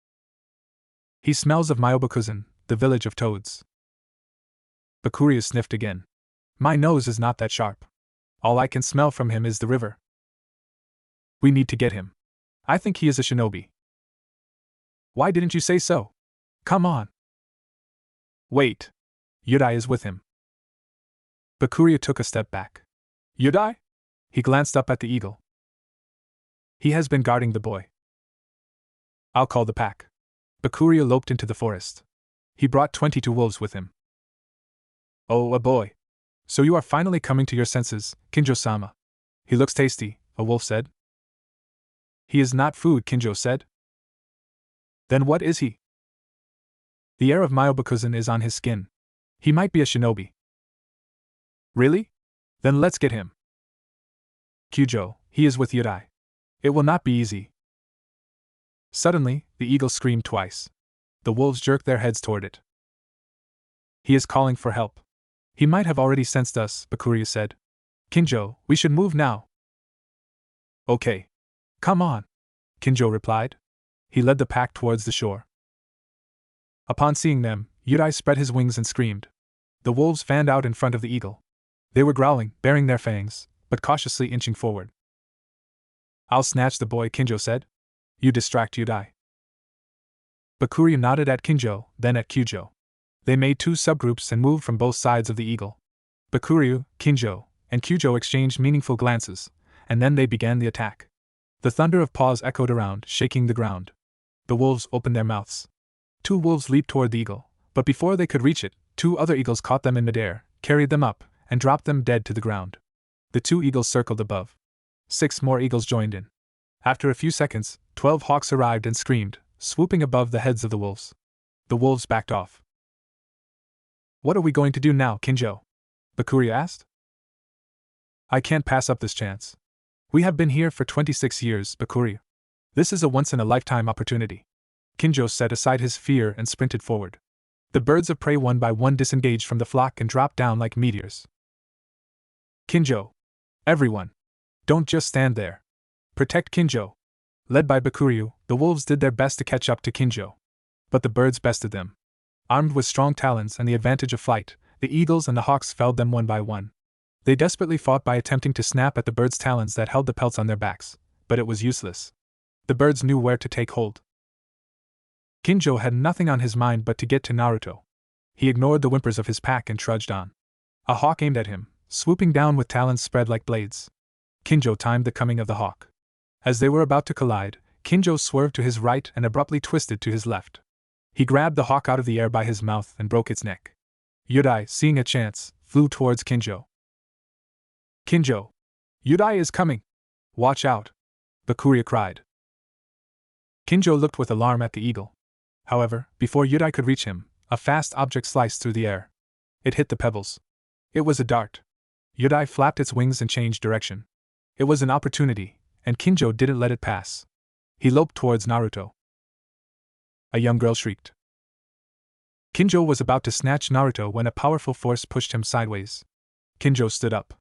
He smells of Myobokuzen, the village of toads. Bakuryu sniffed again. My nose is not that sharp. All I can smell from him is the river. We need to get him. I think he is a shinobi. Why didn't you say so? Come on. Wait. Yudai is with him. Bakuryu took a step back. Yudai? He glanced up at the eagle. He has been guarding the boy. I'll call the pack. Bakuryu loped into the forest. He brought 22 wolves with him. Oh, a boy. So you are finally coming to your senses, Kinjo-sama. He looks tasty, a wolf said. He is not food, Kinjo said. Then what is he? The air of Myobokuzen is on his skin. He might be a shinobi. Really? Then let's get him. Kyujo, he is with Yudai. It will not be easy. Suddenly, the eagle screamed twice. The wolves jerked their heads toward it. He is calling for help. He might have already sensed us, Bakuryu said. Kinjo, we should move now. Okay. Come on, Kinjo replied. He led the pack towards the shore. Upon seeing them, Yudai spread his wings and screamed. The wolves fanned out in front of the eagle. They were growling, baring their fangs, but cautiously inching forward. I'll snatch the boy, Kinjo said. You distract Yudai. Bakuryu nodded at Kinjo, then at Kyujo. They made two subgroups and moved from both sides of the eagle. Bakuryu, Kinjo, and Kyujo exchanged meaningful glances, and then they began the attack. The thunder of paws echoed around, shaking the ground. The wolves opened their mouths. Two wolves leaped toward the eagle, but before they could reach it, two other eagles caught them in midair, carried them up, and dropped them dead to the ground. The two eagles circled above. 6 more eagles joined in. After a few seconds, 12 hawks arrived and screamed, swooping above the heads of the wolves. The wolves backed off. What are we going to do now, Kinjo? Bakuryu asked. I can't pass up this chance. We have been here for 26 years, Bakuryu. This is a once-in-a-lifetime opportunity. Kinjo set aside his fear and sprinted forward. The birds of prey one by one disengaged from the flock and dropped down like meteors. Kinjo! Everyone! Don't just stand there. Protect Kinjo! Led by Bakuryu, the wolves did their best to catch up to Kinjo. But the birds bested them. Armed with strong talons and the advantage of flight, the eagles and the hawks felled them one by one. They desperately fought by attempting to snap at the birds' talons that held the pelts on their backs, but it was useless. The birds knew where to take hold. Kinjo had nothing on his mind but to get to Naruto. He ignored the whimpers of his pack and trudged on. A hawk aimed at him, swooping down with talons spread like blades. Kinjo timed the coming of the hawk. As they were about to collide, Kinjo swerved to his right and abruptly twisted to his left. He grabbed the hawk out of the air by his mouth and broke its neck. Yudai, seeing a chance, flew towards Kinjo. Kinjo! Yudai is coming! Watch out! Bakuria cried. Kinjo looked with alarm at the eagle. However, before Yudai could reach him, a fast object sliced through the air. It hit the pebbles. It was a dart. Yudai flapped its wings and changed direction. It was an opportunity, and Kinjo didn't let it pass. He loped towards Naruto. A young girl shrieked. Kinjo was about to snatch Naruto when a powerful force pushed him sideways. Kinjo stood up.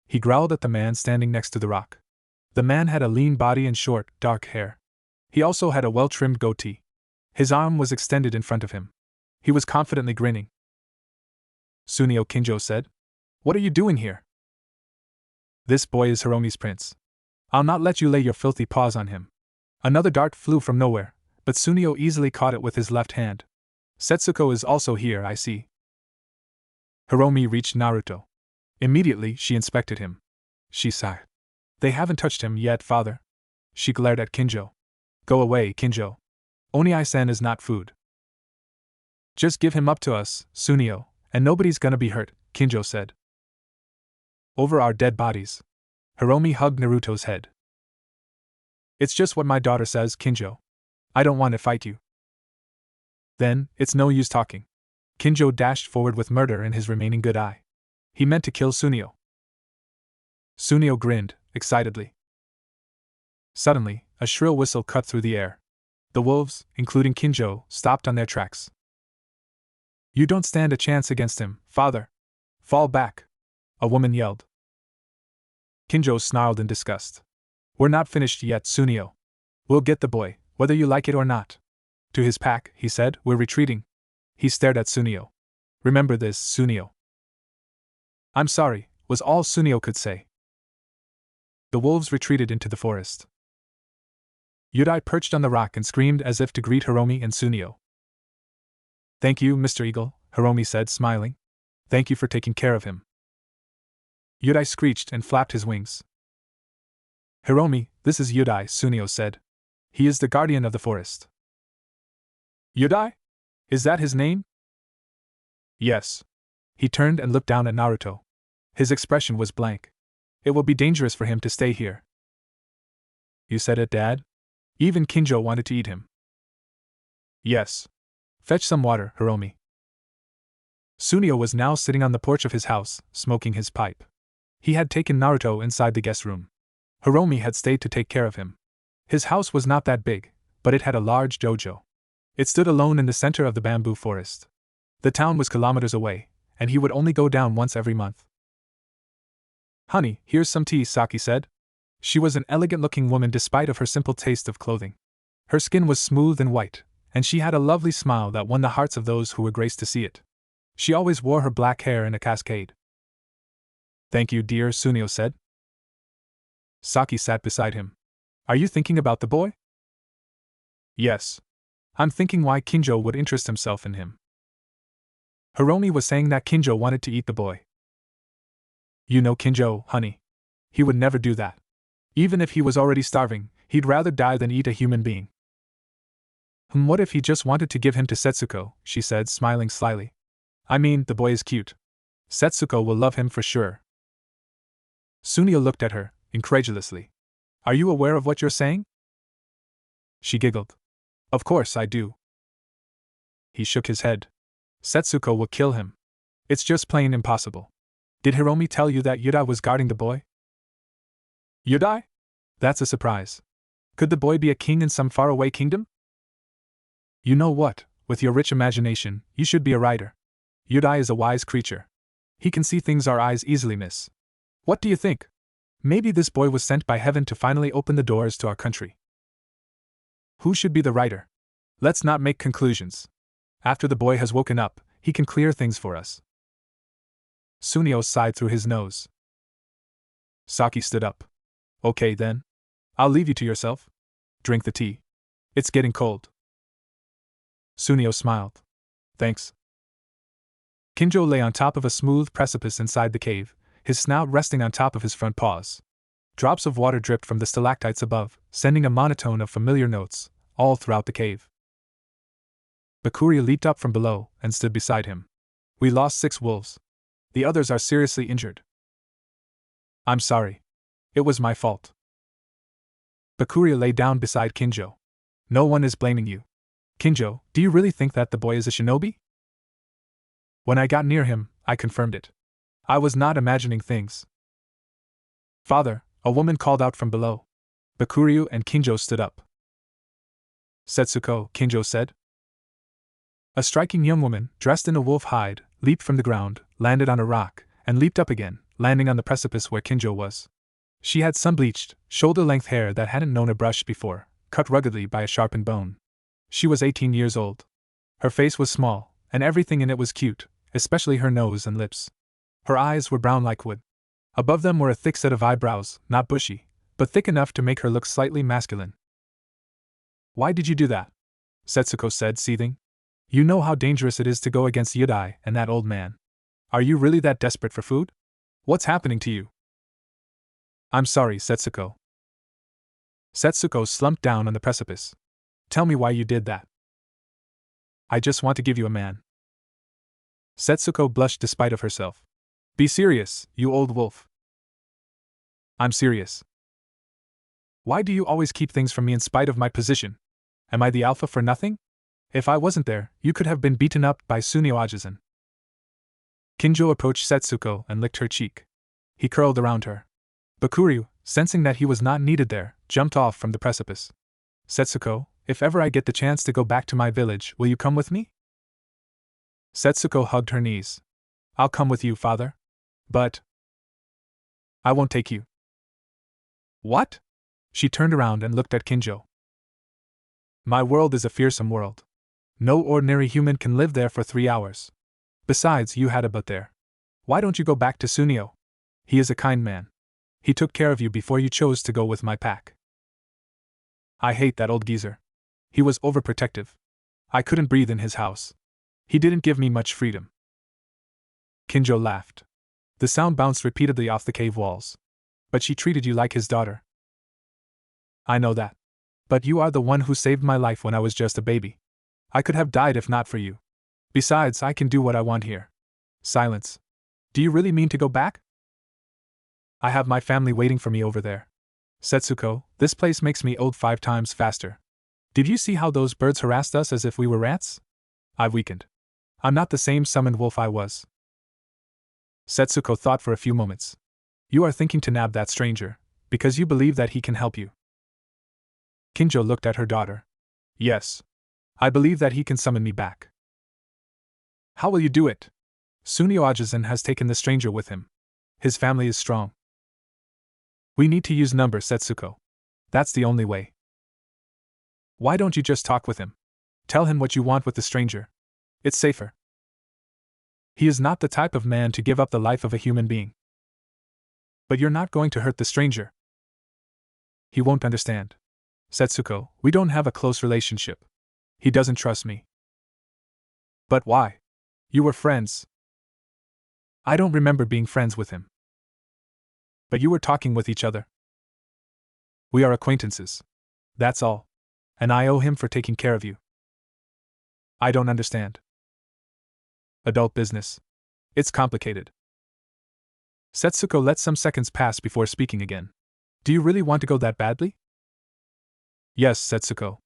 He growled at the man standing next to the rock. The man had a lean body and short, dark hair. He also had a well-trimmed goatee. His arm was extended in front of him. He was confidently grinning. Sunio, Kinjo said. What are you doing here? This boy is Hiromi's prince. I'll not let you lay your filthy paws on him. Another dart flew from nowhere, but Sunio easily caught it with his left hand. Setsuko is also here, I see. Hiromi reached Naruto. Immediately, she inspected him. She sighed. They haven't touched him yet, father. She glared at Kinjo. Go away, Kinjo. Onii-san is not food. Just give him up to us, Sunio, and nobody's gonna be hurt, Kinjo said. Over our dead bodies. Hiromi hugged Naruto's head. It's just what my daughter says, Kinjo. I don't want to fight you. Then, it's no use talking. Kinjo dashed forward with murder in his remaining good eye. He meant to kill Sunio. Sunio grinned, excitedly. Suddenly, a shrill whistle cut through the air. The wolves, including Kinjo, stopped on their tracks. You don't stand a chance against him, father. Fall back. A woman yelled. Kinjo snarled in disgust. We're not finished yet, Sunio. We'll get the boy, whether you like it or not. To his pack, he said, we're retreating. He stared at Sunio. Remember this, Sunio. I'm sorry, was all Sunio could say. The wolves retreated into the forest. Yudai perched on the rock and screamed as if to greet Hiromi and Sunio. Thank you, Mr. Eagle, Hiromi said, smiling. Thank you for taking care of him. Yudai screeched and flapped his wings. Hiromi, this is Yudai, Sunio said. He is the guardian of the forest. Yudai? Is that his name? Yes. He turned and looked down at Naruto. His expression was blank. It will be dangerous for him to stay here. You said it, Dad? Even Kinjo wanted to eat him. Yes. Fetch some water, Hiromi. Sunio was now sitting on the porch of his house, smoking his pipe. He had taken Naruto inside the guest room. Hiromi had stayed to take care of him. His house was not that big, but it had a large dojo. It stood alone in the center of the bamboo forest. The town was kilometers away, and he would only go down once every month. Honey, here's some tea, Saki said. She was an elegant-looking woman despite of her simple taste of clothing. Her skin was smooth and white, and she had a lovely smile that won the hearts of those who were graced to see it. She always wore her black hair in a cascade. Thank you, dear, Sunio said. Saki sat beside him. Are you thinking about the boy? Yes. I'm thinking why Kinjo would interest himself in him. Hiromi was saying that Kinjo wanted to eat the boy. You know Kinjo, honey. He would never do that. Even if he was already starving, he'd rather die than eat a human being. What if he just wanted to give him to Setsuko, she said, smiling slyly. I mean, the boy is cute. Setsuko will love him for sure. Sunio looked at her, incredulously. Are you aware of what you're saying? She giggled. Of course I do. He shook his head. Setsuko will kill him. It's just plain impossible. Did Hiromi tell you that Yudai was guarding the boy? Yudai? That's a surprise. Could the boy be a king in some faraway kingdom? You know what, with your rich imagination, you should be a writer. Yudai is a wise creature. He can see things our eyes easily miss. What do you think? Maybe this boy was sent by heaven to finally open the doors to our country. Who should be the writer? Let's not make conclusions. After the boy has woken up, he can clear things for us. Sunio sighed through his nose. Saki stood up. Okay then. I'll leave you to yourself. Drink the tea. It's getting cold. Sunio smiled. Thanks. Kinjo lay on top of a smooth precipice inside the cave, his snout resting on top of his front paws. Drops of water dripped from the stalactites above, sending a monotone of familiar notes, all throughout the cave. Bakuria leaped up from below and stood beside him. We lost 6 wolves. The others are seriously injured. I'm sorry. It was my fault. Bakuria lay down beside Kinjo. No one is blaming you. Kinjo, do you really think that the boy is a shinobi? When I got near him, I confirmed it. I was not imagining things. Father, a woman called out from below. Bakuryu and Kinjo stood up. Setsuko, Kinjo said. A striking young woman, dressed in a wolf hide, leaped from the ground, landed on a rock, and leaped up again, landing on the precipice where Kinjo was. She had sun-bleached, shoulder-length hair that hadn't known a brush before, cut ruggedly by a sharpened bone. She was 18 years old. Her face was small, and everything in it was cute, especially her nose and lips. Her eyes were brown like wood. Above them were a thick set of eyebrows, not bushy, but thick enough to make her look slightly masculine. Why did you do that? Setsuko said, seething. You know how dangerous it is to go against Yudai and that old man. Are you really that desperate for food? What's happening to you? I'm sorry, Setsuko. Setsuko slumped down on the precipice. Tell me why you did that. I just want to give you a man. Setsuko blushed despite of herself. Be serious, you old wolf. I'm serious. Why do you always keep things from me in spite of my position? Am I the alpha for nothing? If I wasn't there, you could have been beaten up by Sunio Ajisen. Kinjo approached Setsuko and licked her cheek. He curled around her. Bakuryu, sensing that he was not needed there, jumped off from the precipice. Setsuko, if ever I get the chance to go back to my village, will you come with me? Setsuko hugged her knees. I'll come with you, father. But I won't take you. What? She turned around and looked at Kinjo. My world is a fearsome world. No ordinary human can live there for 3 hours. Besides, you had a butt there. Why don't you go back to Sunio? He is a kind man. He took care of you before you chose to go with my pack. I hate that old geezer. He was overprotective. I couldn't breathe in his house. He didn't give me much freedom. Kinjo laughed. The sound bounced repeatedly off the cave walls. But she treated you like his daughter. I know that. But you are the one who saved my life when I was just a baby. I could have died if not for you. Besides, I can do what I want here. Silence. Do you really mean to go back? I have my family waiting for me over there. Setsuko, this place makes me old 5 times faster. Did you see how those birds harassed us as if we were rats? I've weakened. I'm not the same summoned wolf I was. Setsuko thought for a few moments. You are thinking to nab that stranger, because you believe that he can help you. Kinjo looked at her daughter. Yes. I believe that he can summon me back. How will you do it? Sunio Ajisen has taken the stranger with him. His family is strong. We need to use numbers, Setsuko. That's the only way. Why don't you just talk with him? Tell him what you want with the stranger. It's safer. He is not the type of man to give up the life of a human being. But you're not going to hurt the stranger. He won't understand. Setsuko, we don't have a close relationship. He doesn't trust me. But why? You were friends. I don't remember being friends with him. But you were talking with each other. We are acquaintances. That's all. And I owe him for taking care of you. I don't understand. Adult business. It's complicated. Setsuko let some seconds pass before speaking again. Do you really want to go that badly? Yes, Setsuko.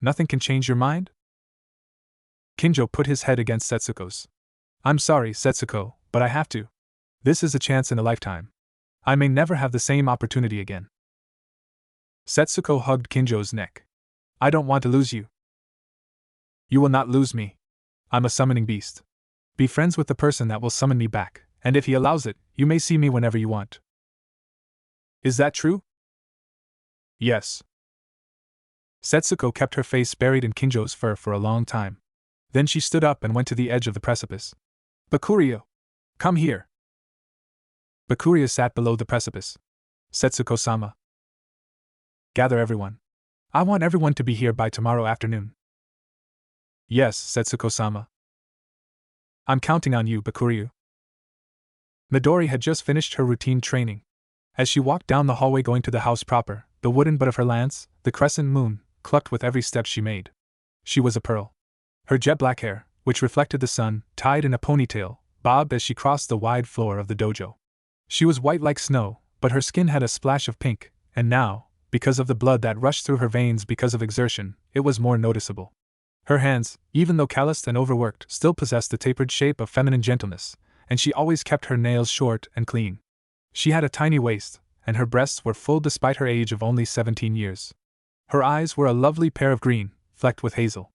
Nothing can change your mind? Kinjo put his head against Setsuko's. I'm sorry, Setsuko, but I have to. This is a chance in a lifetime. I may never have the same opportunity again. Setsuko hugged Kinjo's neck. I don't want to lose you. You will not lose me. I'm a summoning beast. Be friends with the person that will summon me back, and if he allows it, you may see me whenever you want. Is that true? Yes. Setsuko kept her face buried in Kinjo's fur for a long time. Then she stood up and went to the edge of the precipice. Bakuryu! Come here! Bakuria sat below the precipice. Setsuko-sama. Gather everyone. I want everyone to be here by tomorrow afternoon. Yes, Setsuko-sama. I'm counting on you, Bakuryu. Midori had just finished her routine training. As she walked down the hallway going to the house proper, the wooden butt of her lance, the crescent moon, clucked with every step she made. She was a pearl. Her jet-black hair, which reflected the sun, tied in a ponytail, bobbed as she crossed the wide floor of the dojo. She was white like snow, but her skin had a splash of pink, and now, because of the blood that rushed through her veins because of exertion, it was more noticeable. Her hands, even though calloused and overworked, still possessed the tapered shape of feminine gentleness, and she always kept her nails short and clean. She had a tiny waist, and her breasts were full despite her age of only 17 years. Her eyes were a lovely pair of green, flecked with hazel.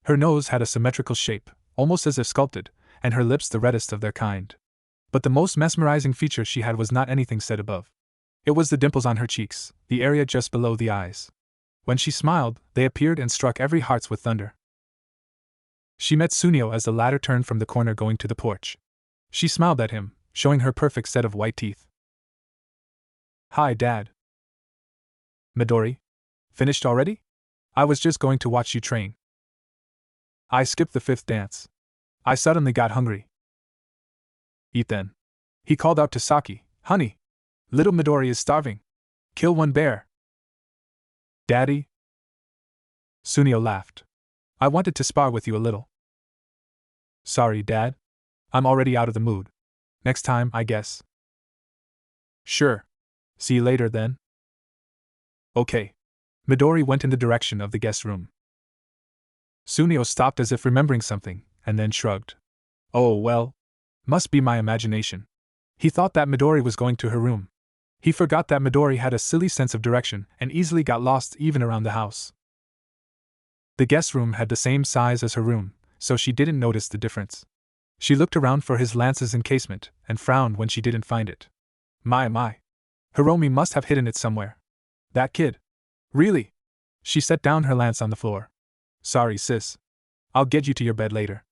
Her nose had a symmetrical shape, almost as if sculpted, and her lips the reddest of their kind. But the most mesmerizing feature she had was not anything said above. It was the dimples on her cheeks, the area just below the eyes. When she smiled, they appeared and struck every heart with thunder. She met Sunio as the latter turned from the corner going to the porch. She smiled at him, showing her perfect set of white teeth. Hi, Dad. Midori? Finished already? I was just going to watch you train. I skipped the fifth dance. I suddenly got hungry. Eat then. He called out to Saki, Honey! Little Midori is starving. Kill one bear. Daddy? Sunio laughed. I wanted to spar with you a little. Sorry, Dad. I'm already out of the mood. Next time, I guess. Sure. See you later then. Okay. Midori went in the direction of the guest room. Sunio stopped as if remembering something, and then shrugged. Oh well. Must be my imagination. He thought that Midori was going to her room. He forgot that Midori had a silly sense of direction and easily got lost even around the house. The guest room had the same size as her room, so she didn't notice the difference. She looked around for his lance's encasement and frowned when she didn't find it. My. Hiromi must have hidden it somewhere. That kid. Really? She set down her lance on the floor. Sorry, sis. I'll get you to your bed later.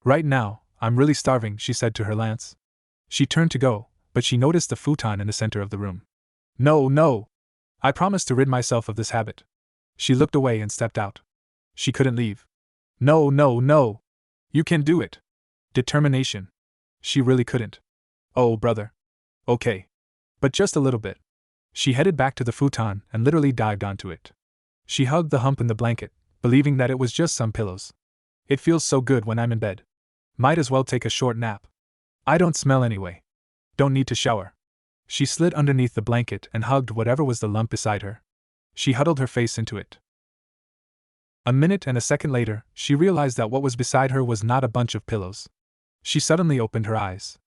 Right now, I'm really starving, she said to her lance. She turned to go, but she noticed the futon in the center of the room. No. I promised to rid myself of this habit. She looked away and stepped out. She couldn't leave. No. You can do it. Determination. She really couldn't. Oh, brother. Okay. But just a little bit. She headed back to the futon and literally dived onto it. She hugged the hump in the blanket, believing that it was just some pillows. It feels so good when I'm in bed. Might as well take a short nap. I don't smell anyway. Don't need to shower. She slid underneath the blanket and hugged whatever was the lump beside her. She huddled her face into it. A minute and a second later, she realized that what was beside her was not a bunch of pillows. She suddenly opened her eyes.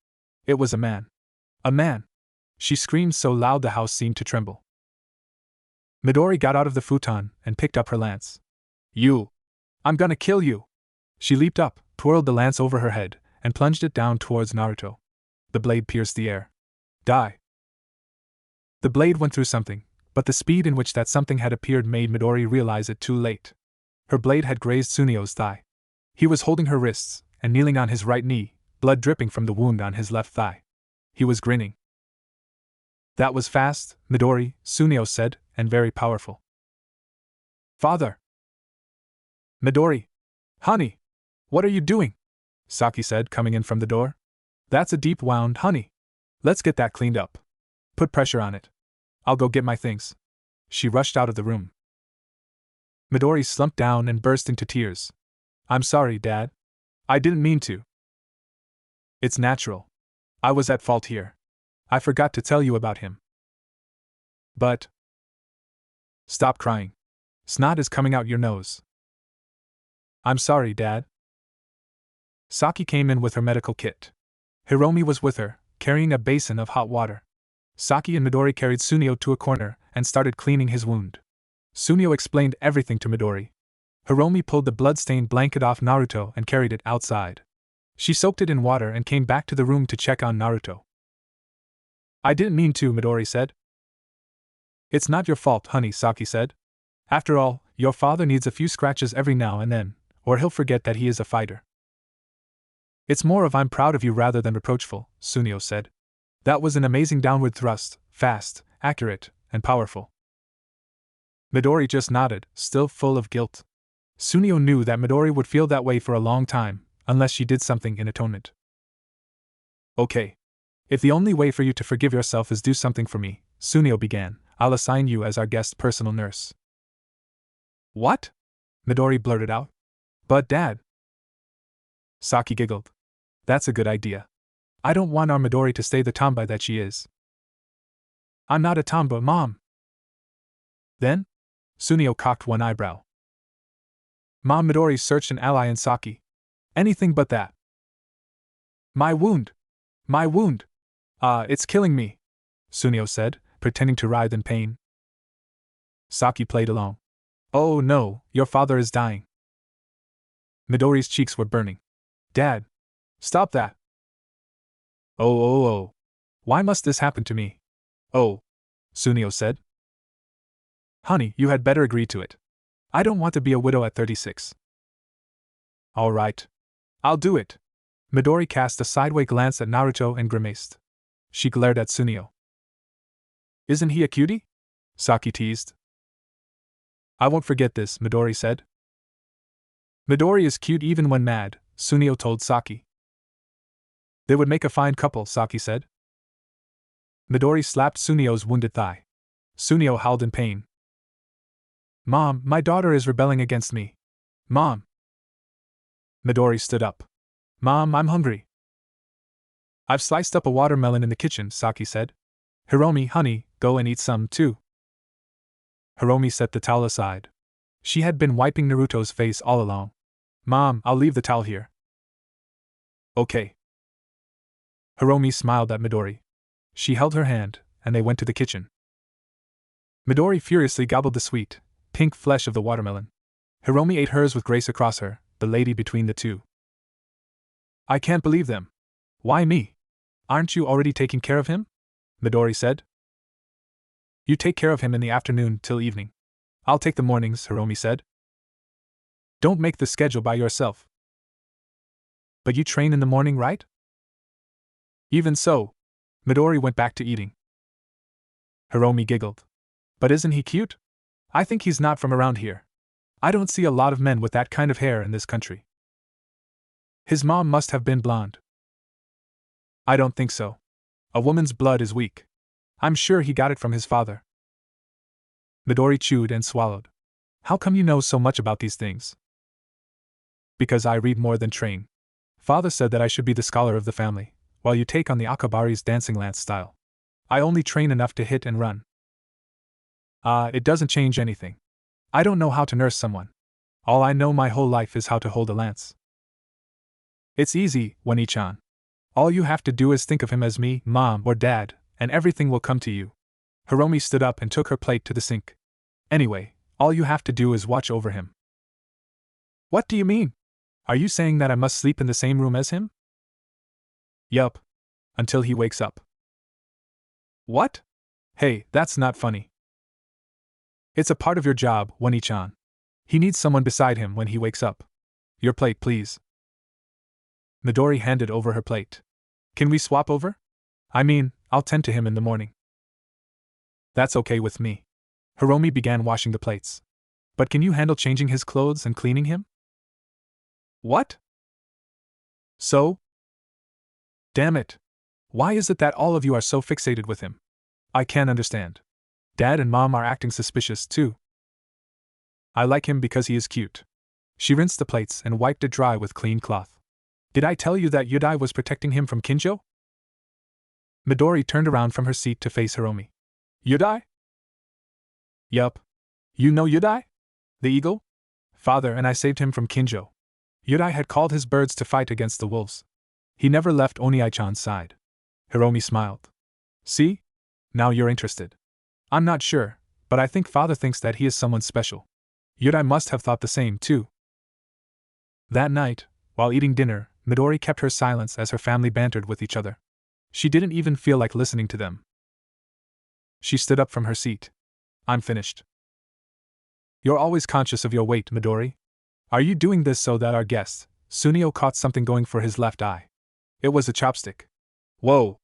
It was a man. A man! She screamed so loud the house seemed to tremble. Midori got out of the futon and picked up her lance. You! I'm gonna kill you! She leaped up, twirled the lance over her head, and plunged it down towards Naruto. The blade pierced the air. Die! The blade went through something, but the speed in which that something had appeared made Midori realize it too late. Her blade had grazed Sunio's thigh. He was holding her wrists, and kneeling on his right knee, blood dripping from the wound on his left thigh. He was grinning. That was fast, Midori, Sunio said, and very powerful. Father! Midori! Honey! What are you doing? Saki said, coming in from the door. That's a deep wound, honey. Let's get that cleaned up. Put pressure on it. I'll go get my things. She rushed out of the room. Midori slumped down and burst into tears. I'm sorry, Dad. I didn't mean to. It's natural. I was at fault here. I forgot to tell you about him. But... Stop crying. Snot is coming out your nose. I'm sorry, Dad. Saki came in with her medical kit. Hiromi was with her, carrying a basin of hot water. Saki and Midori carried Sunio to a corner and started cleaning his wound. Sunio explained everything to Midori. Hiromi pulled the blood-stained blanket off Naruto and carried it outside. She soaked it in water and came back to the room to check on Naruto. I didn't mean to, Midori said. It's not your fault, honey, Saki said. After all, your father needs a few scratches every now and then, or he'll forget that he is a fighter. It's more of I'm proud of you rather than reproachful, Sunio said. That was an amazing downward thrust, fast, accurate, and powerful. Midori just nodded, still full of guilt. Sunio knew that Midori would feel that way for a long time, unless she did something in atonement. Okay. If the only way for you to forgive yourself is do something for me, Sunio began, I'll assign you as our guest personal nurse. What? Midori blurted out. But Dad. Saki giggled. That's a good idea. I don't want our Midori to stay the tomboy that she is. I'm not a tomboy, Mom. Then? Sunio cocked one eyebrow. Mom, Midori searched an ally in Saki. Anything but that. My wound. My wound. It's killing me, Sunio said, pretending to writhe in pain. Saki played along. Oh no, your father is dying. Midori's cheeks were burning. Dad. Stop that. Oh. Why must this happen to me? Oh, Sunio said. Honey, you had better agree to it. I don't want to be a widow at 36. All right. I'll do it. Midori cast a sideway glance at Naruto and grimaced. She glared at Sunio. Isn't he a cutie? Saki teased. I won't forget this, Midori said. Midori is cute even when mad, Sunio told Saki. They would make a fine couple, Saki said. Midori slapped Sunio's wounded thigh. Sunio howled in pain. Mom, my daughter is rebelling against me. Mom. Midori stood up. Mom, I'm hungry. I've sliced up a watermelon in the kitchen, Saki said. Hiromi, honey, go and eat some, too. Hiromi set the towel aside. She had been wiping Naruto's face all along. Mom, I'll leave the towel here. Okay. Hiromi smiled at Midori. She held her hand, and they went to the kitchen. Midori furiously gobbled the sweet, pink flesh of the watermelon. Hiromi ate hers with grace across her, the lady between the two. I can't believe them. Why me? Aren't you already taking care of him? Midori said. You take care of him in the afternoon till evening. I'll take the mornings, Hiromi said. Don't make the schedule by yourself. But you train in the morning, right? Even so, Midori went back to eating. Hiromi giggled. But isn't he cute? I think he's not from around here. I don't see a lot of men with that kind of hair in this country. His mom must have been blonde. I don't think so. A woman's blood is weak. I'm sure he got it from his father. Midori chewed and swallowed. How come you know so much about these things? Because I read more than train. Father said that I should be the scholar of the family, while you take on the Akabari's dancing lance style. I only train enough to hit and run. It doesn't change anything. I don't know how to nurse someone. All I know my whole life is how to hold a lance. It's easy, Wani-chan. All you have to do is think of him as me, Mom, or Dad, and everything will come to you. Hiromi stood up and took her plate to the sink. Anyway, all you have to do is watch over him. What do you mean? Are you saying that I must sleep in the same room as him? Yup. Until he wakes up. What? Hey, that's not funny. It's a part of your job, Wani-chan. He needs someone beside him when he wakes up. Your plate, please. Midori handed over her plate. Can we swap over? I mean, I'll tend to him in the morning. That's okay with me. Hiromi began washing the plates. But can you handle changing his clothes and cleaning him? What? So? Damn it. Why is it that all of you are so fixated with him? I can't understand. Dad and Mom are acting suspicious, too. I like him because he is cute. She rinsed the plates and wiped it dry with clean cloth. Did I tell you that Yudai was protecting him from Kinjo? Midori turned around from her seat to face Hiromi. Yudai? Yup. You know Yudai? The eagle? Father and I saved him from Kinjo. Yudai had called his birds to fight against the wolves. He never left Oniai-chan's side. Hiromi smiled. See? Now you're interested. I'm not sure, but I think Father thinks that he is someone special. Yudai must have thought the same, too. That night, while eating dinner, Midori kept her silence as her family bantered with each other. She didn't even feel like listening to them. She stood up from her seat. I'm finished. You're always conscious of your weight, Midori. Are you doing this so that our guest, Sunio, caught something going for his left eye? It was a chopstick. Whoa!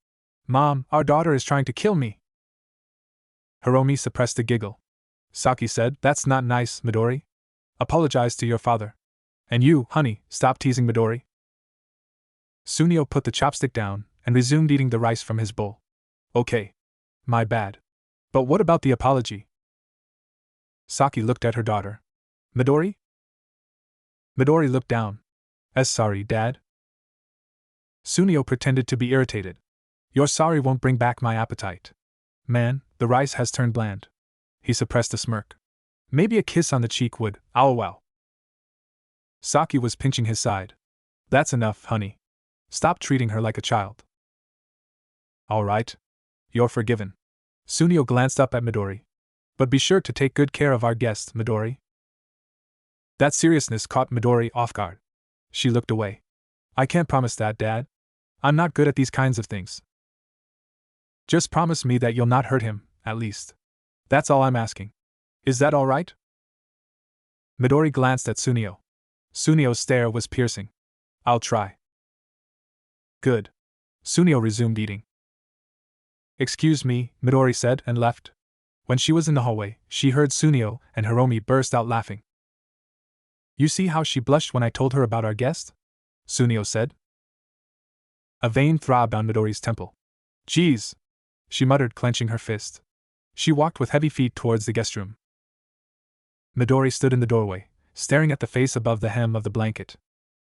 Mom, our daughter is trying to kill me. Hiromi suppressed a giggle. Saki said, That's not nice, Midori. Apologize to your father. And you, honey, stop teasing Midori. Sunio put the chopstick down and resumed eating the rice from his bowl. Okay. My bad. But what about the apology? Saki looked at her daughter. Midori? Midori looked down. Sorry, Dad. Sunio pretended to be irritated. Your sorry won't bring back my appetite. Man, the rice has turned bland. He suppressed a smirk. Maybe a kiss on the cheek would, wow. Saki was pinching his side. That's enough, honey. Stop treating her like a child. All right. You're forgiven. Sunio glanced up at Midori. But be sure to take good care of our guest, Midori. That seriousness caught Midori off guard. She looked away. I can't promise that, Dad. I'm not good at these kinds of things. Just promise me that you'll not hurt him, at least. That's all I'm asking. Is that all right? Midori glanced at Sunio. Sunio's stare was piercing. I'll try. Good. Sunio resumed eating. Excuse me, Midori said and left. When she was in the hallway, she heard Sunio and Hiromi burst out laughing. You see how she blushed when I told her about our guest? Sunio said. A vein throbbed on Midori's temple. Geez! She muttered, clenching her fist. She walked with heavy feet towards the guest room. Midori stood in the doorway, staring at the face above the hem of the blanket.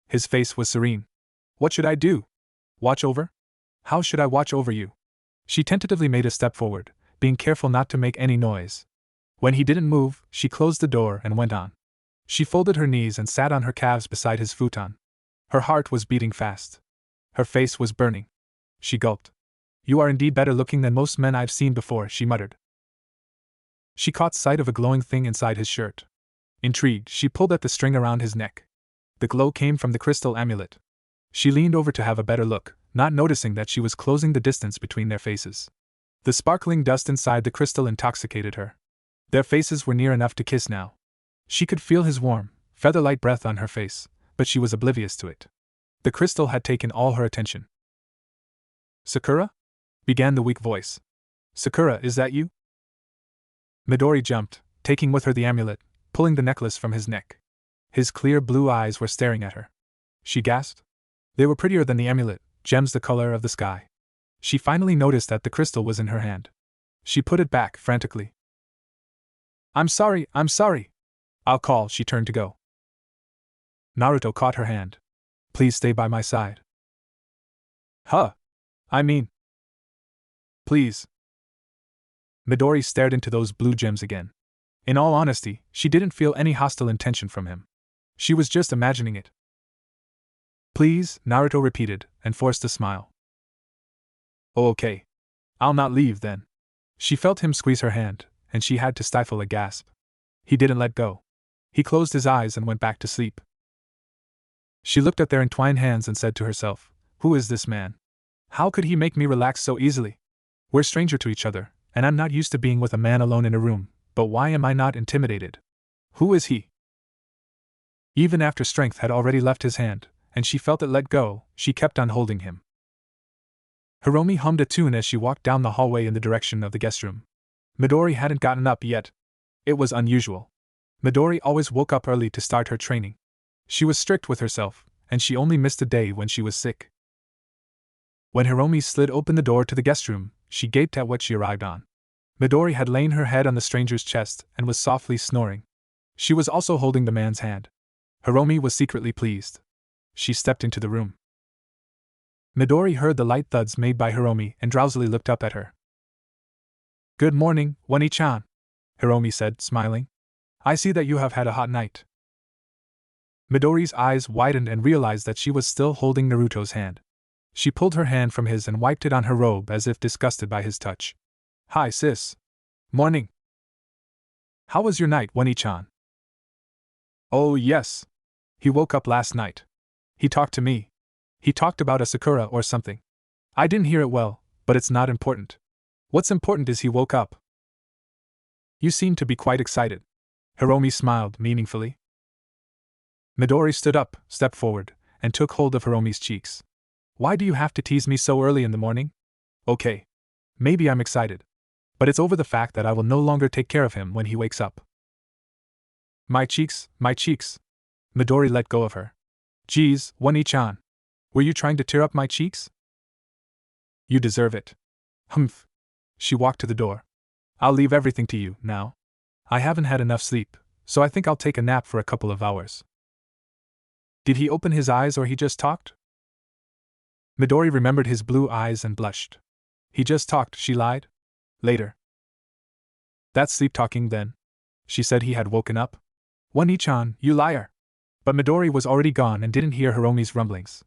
His face was serene. What should I do? Watch over? How should I watch over you? She tentatively made a step forward, being careful not to make any noise. When he didn't move, she closed the door and went on. She folded her knees and sat on her calves beside his futon. Her heart was beating fast. Her face was burning. She gulped. You are indeed better looking than most men I've seen before, she muttered. She caught sight of a glowing thing inside his shirt. Intrigued, she pulled at the string around his neck. The glow came from the crystal amulet. She leaned over to have a better look, not noticing that she was closing the distance between their faces. The sparkling dust inside the crystal intoxicated her. Their faces were near enough to kiss now. She could feel his warm, feather-light breath on her face, but she was oblivious to it. The crystal had taken all her attention. Sakura? Began the weak voice. Sakura, is that you? Midori jumped, taking with her the amulet, pulling the necklace from his neck. His clear blue eyes were staring at her. She gasped. They were prettier than the amulet, gems the color of the sky. She finally noticed that the crystal was in her hand. She put it back frantically. I'm sorry. I'll call, she turned to go. Naruto caught her hand. Please stay by my side. Huh? I mean. Please. Midori stared into those blue gems again. In all honesty, she didn't feel any hostile intention from him. She was just imagining it. Please, Naruto repeated, and forced a smile. Oh, okay. I'll not leave then. She felt him squeeze her hand, and she had to stifle a gasp. He didn't let go. He closed his eyes and went back to sleep. She looked at their entwined hands and said to herself, Who is this man? How could he make me relax so easily? We're stranger to each other, and I'm not used to being with a man alone in a room, but why am I not intimidated? Who is he? Even after strength had already left his hand, and she felt it let go, she kept on holding him. Hiromi hummed a tune as she walked down the hallway in the direction of the guest room. Midori hadn't gotten up yet. It was unusual. Midori always woke up early to start her training. She was strict with herself, and she only missed a day when she was sick. When Hiromi slid open the door to the guest room, she gaped at what she arrived on. Midori had lain her head on the stranger's chest and was softly snoring. She was also holding the man's hand. Hiromi was secretly pleased. She stepped into the room. Midori heard the light thuds made by Hiromi and drowsily looked up at her. Good morning, Wani-chan, Hiromi said, smiling. I see that you have had a hot night. Midori's eyes widened and realized that she was still holding Naruto's hand. She pulled her hand from his and wiped it on her robe as if disgusted by his touch. Hi, sis. Morning. How was your night, Wani-chan? Oh, yes. He woke up last night. He talked to me. He talked about a Sakura or something. I didn't hear it well, but it's not important. What's important is he woke up. You seem to be quite excited. Hiromi smiled meaningfully. Midori stood up, stepped forward, and took hold of Hiromi's cheeks. Why do you have to tease me so early in the morning? Okay. Maybe I'm excited. But it's over the fact that I will no longer take care of him when he wakes up. My cheeks, my cheeks. Midori let go of her. Geez, One-chan. Were you trying to tear up my cheeks? You deserve it. Humph. She walked to the door. I'll leave everything to you, now. I haven't had enough sleep, so I think I'll take a nap for a couple of hours. Did he open his eyes or he just talked? Midori remembered his blue eyes and blushed. He just talked, she lied. Later. That's sleep-talking then. She said he had woken up. One-chan, you liar. But Midori was already gone and didn't hear Hiromi's rumblings.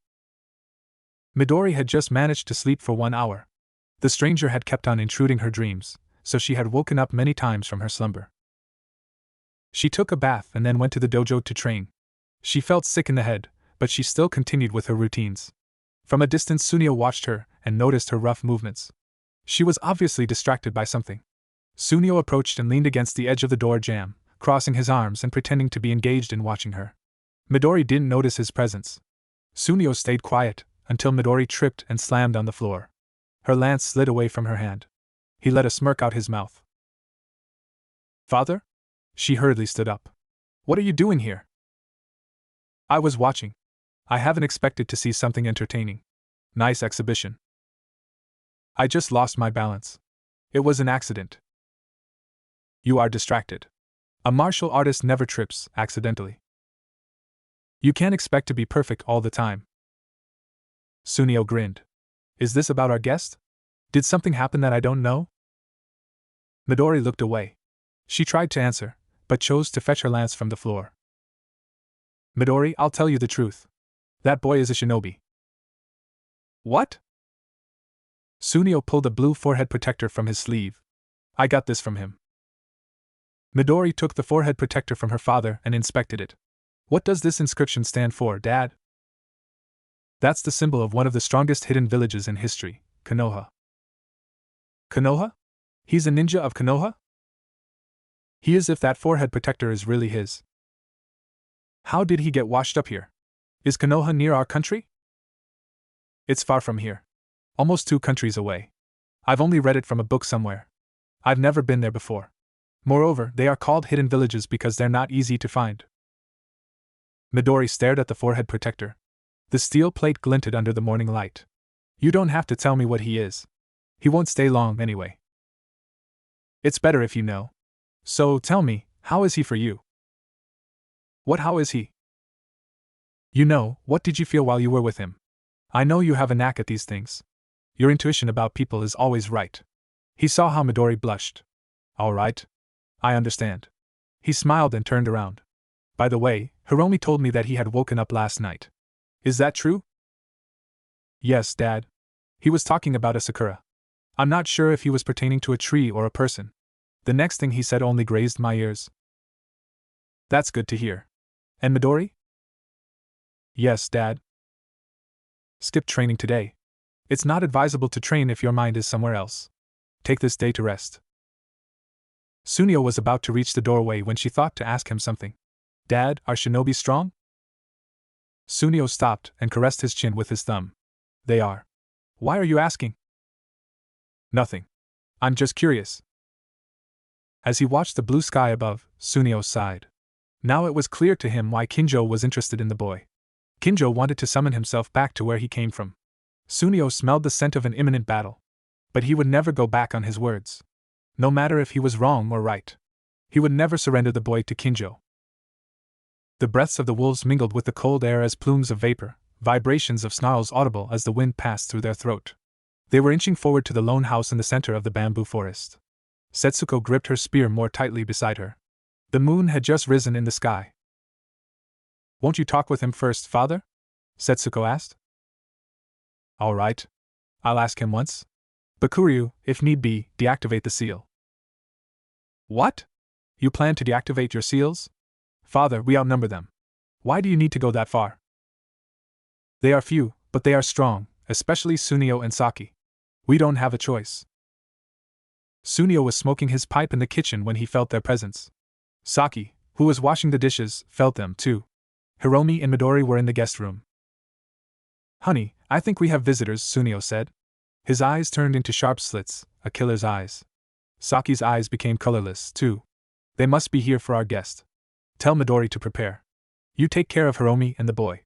Midori had just managed to sleep for 1 hour. The stranger had kept on intruding her dreams, so she had woken up many times from her slumber. She took a bath and then went to the dojo to train. She felt sick in the head, but she still continued with her routines. From a distance, Sunio watched her and noticed her rough movements. She was obviously distracted by something. Sunio approached and leaned against the edge of the door jamb, crossing his arms and pretending to be engaged in watching her. Midori didn't notice his presence. Sunio stayed quiet until Midori tripped and slammed on the floor. Her lance slid away from her hand. He let a smirk out his mouth. Father? She hurriedly stood up. What are you doing here? I was watching. I haven't expected to see something entertaining. Nice exhibition. I just lost my balance. It was an accident. You are distracted. A martial artist never trips accidentally. You can't expect to be perfect all the time. Sunio grinned. Is this about our guest? Did something happen that I don't know? Midori looked away. She tried to answer, but chose to fetch her lance from the floor. Midori, I'll tell you the truth. That boy is a shinobi. What? Sunio pulled a blue forehead protector from his sleeve. I got this from him. Midori took the forehead protector from her father and inspected it. What does this inscription stand for, Dad? That's the symbol of one of the strongest hidden villages in history, Konoha. Konoha? He's a ninja of Konoha? He is if that forehead protector is really his. How did he get washed up here? Is Konoha near our country? It's far from here. Almost 2 countries away. I've only read it from a book somewhere. I've never been there before. Moreover, they are called hidden villages because they're not easy to find. Midori stared at the forehead protector. The steel plate glinted under the morning light. You don't have to tell me what he is. He won't stay long anyway. It's better if you know. So tell me, how is he for you? What how is he? You know, what did you feel while you were with him? I know you have a knack at these things. Your intuition about people is always right. He saw how Midori blushed. All right. I understand. He smiled and turned around. By the way, Hiromi told me that he had woken up last night. Is that true? Yes, Dad. He was talking about a sakura. I'm not sure if he was pertaining to a tree or a person. The next thing he said only grazed my ears. That's good to hear. And Midori? Yes, Dad. Skip training today. It's not advisable to train if your mind is somewhere else. Take this day to rest. Sunio was about to reach the doorway when she thought to ask him something. Dad, are shinobi strong? Sunio stopped and caressed his chin with his thumb. They are. Why are you asking? Nothing. I'm just curious. As he watched the blue sky above, Sunio sighed. Now it was clear to him why Kinjo was interested in the boy. Kinjo wanted to summon himself back to where he came from. Sunio smelled the scent of an imminent battle. But he would never go back on his words. No matter if he was wrong or right. He would never surrender the boy to Kinjo. The breaths of the wolves mingled with the cold air as plumes of vapor, vibrations of snarls audible as the wind passed through their throat. They were inching forward to the lone house in the center of the bamboo forest. Setsuko gripped her spear more tightly beside her. The moon had just risen in the sky. Won't you talk with him first, father? Setsuko asked. All right. I'll ask him once. Bakuryu, if need be, deactivate the seal. What? You plan to deactivate your seals? Father, we outnumber them. Why do you need to go that far? They are few, but they are strong, especially Sunio and Saki. We don't have a choice. Sunio was smoking his pipe in the kitchen when he felt their presence. Saki, who was washing the dishes, felt them too. Hiromi and Midori were in the guest room. Honey, I think we have visitors, Sunio said. His eyes turned into sharp slits, a killer's eyes. Saki's eyes became colorless, too. They must be here for our guest. Tell Midori to prepare. You take care of Hiromi and the boy.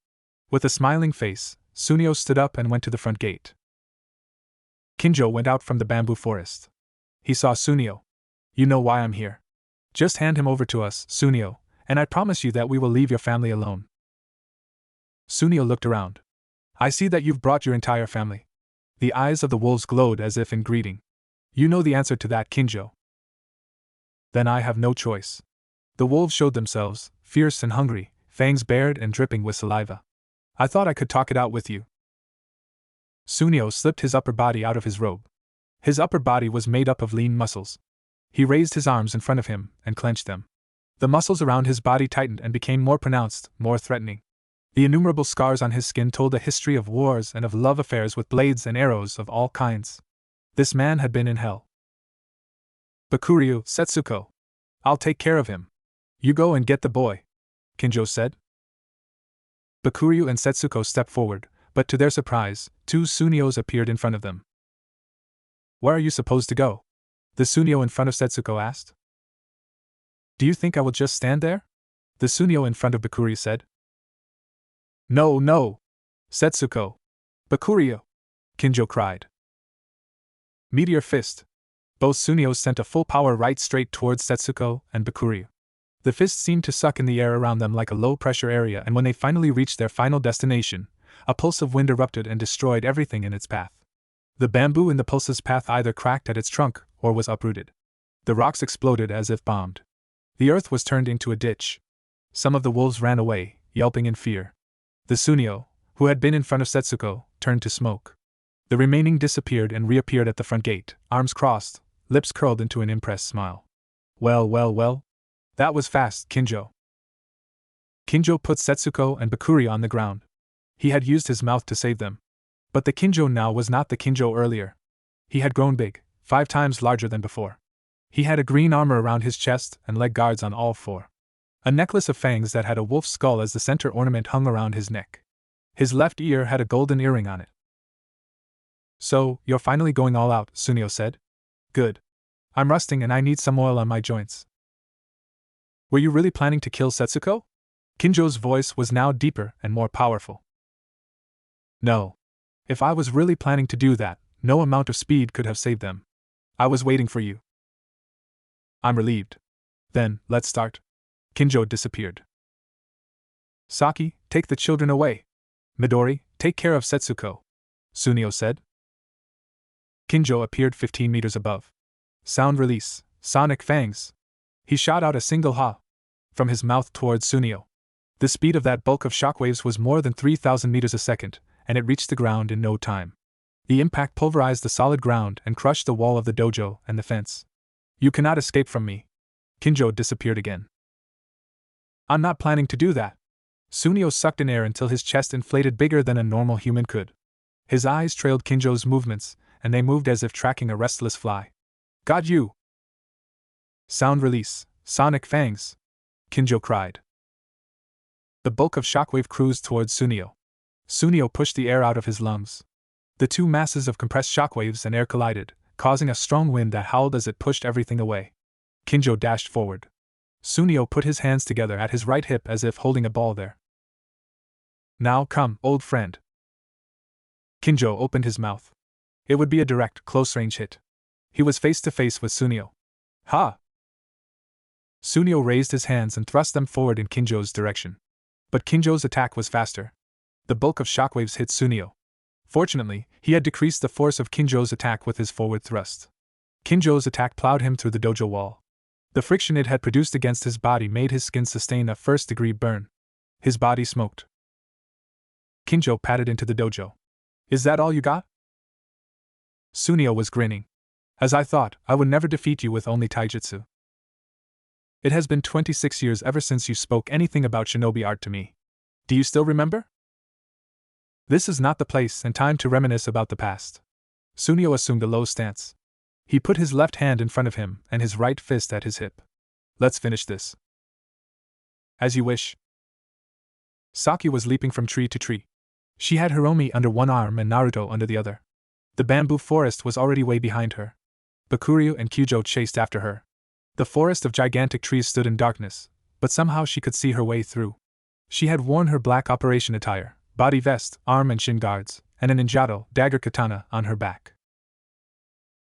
With a smiling face, Sunio stood up and went to the front gate. Kinjo went out from the bamboo forest. He saw Sunio. You know why I'm here. Just hand him over to us, Sunio, and I promise you that we will leave your family alone. Sunio looked around. I see that you've brought your entire family. The eyes of the wolves glowed as if in greeting. You know the answer to that, Kinjo. Then I have no choice. The wolves showed themselves, fierce and hungry, fangs bared and dripping with saliva. I thought I could talk it out with you. Sunio slipped his upper body out of his robe. His upper body was made up of lean muscles. He raised his arms in front of him and clenched them. The muscles around his body tightened and became more pronounced, more threatening. The innumerable scars on his skin told a history of wars and of love affairs with blades and arrows of all kinds. This man had been in hell. Bakuryu, Setsuko. I'll take care of him. You go and get the boy, Kinjo said. Bakuryu and Setsuko stepped forward, but to their surprise, two Sunios appeared in front of them. Where are you supposed to go? The Sunio in front of Setsuko asked. Do you think I will just stand there? The Sunio in front of Bakuryu said. No, no! Setsuko! Bakuryu! Kinjo cried. Meteor fist! Both Sunios sent a full power right straight towards Setsuko and Bakuryu. The fist seemed to suck in the air around them like a low-pressure area, and when they finally reached their final destination, a pulse of wind erupted and destroyed everything in its path. The bamboo in the pulse's path either cracked at its trunk or was uprooted. The rocks exploded as if bombed. The earth was turned into a ditch. Some of the wolves ran away, yelping in fear. The Sunio, who had been in front of Setsuko, turned to smoke. The remaining disappeared and reappeared at the front gate, arms crossed, lips curled into an impressed smile. Well, well, well. That was fast, Kinjo. Kinjo put Setsuko and Bakuryu on the ground. He had used his mouth to save them. But the Kinjo now was not the Kinjo earlier. He had grown big, 5 times larger than before. He had a green armor around his chest and leg guards on all 4. A necklace of fangs that had a wolf's skull as the center ornament hung around his neck. His left ear had a golden earring on it. So, you're finally going all out, Sunio said. Good. I'm rusting and I need some oil on my joints. Were you really planning to kill Setsuko? Kinjo's voice was now deeper and more powerful. No. If I was really planning to do that, no amount of speed could have saved them. I was waiting for you. I'm relieved. Then, let's start. Kinjo disappeared. Saki, take the children away. Midori, take care of Setsuko, Sunio said. Kinjo appeared 15 meters above. Sound release, sonic fangs. He shot out a single ha from his mouth towards Sunio. The speed of that bulk of shockwaves was more than 3,000 meters a second, and it reached the ground in no time. The impact pulverized the solid ground and crushed the wall of the dojo and the fence. You cannot escape from me. Kinjo disappeared again. I'm not planning to do that. Sunio sucked in air until his chest inflated bigger than a normal human could. His eyes trailed Kinjo's movements, and they moved as if tracking a restless fly. Got you! Sound release, sonic fangs! Kinjo cried. The bulk of shockwave cruised towards Sunio. Sunio pushed the air out of his lungs. The two masses of compressed shockwaves and air collided, causing a strong wind that howled as it pushed everything away. Kinjo dashed forward. Sunio put his hands together at his right hip as if holding a ball there. Now come, old friend. Kinjo opened his mouth. It would be a direct, close-range hit. He was face to face with Sunio. Ha! Sunio raised his hands and thrust them forward in Kinjo's direction. But Kinjo's attack was faster. The bulk of shockwaves hit Sunio. Fortunately, he had decreased the force of Kinjo's attack with his forward thrust. Kinjo's attack plowed him through the dojo wall. The friction it had produced against his body made his skin sustain a first-degree burn. His body smoked. Kinjo padded into the dojo. Is that all you got? Sunio was grinning. As I thought, I would never defeat you with only taijutsu. It has been 26 years ever since you spoke anything about shinobi art to me. Do you still remember? This is not the place and time to reminisce about the past. Sunio assumed a low stance. He put his left hand in front of him and his right fist at his hip. Let's finish this. As you wish. Saki was leaping from tree to tree. She had Hiromi under one arm and Naruto under the other. The bamboo forest was already way behind her. Bakuryu and Kyujo chased after her. The forest of gigantic trees stood in darkness, but somehow she could see her way through. She had worn her black operation attire, body vest, arm and shin guards, and an injado, dagger katana, on her back.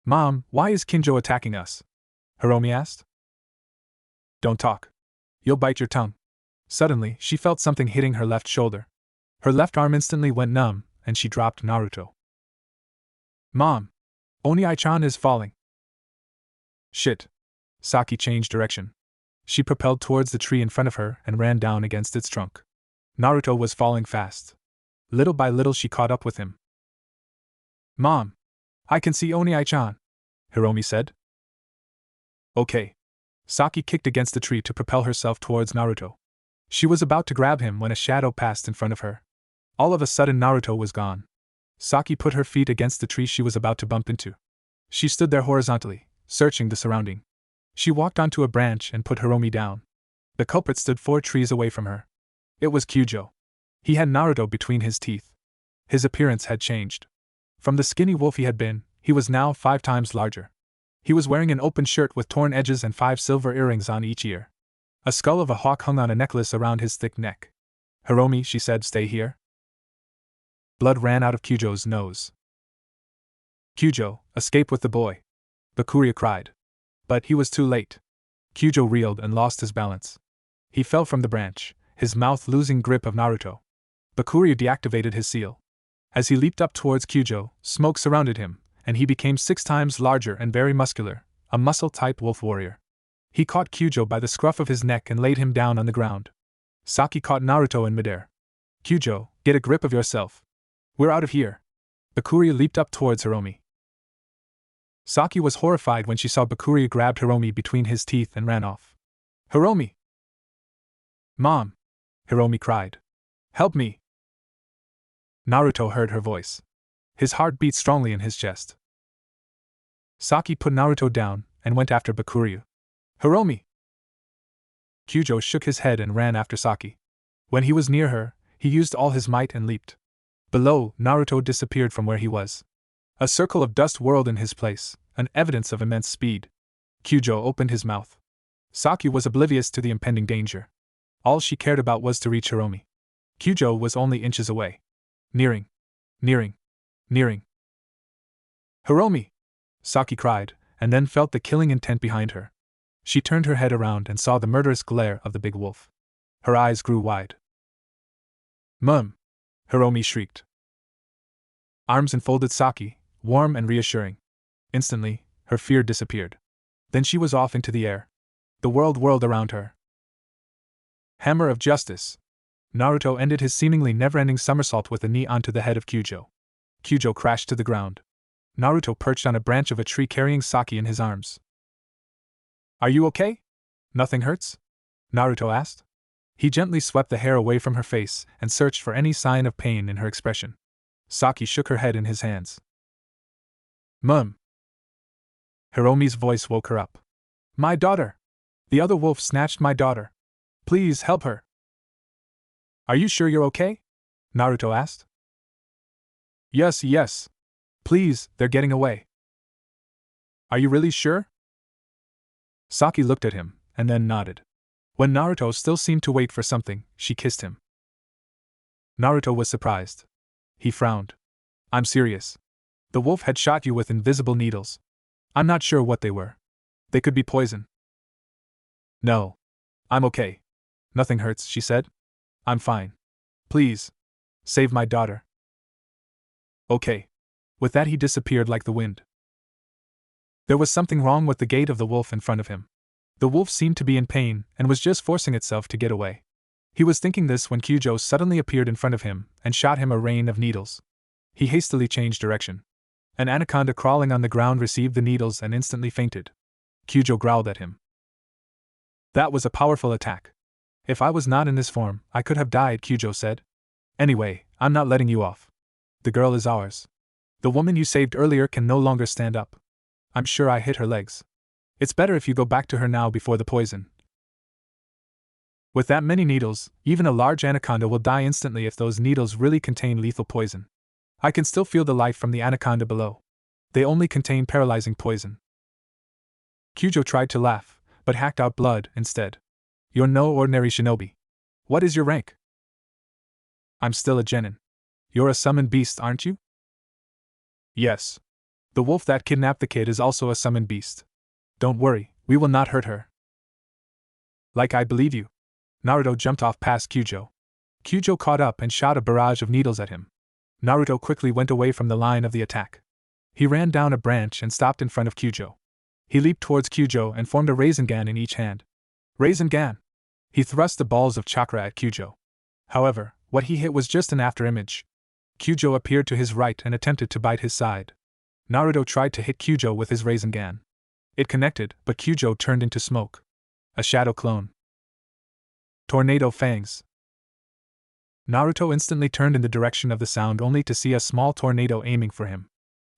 "Mom, why is Kinjo attacking us?" Hiromi asked. "Don't talk. You'll bite your tongue." Suddenly, she felt something hitting her left shoulder. Her left arm instantly went numb, and she dropped Naruto. "Mom! Oni-chan is falling." "Shit." Saki changed direction. She propelled towards the tree in front of her and ran down against its trunk. Naruto was falling fast. Little by little she caught up with him. "Mom! I can see Oni-chan," Hiromi said. "Okay." Saki kicked against the tree to propel herself towards Naruto. She was about to grab him when a shadow passed in front of her. All of a sudden Naruto was gone. Saki put her feet against the tree she was about to bump into. She stood there horizontally, searching the surrounding. She walked onto a branch and put Hiromi down. The culprit stood 4 trees away from her. It was Kyujo. He had Naruto between his teeth. His appearance had changed. From the skinny wolf he had been, he was now 5 times larger. He was wearing an open shirt with torn edges and 5 silver earrings on each ear. A skull of a hawk hung on a necklace around his thick neck. "Hiromi," she said, "stay here." Blood ran out of Kyujo's nose. "Kyujo, escape with the boy!" Bakuryu cried. But he was too late. Kyujo reeled and lost his balance. He fell from the branch, his mouth losing grip of Naruto. Bakuryu deactivated his seal. As he leaped up towards Kyujo, smoke surrounded him, and he became 6 times larger and very muscular, a muscle-type wolf warrior. He caught Kyujo by the scruff of his neck and laid him down on the ground. Saki caught Naruto in midair. "Kyujo, get a grip of yourself. We're out of here." Bakuryu leaped up towards Hiromi. Saki was horrified when she saw Bakuryu grabbed Hiromi between his teeth and ran off. "Hiromi!" "Mom!" Hiromi cried. "Help me!" Naruto heard her voice. His heart beat strongly in his chest. Saki put Naruto down and went after Bakuryu. "Hiromi!" Kyujo shook his head and ran after Saki. When he was near her, he used all his might and leaped. Below, Naruto disappeared from where he was. A circle of dust whirled in his place, an evidence of immense speed. Kyujo opened his mouth. Saki was oblivious to the impending danger. All she cared about was to reach Hiromi. Kyujo was only inches away. Nearing. Nearing. Nearing. "Hiromi!" Saki cried, and then felt the killing intent behind her. She turned her head around and saw the murderous glare of the big wolf. Her eyes grew wide. "Mum!" Hiromi shrieked. Arms enfolded Saki, warm and reassuring. Instantly, her fear disappeared. Then she was off into the air. The world whirled around her. Hammer of Justice! Naruto ended his seemingly never-ending somersault with a knee onto the head of Kyujo. Kyujo crashed to the ground. Naruto perched on a branch of a tree carrying Saki in his arms. "Are you okay? Nothing hurts?" Naruto asked. He gently swept the hair away from her face and searched for any sign of pain in her expression. Saki shook her head in his hands. "Mum!" Hiromi's voice woke her up. "My daughter! The other wolf snatched my daughter. Please help her." "Are you sure you're okay?" Naruto asked. Yes. Please, they're getting away." "Are you really sure?" Saki looked at him, and then nodded. When Naruto still seemed to wait for something, she kissed him. Naruto was surprised. He frowned. "I'm serious. The wolf had shot you with invisible needles. I'm not sure what they were. They could be poison." "No. I'm okay. Nothing hurts," she said. "I'm fine. Please. Save my daughter." "Okay." With that he disappeared like the wind. There was something wrong with the gait of the wolf in front of him. The wolf seemed to be in pain and was just forcing itself to get away. He was thinking this when Kyujo suddenly appeared in front of him and shot him a rain of needles. He hastily changed direction. An anaconda crawling on the ground received the needles and instantly fainted. Kyujo growled at him. "That was a powerful attack. If I was not in this form, I could have died," Kyujo said. "Anyway, I'm not letting you off. The girl is ours. The woman you saved earlier can no longer stand up. I'm sure I hit her legs. It's better if you go back to her now before the poison. With that many needles, even a large anaconda will die instantly if those needles really contain lethal poison. I can still feel the life from the anaconda below. They only contain paralyzing poison. Kyujo tried to laugh, but hacked out blood instead. You're no ordinary shinobi. What is your rank? I'm still a genin. You're a summoned beast, aren't you? Yes. The wolf that kidnapped the kid is also a summoned beast. Don't worry, we will not hurt her. Like I believe you. Naruto jumped off past Kyujo. Kyujo caught up and shot a barrage of needles at him. Naruto quickly went away from the line of the attack. He ran down a branch and stopped in front of Kyujo. He leaped towards Kyujo and formed a Rasengan in each hand. Rasengan! He thrust the balls of chakra at Kyujo. However, what he hit was just an afterimage. Kyujo appeared to his right and attempted to bite his side. Naruto tried to hit Kyujo with his Rasengan. It connected, but Kyujo turned into smoke. A shadow clone. Tornado fangs. Naruto instantly turned in the direction of the sound only to see a small tornado aiming for him.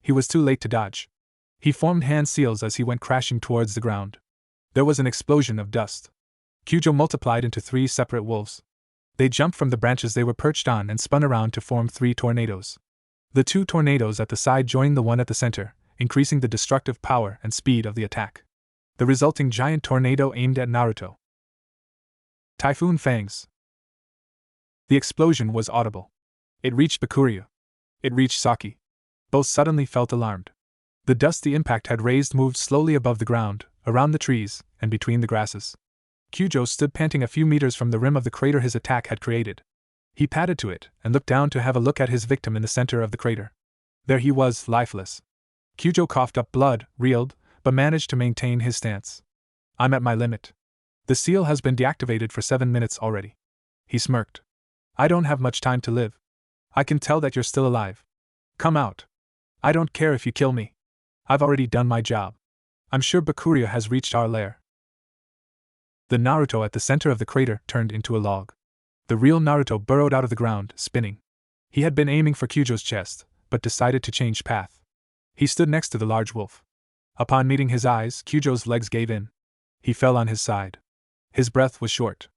He was too late to dodge. He formed hand seals as he went crashing towards the ground. There was an explosion of dust. Kyujo multiplied into 3 separate wolves. They jumped from the branches they were perched on and spun around to form 3 tornadoes. The 2 tornadoes at the side joined the one at the center, increasing the destructive power and speed of the attack. The resulting giant tornado aimed at Naruto. Typhoon fangs. The explosion was audible. It reached Bakuryu. It reached Saki. Both suddenly felt alarmed. The dust the impact had raised moved slowly above the ground, around the trees, and between the grasses. Kyujo stood panting a few meters from the rim of the crater his attack had created. He padded to it, and looked down to have a look at his victim in the center of the crater. There he was, lifeless. Kyujo coughed up blood, reeled, but managed to maintain his stance. I'm at my limit. The seal has been deactivated for 7 minutes already. He smirked. I don't have much time to live. I can tell that you're still alive. Come out. I don't care if you kill me. I've already done my job. I'm sure Bakuryu has reached our lair. The Naruto at the center of the crater turned into a log. The real Naruto burrowed out of the ground, spinning. He had been aiming for Kyujo's chest, but decided to change path. He stood next to the large wolf. Upon meeting his eyes, Kyujo's legs gave in. He fell on his side. His breath was short.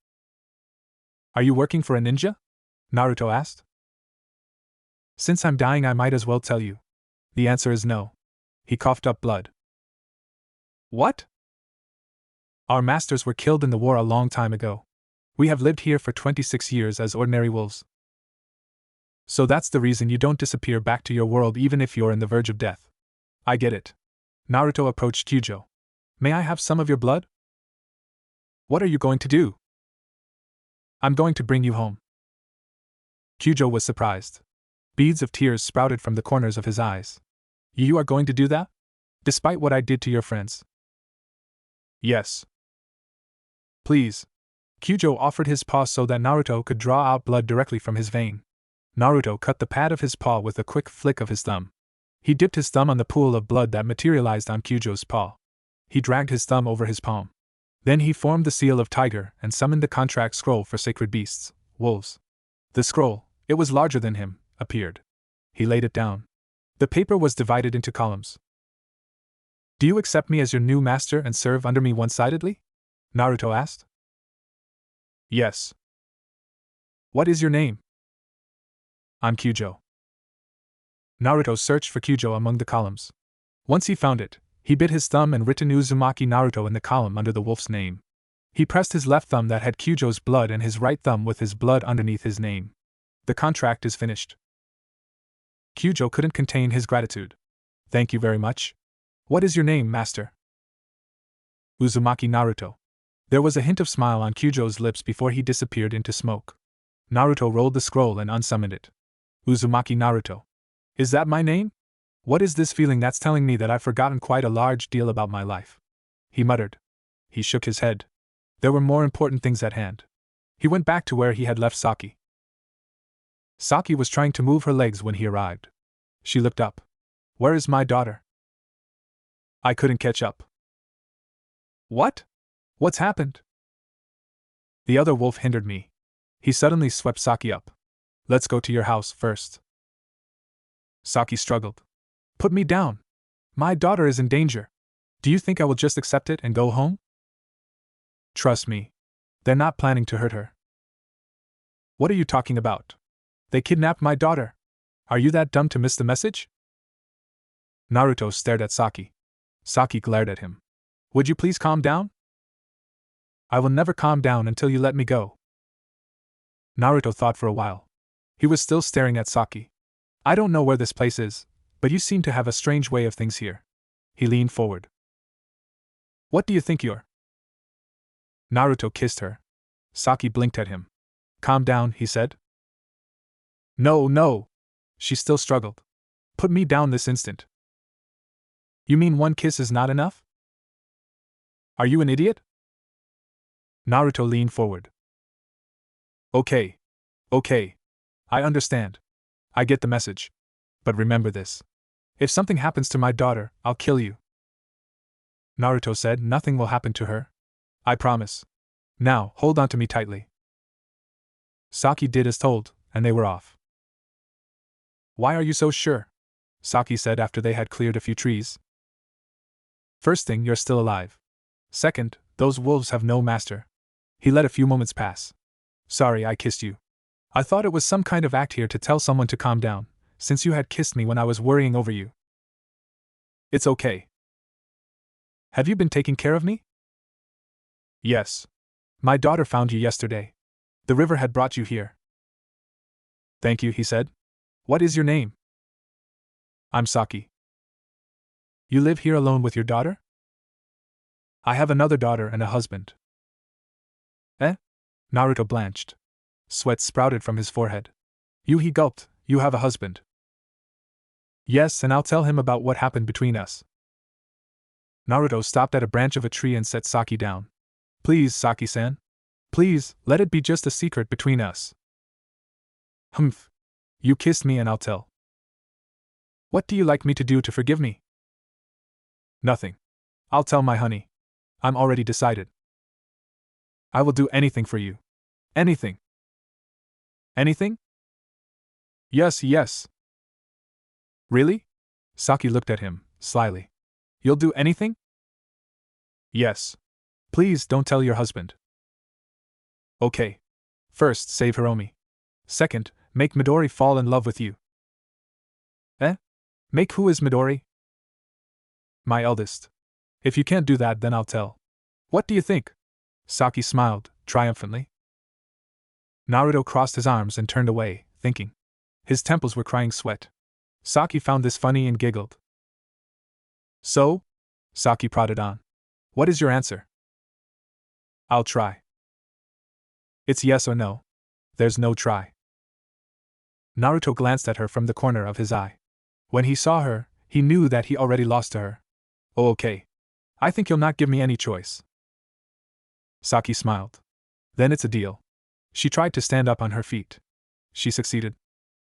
Are you working for a ninja? Naruto asked. Since I'm dying, I might as well tell you. The answer is no. He coughed up blood. What? Our masters were killed in the war a long time ago. We have lived here for 26 years as ordinary wolves. So that's the reason you don't disappear back to your world even if you're on the verge of death. I get it. Naruto approached Kyujo. May I have some of your blood? What are you going to do? I'm going to bring you home. Kyujo was surprised. Beads of tears sprouted from the corners of his eyes. You are going to do that? Despite what I did to your friends? Yes. Please. Kyujo offered his paw so that Naruto could draw out blood directly from his vein. Naruto cut the pad of his paw with a quick flick of his thumb. He dipped his thumb on the pool of blood that materialized on Kyujo's paw. He dragged his thumb over his palm. Then he formed the seal of tiger and summoned the contract scroll for sacred beasts, wolves. The scroll, it was larger than him, appeared. He laid it down. The paper was divided into columns. Do you accept me as your new master and serve under me one-sidedly? Naruto asked. Yes. What is your name? I'm Kyujo. Naruto searched for Kyujo among the columns. Once he found it, he bit his thumb and written Uzumaki Naruto in the column under the wolf's name. He pressed his left thumb that had Kyujo's blood and his right thumb with his blood underneath his name. The contract is finished. Kyujo couldn't contain his gratitude. Thank you very much. What is your name, master? Uzumaki Naruto. There was a hint of smile on Kyujo's lips before he disappeared into smoke. Naruto rolled the scroll and unsummoned it. Uzumaki Naruto. Is that my name? What is this feeling that's telling me that I've forgotten quite a large deal about my life? He muttered. He shook his head. There were more important things at hand. He went back to where he had left Saki. Saki was trying to move her legs when he arrived. She looked up. Where is my daughter? I couldn't catch up. What? What's happened? The other wolf hindered me. He suddenly swept Saki up. Let's go to your house first. Saki struggled. Put me down. My daughter is in danger. Do you think I will just accept it and go home? Trust me. They're not planning to hurt her. What are you talking about? They kidnapped my daughter. Are you that dumb to miss the message? Naruto stared at Saki. Saki glared at him. Would you please calm down? I will never calm down until you let me go. Naruto thought for a while. He was still staring at Saki. I don't know where this place is, but you seem to have a strange way of things here. He leaned forward. What do you think you're? Naruto kissed her. Saki blinked at him. Calm down, he said. No, no. She still struggled. Put me down this instant. You mean one kiss is not enough? Are you an idiot? Naruto leaned forward. Okay. Okay. I understand. I get the message. But remember this. If something happens to my daughter, I'll kill you. Naruto said nothing will happen to her. I promise. Now, hold on to me tightly. Saki did as told, and they were off. Why are you so sure? Saki said after they had cleared a few trees. First thing, you're still alive. Second, those wolves have no master. He let a few moments pass. Sorry, I kissed you. I thought it was some kind of act here to tell someone to calm down, since you had kissed me when I was worrying over you. It's okay. Have you been taking care of me? Yes. My daughter found you yesterday. The river had brought you here. Thank you, he said. What is your name? I'm Saki. You live here alone with your daughter? I have another daughter and a husband. Eh? Naruto blanched. Sweat sprouted from his forehead. He gulped. You have a husband. Yes, and I'll tell him about what happened between us. Naruto stopped at a branch of a tree and set Saki down. Please, Saki-san. Please, let it be just a secret between us. Humph. You kissed me and I'll tell. What do you like me to do to forgive me? Nothing. I'll tell my honey. I'm already decided. I will do anything for you. Anything. Anything? Yes, yes. Really? Saki looked at him, slyly. You'll do anything? Yes. Please don't tell your husband. Okay. First, save Hiromi. Second, make Midori fall in love with you. Eh? Make who is Midori? My eldest. If you can't do that, then I'll tell. What do you think? Saki smiled, triumphantly. Naruto crossed his arms and turned away, thinking. His temples were crying sweat. Saki found this funny and giggled. So? Saki prodded on. What is your answer? I'll try. It's yes or no. There's no try. Naruto glanced at her from the corner of his eye. When he saw her, he knew that he already lost to her. Oh, okay. I think you'll not give me any choice. Saki smiled. Then it's a deal. She tried to stand up on her feet. She succeeded.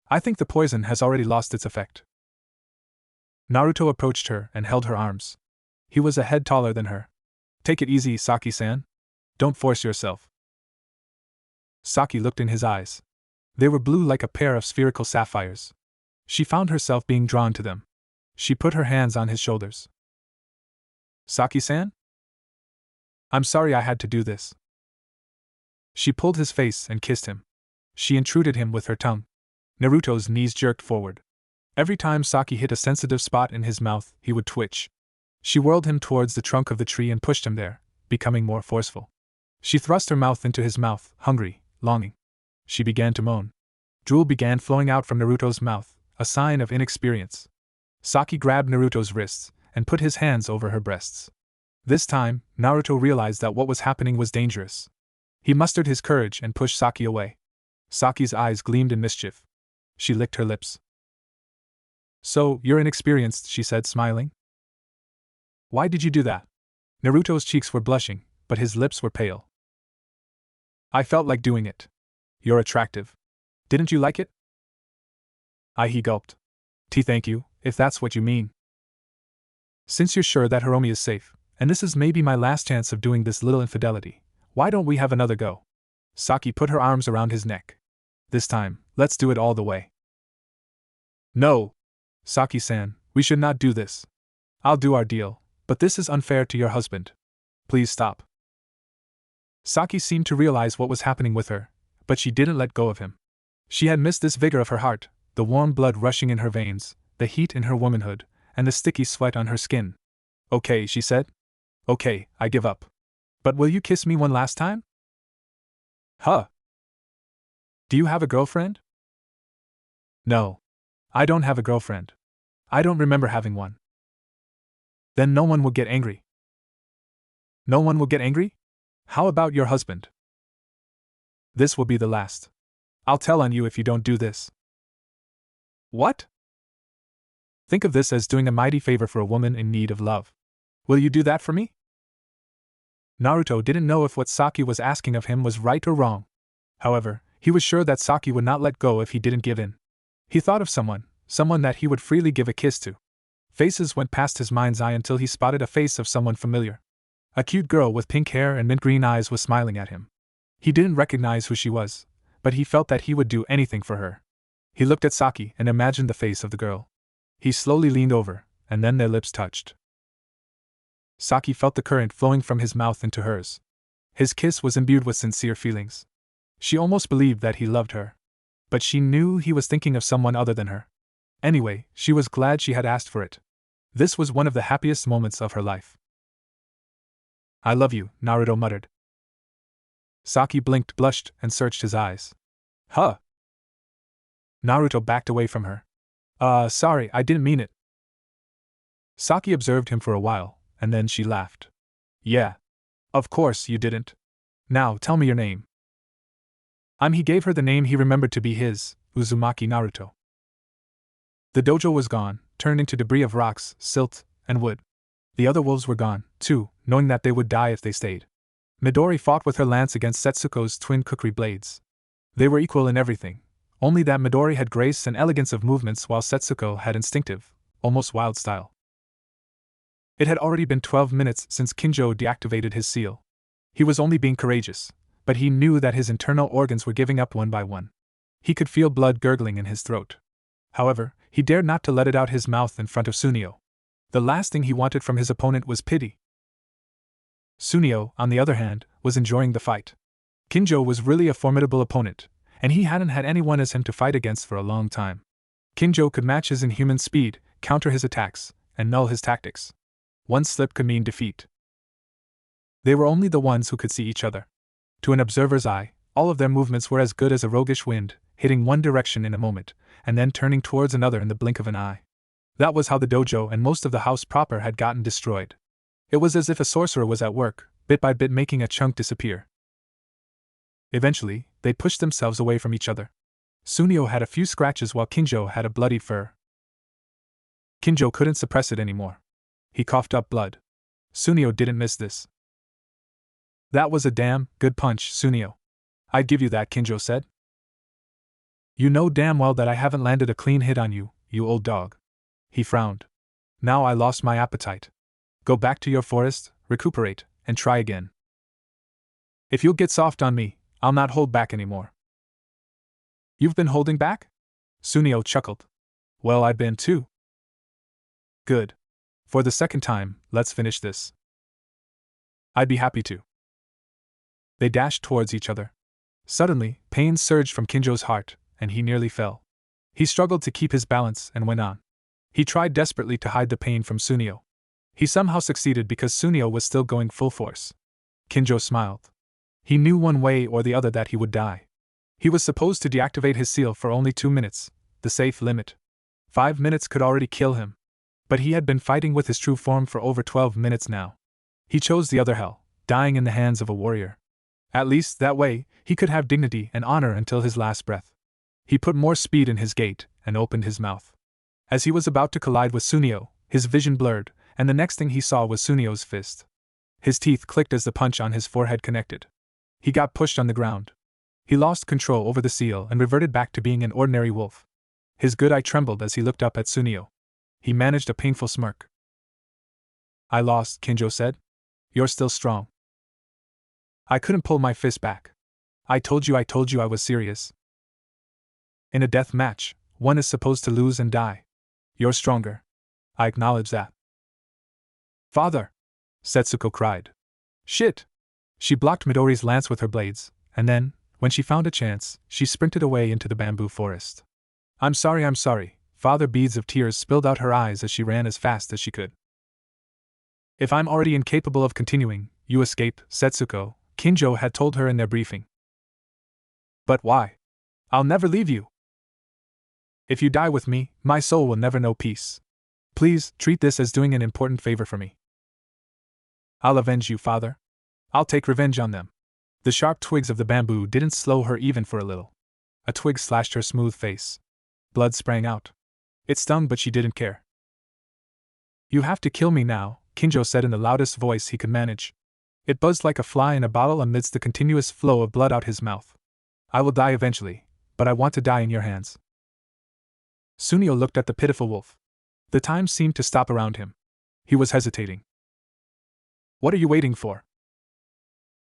I think the poison has already lost its effect. Naruto approached her and held her arms. He was a head taller than her. Take it easy, Saki-san. Don't force yourself. Saki looked in his eyes. They were blue like a pair of spherical sapphires. She found herself being drawn to them. She put her hands on his shoulders. Saki-san? I'm sorry I had to do this. She pulled his face and kissed him. She intruded him with her tongue. Naruto's knees jerked forward. Every time Saki hit a sensitive spot in his mouth, he would twitch. She whirled him towards the trunk of the tree and pushed him there, becoming more forceful. She thrust her mouth into his mouth, hungry, longing. She began to moan. Drool began flowing out from Naruto's mouth, a sign of inexperience. Saki grabbed Naruto's wrists and put his hands over her breasts. This time, Naruto realized that what was happening was dangerous. He mustered his courage and pushed Saki away. Saki's eyes gleamed in mischief. She licked her lips. So, you're inexperienced, she said, smiling. Why did you do that? Naruto's cheeks were blushing, but his lips were pale. I felt like doing it. You're attractive. Didn't you like it? He gulped. Thank you, if that's what you mean. Since you're sure that Hiromi is safe, and this is maybe my last chance of doing this little infidelity, why don't we have another go? Saki put her arms around his neck. This time, let's do it all the way. No! Saki-san, we should not do this. I'll do our deal, but this is unfair to your husband. Please stop. Saki seemed to realize what was happening with her, but she didn't let go of him. She had missed this vigor of her heart, the warm blood rushing in her veins, the heat in her womanhood, and the sticky sweat on her skin. "Okay," she said. "Okay, I give up. But will you kiss me one last time?" "Huh? Do you have a girlfriend?" "No. I don't have a girlfriend. I don't remember having one." "Then no one will get angry." "No one will get angry? How about your husband?" "This will be the last. I'll tell on you if you don't do this." "What?" "Think of this as doing a mighty favor for a woman in need of love. Will you do that for me?" Naruto didn't know if what Saki was asking of him was right or wrong. However, he was sure that Saki would not let go if he didn't give in. He thought of someone that he would freely give a kiss to. Faces went past his mind's eye until he spotted a face of someone familiar. A cute girl with pink hair and mint green eyes was smiling at him. He didn't recognize who she was, but he felt that he would do anything for her. He looked at Saki and imagined the face of the girl. He slowly leaned over, and then their lips touched. Saki felt the current flowing from his mouth into hers. His kiss was imbued with sincere feelings. She almost believed that he loved her. But she knew he was thinking of someone other than her. Anyway, she was glad she had asked for it. This was one of the happiest moments of her life. "I love you," Naruto muttered. Saki blinked, blushed, and searched his eyes. "Huh?" Naruto backed away from her. Sorry, I didn't mean it." Saki observed him for a while, and then she laughed. "Yeah. Of course you didn't. Now tell me your name." He gave her the name he remembered to be his, Uzumaki Naruto. The dojo was gone, turned into debris of rocks, silt, and wood. The other wolves were gone, too, knowing that they would die if they stayed. Midori fought with her lance against Setsuko's twin kukri blades. They were equal in everything, only that Midori had grace and elegance of movements while Setsuko had instinctive, almost wild style. It had already been 12 minutes since Kinjo deactivated his seal. He was only being courageous, but he knew that his internal organs were giving up one by one. He could feel blood gurgling in his throat. However, he dared not to let it out his mouth in front of Sunio. The last thing he wanted from his opponent was pity. Sunio, on the other hand, was enjoying the fight. Kinjo was really a formidable opponent, and he hadn't had anyone as him to fight against for a long time. Kinjo could match his inhuman speed, counter his attacks, and null his tactics. One slip could mean defeat. They were only the ones who could see each other. To an observer's eye, all of their movements were as good as a roguish wind, hitting one direction in a moment, and then turning towards another in the blink of an eye. That was how the dojo and most of the house proper had gotten destroyed. It was as if a sorcerer was at work, bit by bit making a chunk disappear. Eventually, they pushed themselves away from each other. Sunio had a few scratches while Kinjo had a bloody fur. Kinjo couldn't suppress it anymore. He coughed up blood. Sunio didn't miss this. "That was a damn good punch, Sunio. I'd give you that," Kinjo said. "You know damn well that I haven't landed a clean hit on you, you old dog." He frowned. "Now I lost my appetite. Go back to your forest, recuperate, and try again. If you'll get soft on me, I'll not hold back anymore." "You've been holding back?" Sunio chuckled. "Well, I've been too." "Good. For the second time, let's finish this." "I'd be happy to." They dashed towards each other. Suddenly, pain surged from Kinjo's heart, and he nearly fell. He struggled to keep his balance and went on. He tried desperately to hide the pain from Sunio. He somehow succeeded because Sunio was still going full force. Kinjo smiled. He knew one way or the other that he would die. He was supposed to deactivate his seal for only 2 minutes, the safe limit. 5 minutes could already kill him. But he had been fighting with his true form for over 12 minutes now. He chose the other hell, dying in the hands of a warrior. At least, that way, he could have dignity and honor until his last breath. He put more speed in his gait, and opened his mouth. As he was about to collide with Sunio, his vision blurred, and the next thing he saw was Sunio's fist. His teeth clicked as the punch on his forehead connected. He got pushed on the ground. He lost control over the seal and reverted back to being an ordinary wolf. His good eye trembled as he looked up at Sunio. He managed a painful smirk. "I lost," Kinjo said. "You're still strong." "I couldn't pull my fist back. I told you I was serious. In a death match, one is supposed to lose and die. You're stronger. I acknowledge that." "Father!" Setsuko cried. "Shit!" She blocked Midori's lance with her blades, and then, when she found a chance, she sprinted away into the bamboo forest. I'm sorry. Father beads of tears spilled out her eyes as she ran as fast as she could. If I'm already incapable of continuing, you escape, Setsuko, Kinjo had told her in their briefing. But why? I'll never leave you. If you die with me, my soul will never know peace. Please, treat this as doing an important favor for me. I'll avenge you, father. I'll take revenge on them. The sharp twigs of the bamboo didn't slow her even for a little. A twig slashed her smooth face. Blood sprang out. It stung, but she didn't care. You have to kill me now, Kinjo said in the loudest voice he could manage. It buzzed like a fly in a bottle amidst the continuous flow of blood out his mouth. I will die eventually, but I want to die in your hands. Sunio looked at the pitiful wolf. The time seemed to stop around him. He was hesitating. What are you waiting for?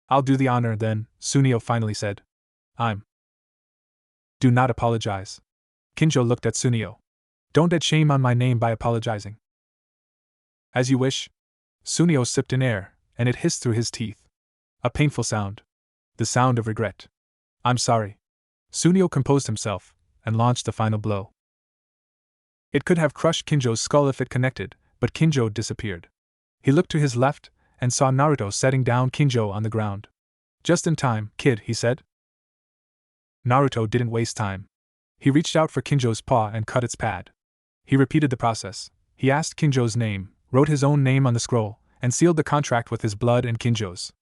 I'll do the honor then, Sunio finally said. Do not apologize. Kinjo looked at Sunio. Don't add shame on my name by apologizing. As you wish. Sunio sipped in air, and it hissed through his teeth. A painful sound. The sound of regret. I'm sorry. Sunio composed himself, and launched the final blow. It could have crushed Kinjo's skull if it connected, but Kinjo disappeared. He looked to his left, and saw Naruto setting down Kinjo on the ground. Just in time, kid, he said. Naruto didn't waste time. He reached out for Kinjo's paw and cut its pad. He repeated the process. He asked Kinjo's name, wrote his own name on the scroll, and sealed the contract with his blood and Kinjo's.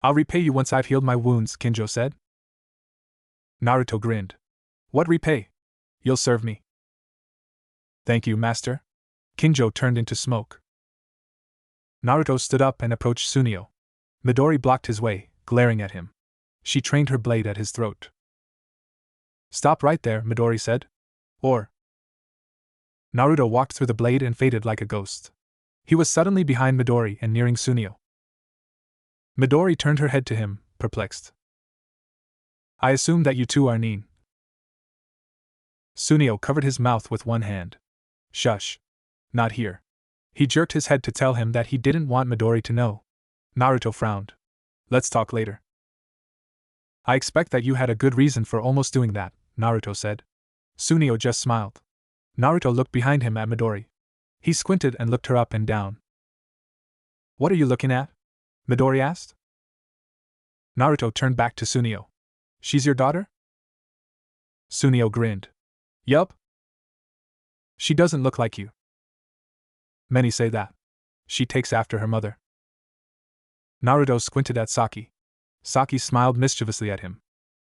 I'll repay you once I've healed my wounds, Kinjo said. Naruto grinned. What repay? You'll serve me. Thank you, master. Kinjo turned into smoke. Naruto stood up and approached Sunio. Midori blocked his way, glaring at him. She trained her blade at his throat. Stop right there, Midori said. Or. Naruto walked through the blade and faded like a ghost. He was suddenly behind Midori and nearing Sunio. Midori turned her head to him, perplexed. I assume that you two are nin. Sunio covered his mouth with one hand. Shush. Not here. He jerked his head to tell him that he didn't want Midori to know. Naruto frowned. Let's talk later. I expect that you had a good reason for almost doing that, Naruto said. Sunio just smiled. Naruto looked behind him at Midori. He squinted and looked her up and down. What are you looking at? Midori asked. Naruto turned back to Sunio. She's your daughter? Sunio grinned. Yup. She doesn't look like you. Many say that. She takes after her mother. Naruto squinted at Saki. Saki smiled mischievously at him.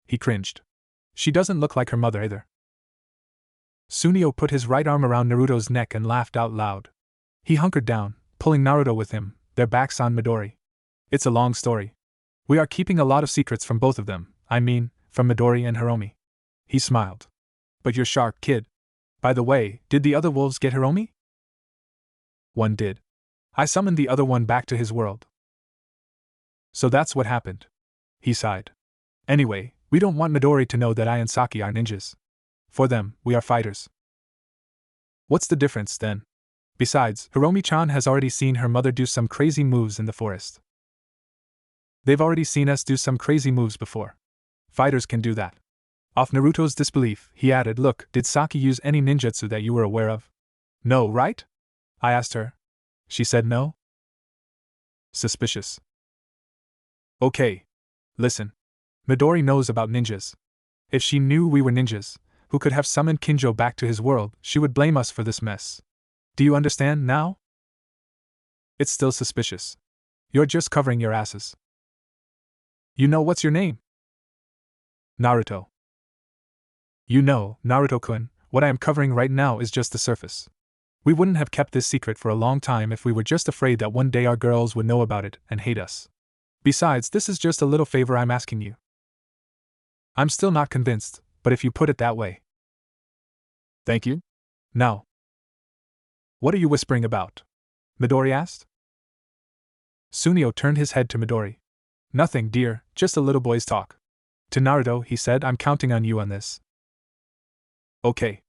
He cringed. She doesn't look like her mother either. Sunio put his right arm around Naruto's neck and laughed out loud. He hunkered down, pulling Naruto with him, their backs on Midori. It's a long story. We are keeping a lot of secrets from both of them, from Midori and Hiromi. He smiled. But you're sharp, kid. By the way, did the other wolves get Hiromi? One did. I summoned the other one back to his world. So that's what happened. He sighed. Anyway, we don't want Midori to know that I and Saki are ninjas. For them, we are fighters. What's the difference, then? Besides, Hiromi-chan has already seen her mother do some crazy moves in the forest. They've already seen us do some crazy moves before. Fighters can do that. Off Naruto's disbelief, he added, Look, did Saki use any ninjutsu that you were aware of? No, right? I asked her. She said no. Suspicious. Okay. Listen. Midori knows about ninjas. If she knew we were ninjas, who could have summoned Kinjo back to his world, she would blame us for this mess. Do you understand now? It's still suspicious. You're just covering your asses. You know what's your name? Naruto. You know, Naruto-kun, what I am covering right now is just the surface. We wouldn't have kept this secret for a long time if we were just afraid that one day our girls would know about it and hate us. Besides, this is just a little favor I'm asking you. I'm still not convinced, but if you put it that way. Thank you. Now. What are you whispering about? Midori asked. Sunio turned his head to Midori. Nothing, dear, just a little boy's talk. To Naruto, he said, I'm counting on you on this. Okay.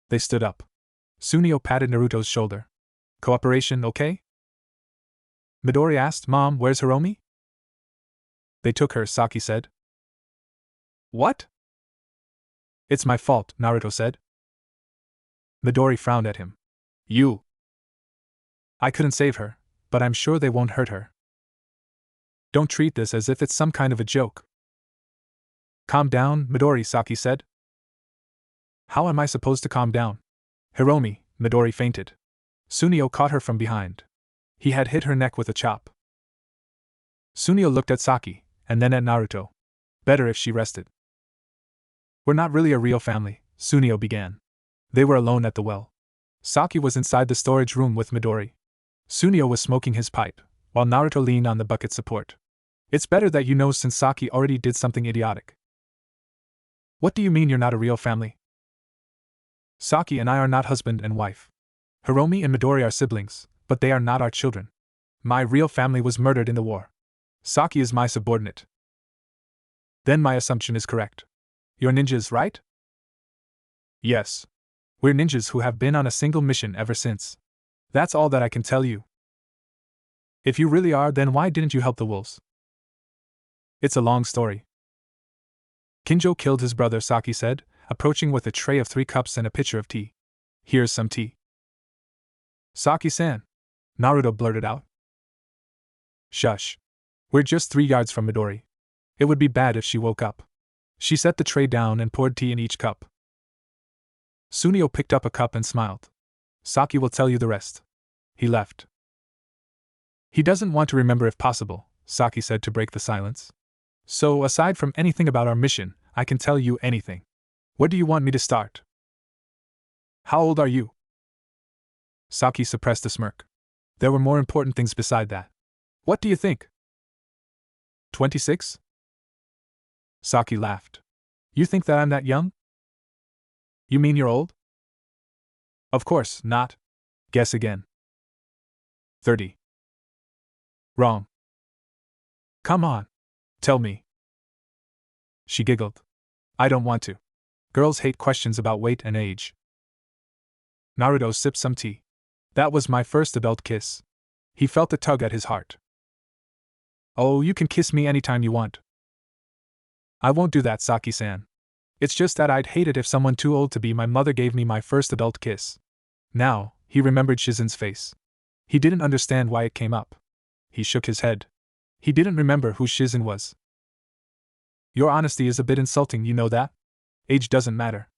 They stood up. Sunio patted Naruto's shoulder. Cooperation, okay? Midori asked, Mom, where's Hiromi? They took her, Saki said. What? It's my fault, Naruto said. Midori frowned at him. You. I couldn't save her, but I'm sure they won't hurt her. Don't treat this as if it's some kind of a joke. Calm down, Midori, Saki said. How am I supposed to calm down? Hiromi, Midori fainted. Sunio caught her from behind. He had hit her neck with a chop. Sunio looked at Saki, and then at Naruto. Better if she rested. We're not really a real family, Sunio began. They were alone at the well. Saki was inside the storage room with Midori. Sunio was smoking his pipe, while Naruto leaned on the bucket support. It's better that you know since Saki already did something idiotic. What do you mean you're not a real family? Saki and I are not husband and wife. Hiromi and Midori are siblings, but they are not our children. My real family was murdered in the war. Saki is my subordinate. Then my assumption is correct. You're ninjas, right? Yes. We're ninjas who have been on a single mission ever since. That's all that I can tell you. If you really are, then why didn't you help the wolves? It's a long story. Kinjo killed his brother, Saki said, approaching with a tray of 3 cups and a pitcher of tea. Here's some tea. Saki-san, Naruto blurted out. Shush. We're just 3 yards from Midori. It would be bad if she woke up. She set the tray down and poured tea in each cup. Sunio picked up a cup and smiled. Saki will tell you the rest. He left. He doesn't want to remember if possible, Saki said to break the silence. So, aside from anything about our mission, I can tell you anything. Where do you want me to start? How old are you? Saki suppressed a smirk. There were more important things beside that. What do you think? 26? Saki laughed. You think that I'm that young? You mean you're old? Of course not. Guess again. 30. Wrong. Come on. Tell me. She giggled. I don't want to. Girls hate questions about weight and age. Naruto sipped some tea. That was my first adult kiss. He felt a tug at his heart. Oh, you can kiss me anytime you want. I won't do that, Saki-san. It's just that I'd hate it if someone too old to be my mother gave me my first adult kiss. Now, he remembered Shizen's face. He didn't understand why it came up. He shook his head. He didn't remember who Shizen was. Your honesty is a bit insulting, you know that? Age doesn't matter.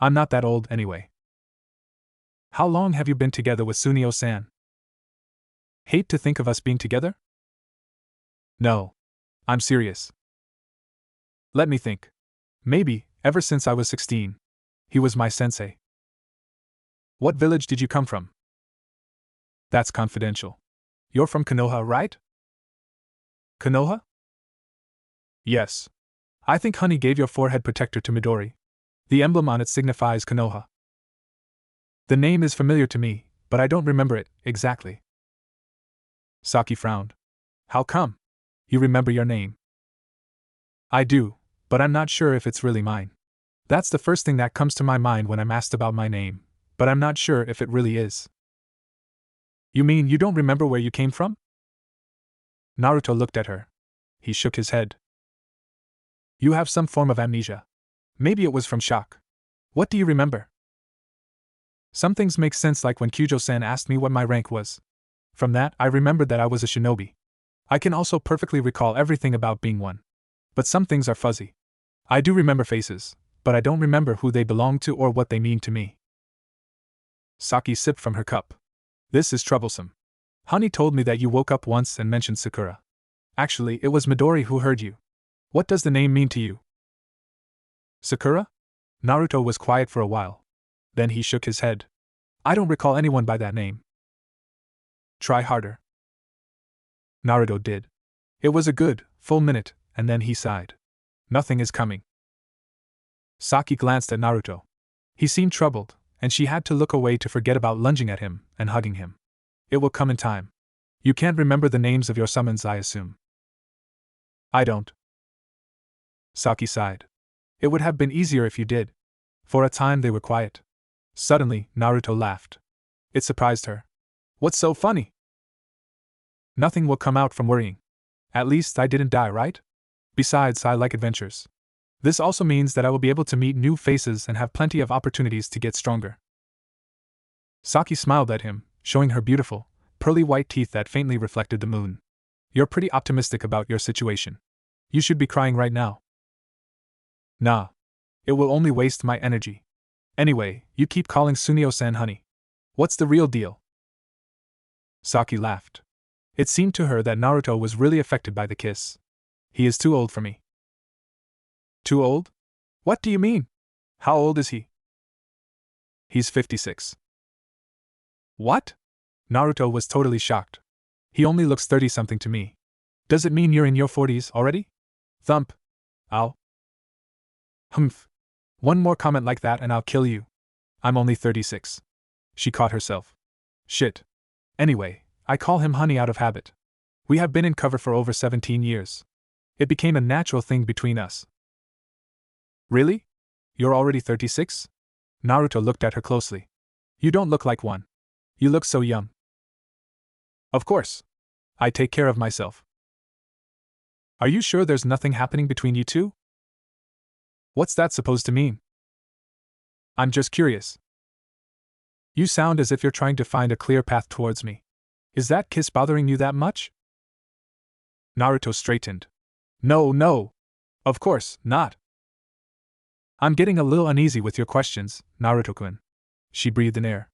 I'm not that old anyway. How long have you been together with Sunio-san? Hate to think of us being together? No. I'm serious. Let me think. Maybe, ever since I was 16. He was my sensei. What village did you come from? That's confidential. You're from Konoha, right? Konoha? Yes. I think Honey gave your forehead protector to Midori. The emblem on it signifies Konoha. The name is familiar to me, but I don't remember it exactly. Saki frowned. How come? You remember your name? I do, but I'm not sure if it's really mine. That's the first thing that comes to my mind when I'm asked about my name, but I'm not sure if it really is. You mean you don't remember where you came from? Naruto looked at her. He shook his head. You have some form of amnesia. Maybe it was from shock. What do you remember? Some things make sense, like when Kyujo-san asked me what my rank was. From that, I remembered that I was a shinobi. I can also perfectly recall everything about being one. But some things are fuzzy. I do remember faces, but I don't remember who they belong to or what they mean to me. Saki sipped from her cup. This is troublesome. Honey told me that you woke up once and mentioned Sakura. Actually, it was Midori who heard you. What does the name mean to you? Sakura? Naruto was quiet for a while. Then he shook his head. I don't recall anyone by that name. Try harder. Naruto did. It was a good, full minute, and then he sighed. Nothing is coming. Saki glanced at Naruto. He seemed troubled, and she had to look away to forget about lunging at him and hugging him. It will come in time. You can't remember the names of your summons, I assume. I don't. Saki sighed. It would have been easier if you did. For a time they were quiet. Suddenly, Naruto laughed. It surprised her. What's so funny? Nothing will come out from worrying. At least I didn't die, right? Besides, I like adventures. This also means that I will be able to meet new faces and have plenty of opportunities to get stronger. Saki smiled at him, showing her beautiful, pearly white teeth that faintly reflected the moon. You're pretty optimistic about your situation. You should be crying right now. Nah. It will only waste my energy. Anyway, you keep calling Sunio-san honey. What's the real deal? Saki laughed. It seemed to her that Naruto was really affected by the kiss. He is too old for me. Too old? What do you mean? How old is he? He's 56. What? Naruto was totally shocked. He only looks 30-something to me. Does it mean you're in your 40s already? Thump. Ow. Humph. One more comment like that and I'll kill you. I'm only 36. She caught herself. Shit. Anyway, I call him honey out of habit. We have been in cover for over 17 years. It became a natural thing between us. Really? You're already 36? Naruto looked at her closely. You don't look like one. You look so young. Of course. I take care of myself. Are you sure there's nothing happening between you two? What's that supposed to mean? I'm just curious. You sound as if you're trying to find a clear path towards me. Is that kiss bothering you that much? Naruto straightened. No. Of course, not. I'm getting a little uneasy with your questions, Naruto-kun. She breathed in air.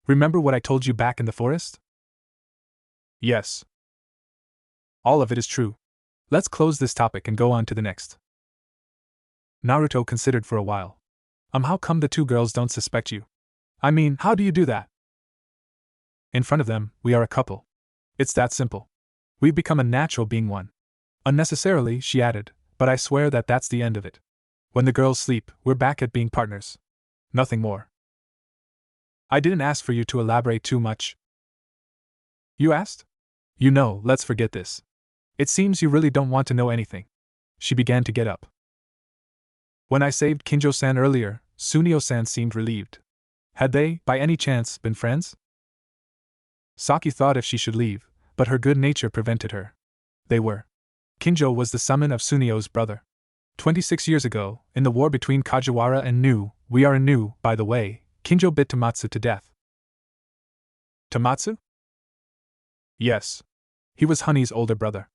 Remember what I told you back in the forest? Yes. All of it is true. Let's close this topic and go on to the next. Naruto considered for a while. How come the two girls don't suspect you? I mean, how do you do that? In front of them, we are a couple. It's that simple. We've become a natural being one. Unnecessarily, she added, but I swear that that's the end of it. When the girls sleep, we're back at being partners. Nothing more. I didn't ask for you to elaborate too much. You asked? Let's forget this. It seems you really don't want to know anything. She began to get up. When I saved Kinjo-san earlier, Sunio-san seemed relieved. Had they, by any chance, been friends? Saki thought if she should leave, but her good nature prevented her. They were. Kinjo was the summon of Sunio's brother. 26 years ago, in the war between Kajiwara and Nu, we are in Nu, by the way, Kinjo bit Tamatsu to death. Tamatsu? Yes. He was Honey's older brother.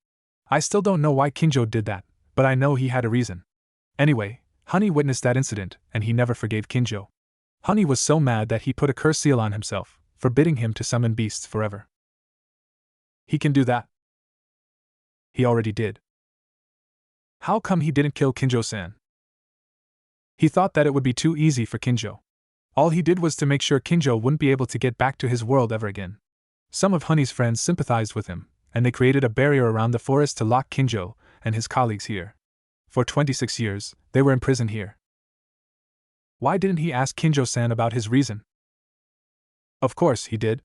I still don't know why Kinjo did that, but I know he had a reason. Anyway, Honey witnessed that incident, and he never forgave Kinjo. Honey was so mad that he put a curse seal on himself, forbidding him to summon beasts forever. He can do that? He already did. How come he didn't kill Kinjo-san? He thought that it would be too easy for Kinjo. All he did was to make sure Kinjo wouldn't be able to get back to his world ever again. Some of Honey's friends sympathized with him, and they created a barrier around the forest to lock Kinjo and his colleagues here. For 26 years, they were imprisoned here. Why didn't he ask Kinjo-san about his reason? Of course he did.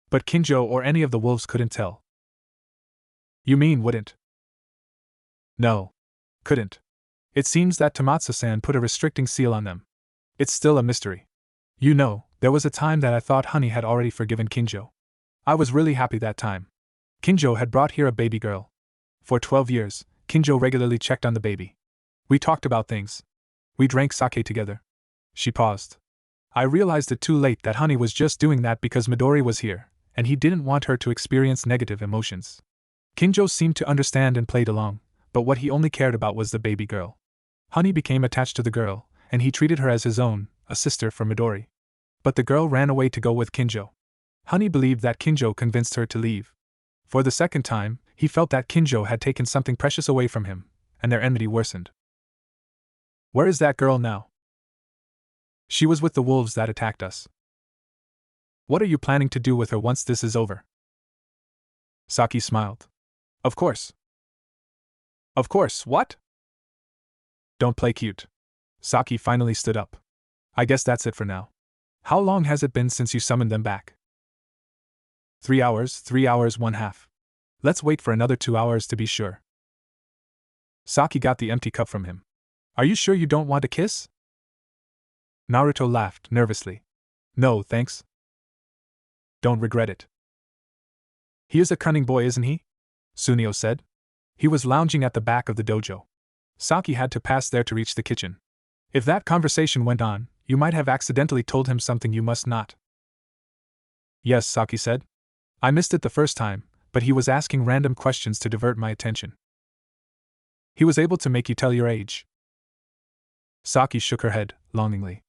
But Kinjo or any of the wolves couldn't tell. You mean wouldn't? No. Couldn't. It seems that Tamatsu-san put a restricting seal on them. It's still a mystery. There was a time that I thought Honey had already forgiven Kinjo. I was really happy that time. Kinjo had brought here a baby girl. For 12 years, Kinjo regularly checked on the baby. We talked about things. We drank sake together. She paused. I realized it too late that Honey was just doing that because Midori was here, and he didn't want her to experience negative emotions. Kinjo seemed to understand and played along, but what he only cared about was the baby girl. Honey became attached to the girl, and he treated her as his own, a sister for Midori. But the girl ran away to go with Kinjo. Honey believed that Kinjo convinced her to leave. For the second time, he felt that Kinjo had taken something precious away from him, and their enmity worsened. Where is that girl now? She was with the wolves that attacked us. What are you planning to do with her once this is over? Saki smiled. Of course. Of course, what? Don't play cute. Saki finally stood up. I guess that's it for now. How long has it been since you summoned them back? 3 hours, 1/2. Let's wait for another 2 hours to be sure. Saki got the empty cup from him. Are you sure you don't want a kiss? Naruto laughed nervously. No, thanks. Don't regret it. He is a cunning boy, isn't he? Sunio said. He was lounging at the back of the dojo. Saki had to pass there to reach the kitchen. If that conversation went on, you might have accidentally told him something you must not. Yes, Saki said. I missed it the first time, but he was asking random questions to divert my attention. He was able to make you tell your age. Saki shook her head, longingly.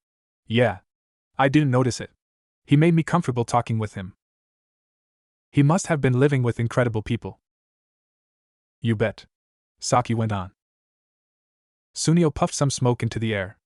Yeah. I didn't notice it. He made me comfortable talking with him. He must have been living with incredible people. You bet. Saki went on. Sunio puffed some smoke into the air.